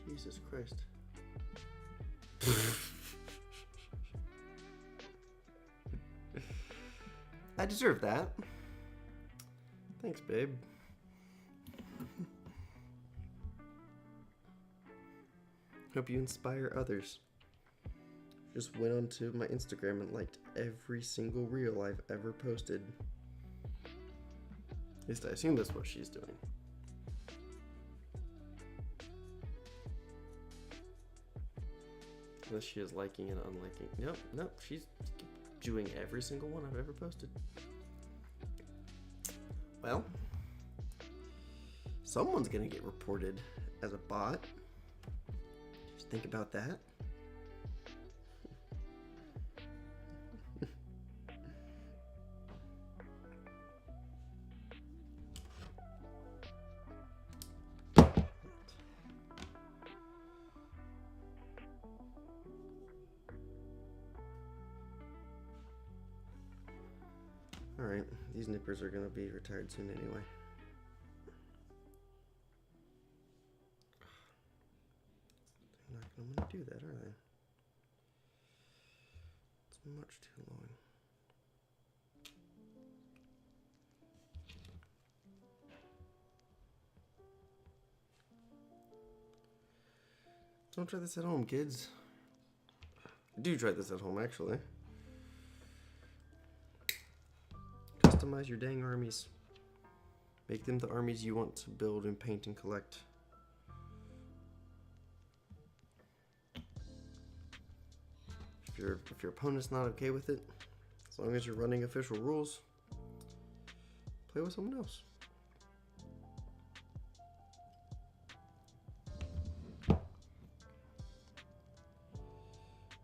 Jesus Christ. I deserve that. Thanks, babe. Hope you inspire others. just went onto my Instagram and liked every single reel I've ever posted. At least I assume that's what she's doing. Unless she is liking and unliking. Nope, she's doing every single one I've ever posted. Well, someone's gonna get reported as a bot. Just think about that. Alright, these nippers are going to be retired soon anyway. They're not going to do that, are they? It's much too long. Don't try this at home, kids. Do try this at home, actually. Customize your dang armies. Make them the armies you want to build and paint and collect. If your opponent's not okay with it, as long as you're running official rules, play with someone else.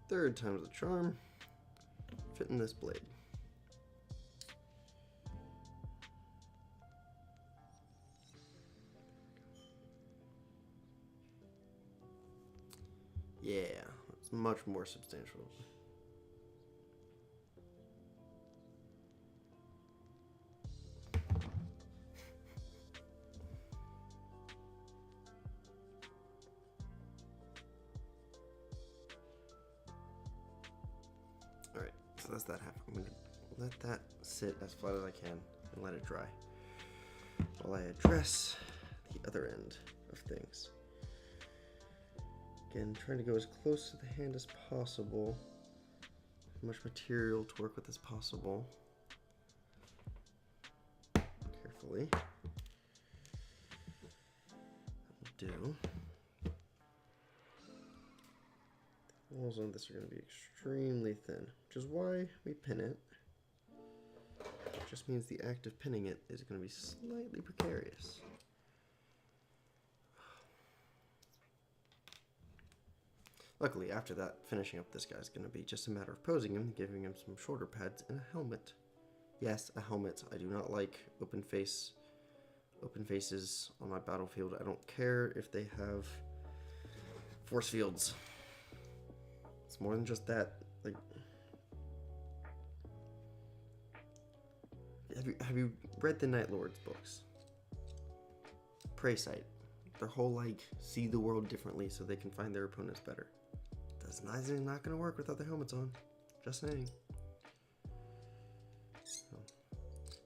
Third time's the charm. Fitting this blade. Yeah, it's much more substantial. Alright, so that's that half. I'm going to let that sit as flat as I can and let it dry while I address the other end of things. Again, trying to go as close to the hand as possible. As much material to work with as possible. Carefully. That will do. The walls on this are going to be extremely thin, which is why we pin it. It just means the act of pinning it is going to be slightly precarious. Luckily, after that, finishing up this guy's going to be just a matter of posing him, giving him some shoulder pads and a helmet. Yes, a helmet. I do not like open faces on my battlefield. I don't care if they have force fields. It's more than just that. Like, have you read the Night Lord's books? Prey sight. Their whole see the world differently so they can find their opponents better. That's not going to work without the helmets on. Just saying.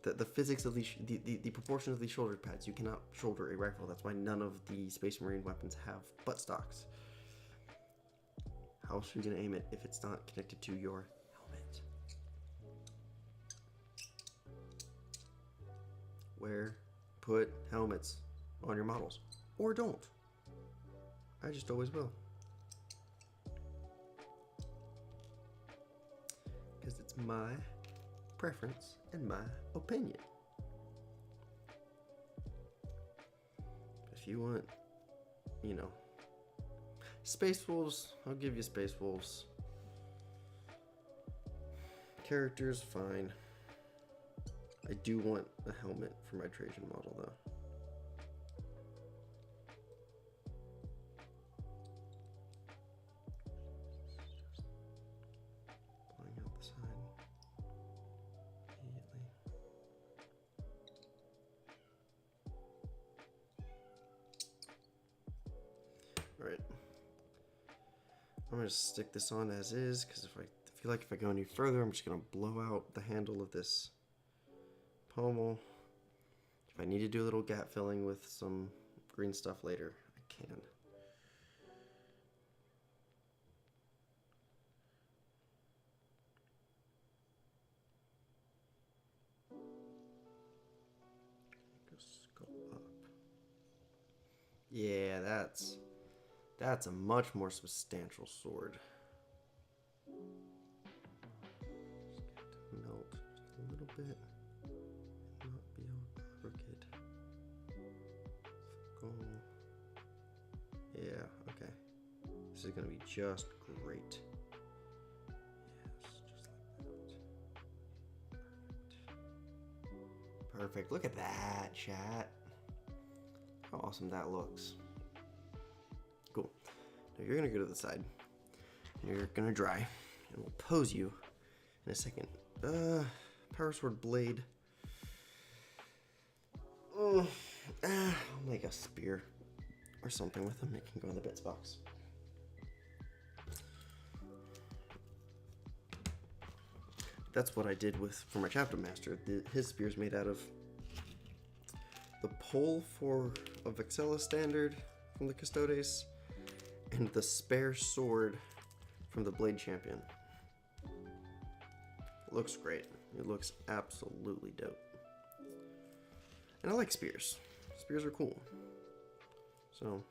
The physics of these, the proportion of these shoulder pads, you cannot shoulder a rifle. That's why none of the Space Marine weapons have butt stocks. How else are you going to aim it if it's not connected to your helmet? Put helmets on your models. Or don't. I just always will. Because it's my preference and my opinion. If you want, Space Wolves, I'll give you Space Wolves. Characters, fine. I do want a helmet for my Trajan model, though. Blowing out the side immediately. Alright. I'm going to stick this on as is, because I feel like if I go any further, I'm just going to blow out the handle of this pommel. If I need to do a little gap filling with some green stuff later, I can. Yeah, that's a much more substantial sword. Just get to melt just a little bit, not be all crooked. Goal. Yeah, okay. This is gonna be just great. Yes, just like that. Perfect. Look at that, chat. How awesome that looks. Cool. Now you're gonna go to the side. You're gonna dry, and we'll pose you in a second. Power sword blade. I'll make a spear or something with them. It can go in the bits box. That's what I did for my chapter master. His spear's made out of the pole of Vexella standard from the Custodes, and the spare sword from the Blade Champion. It looks great. It looks absolutely dope. And I like spears. Spears are cool. So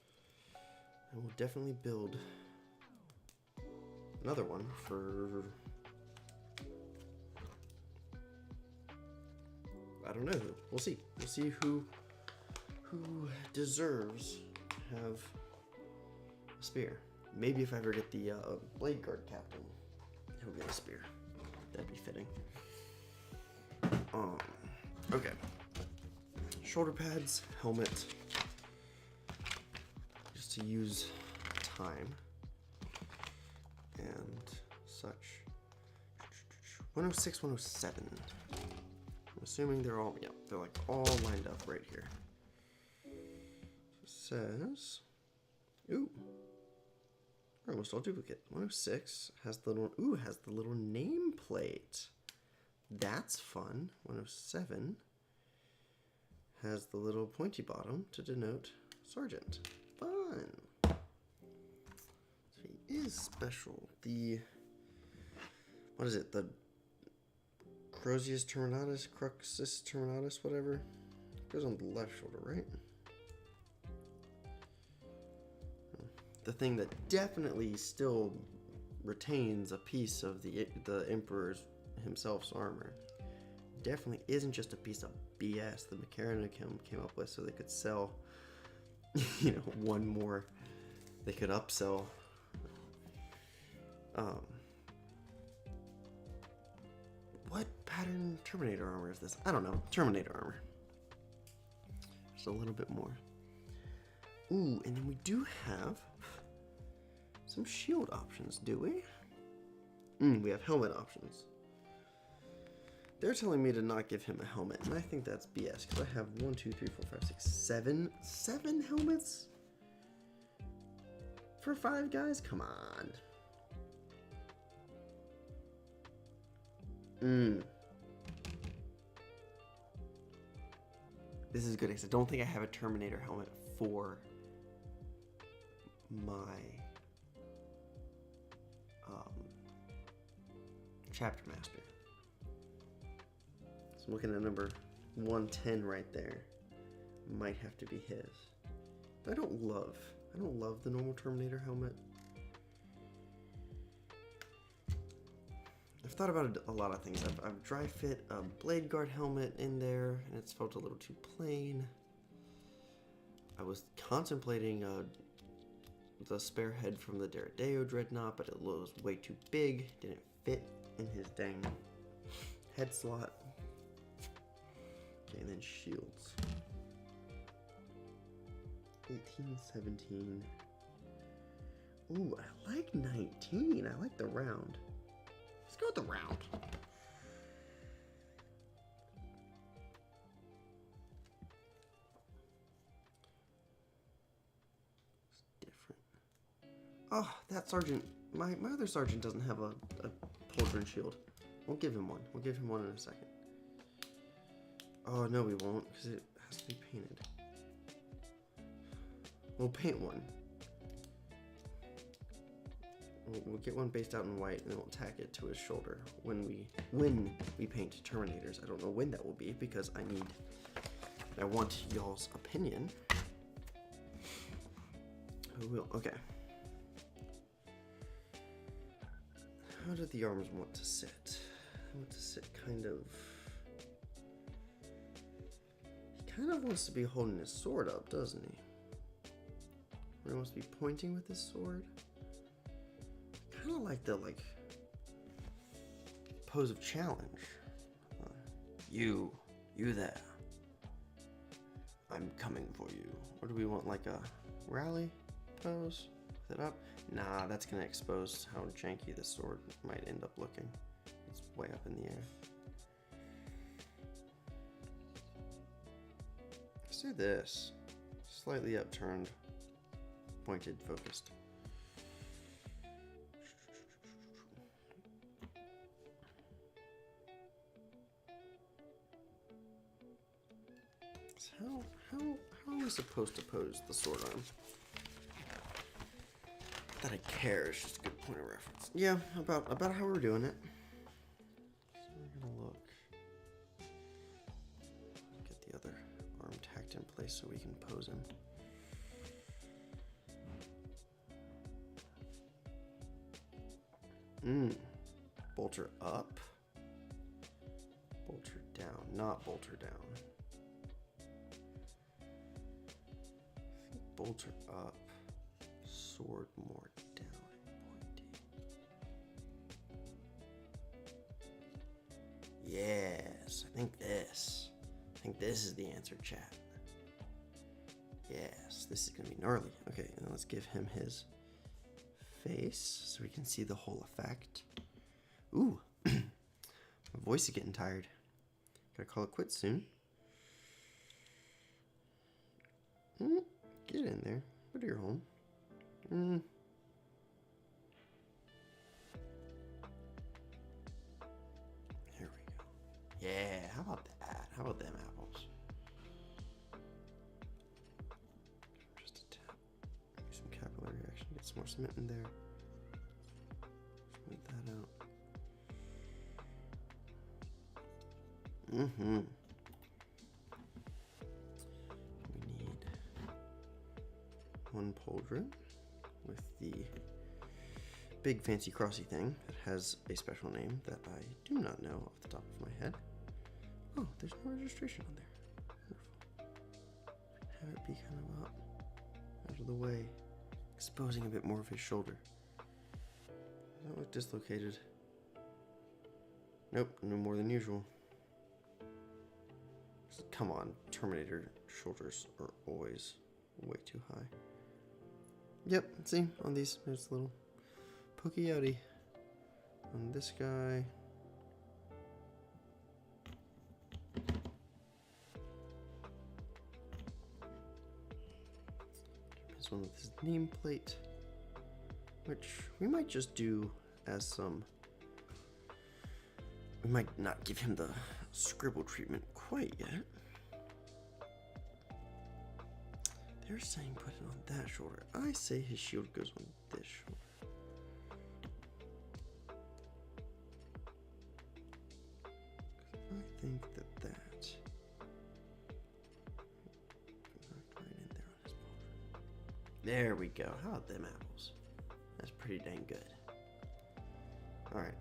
I will definitely build another one for, I don't know who. We'll see. We'll see who deserves to have a spear. Maybe if I ever get the Blade Guard Captain, he'll get a spear. That'd be fitting. Okay. Shoulder pads, helmet, just to use time and such. 106, 107. I'm assuming they're all, yeah, they're like all lined up right here. It says, ooh, we're almost all duplicate. 106 has the little nameplate. That's fun. 107 has the little pointy bottom to denote sergeant. Fun. So he is special. What is it? The Cruxus terminatus, whatever. Goes on the left shoulder, right? The thing that definitely still retains a piece of the Emperor's himself's armor definitely isn't just a piece of BS the Mechanicum came up with so they could sell, one more. They could upsell. What pattern Terminator armor is this? I don't know. Terminator armor. Just a little bit more. Ooh, and then we do have some shield options, do we? We have helmet options. They're telling me to not give him a helmet, and I think that's BS, because I have 1, 2, 3, 4, 5, 6, 7 helmets? For 5 guys? Come on. This is good, because I don't think I have a Terminator helmet for my chapter master. So I'm looking at number 110 right there. Might have to be his. But I don't love the normal Terminator helmet. I've thought about a lot of things. I've dry fit a Blade Guard helmet in there, and it's felt a little too plain. I was contemplating the spare head from the Deredeo Dreadnought, but it was way too big. Didn't fit in his dang head slot. Okay, and then shields. 18, 17. Ooh, I like 19. I like the round. Let's go with the round. It's different. Oh, that sergeant, my other sergeant doesn't have a pauldron shield. We'll give him one. We'll give him one in a second. Oh, no, we won't, because it has to be painted. We'll paint one. We'll get one based out in white, and then we'll tack it to his shoulder when we paint Terminators. I don't know when that will be, because I want y'all's opinion. I will. Okay. How do the arms want to sit? I want to sit kind of... He kind of wants to be holding his sword up, doesn't he? Or he wants to be pointing with his sword. Kind of like the, pose of challenge. You there. I'm coming for you. Or do we want like a rally pose? With it up? Nah, that's gonna expose how janky this sword might end up looking. It's way up in the air. Let's do this. Slightly upturned, pointed, focused. How are we supposed to pose the sword arm? That I care is just a good point of reference. Yeah, about how we're doing it. So we're gonna look. Get the other arm tacked in place so we can pose him. Bolt her up. Bolt her down, not bolt her down. Bolt her up, sword more down and pointy. Yes, I think this is the answer, chat. Yes, this is gonna be gnarly. Okay, and let's give him his face so we can see the whole effect. Ooh, my voice is getting tired. Gotta call it quits soon. Get in there. Go to your home. Here we go. Yeah, how about that? How about them apples? Just a tap. Maybe some capillary action. Get some more cement in there. Smooth that out. One pauldron with the big fancy crossy thing that has a special name that I do not know off the top of my head. Oh, there's no registration on there. Wonderful. Have it be kind of up, out of the way, exposing a bit more of his shoulder. Does that look dislocated? Nope, no more than usual. Come on, Terminator shoulders are always way too high. Yep, see, on these, there's a little pokey outy. On this guy. This one with his nameplate, which we might just do as some... We might not give him the scribble treatment quite yet. They're saying put it on that shoulder. I say his shield goes on this shoulder. I think that right in there on his shoulder. There we go. How about them apples? That's pretty dang good. Alright.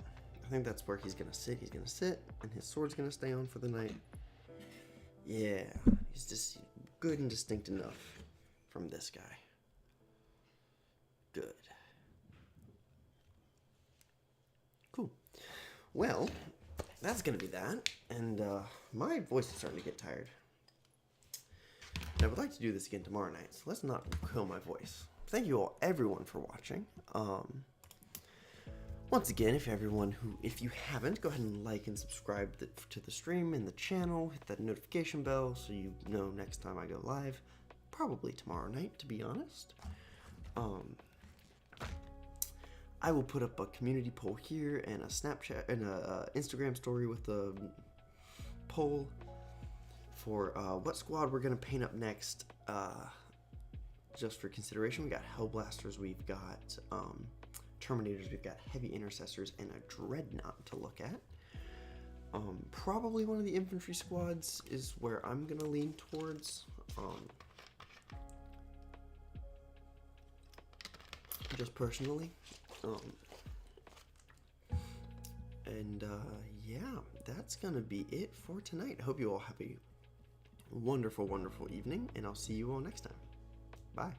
I think that's where he's gonna sit. He's gonna sit, and his sword's gonna stay on for the night. Yeah. He's just good and distinct enough from this guy. Good. Cool. Well, that's gonna be that. And my voice is starting to get tired. And I would like to do this again tomorrow night, so let's not kill my voice. Thank you all, everyone, for watching. Once again, if you haven't, go ahead and like and subscribe to the stream and the channel. Hit that notification bell so you know next time I go live. Probably tomorrow night, to be honest. I will put up a community poll here and a Snapchat and a Instagram story with the poll for what squad we're gonna paint up next. Just for consideration, we got Hellblasters, we've got Terminators, we've got Heavy Intercessors, and a Dreadnought to look at. Probably one of the infantry squads is where I'm gonna lean towards. just personally. And yeah, that's gonna be it for tonight. I hope you all have a wonderful, wonderful evening, and I'll see you all next time. Bye.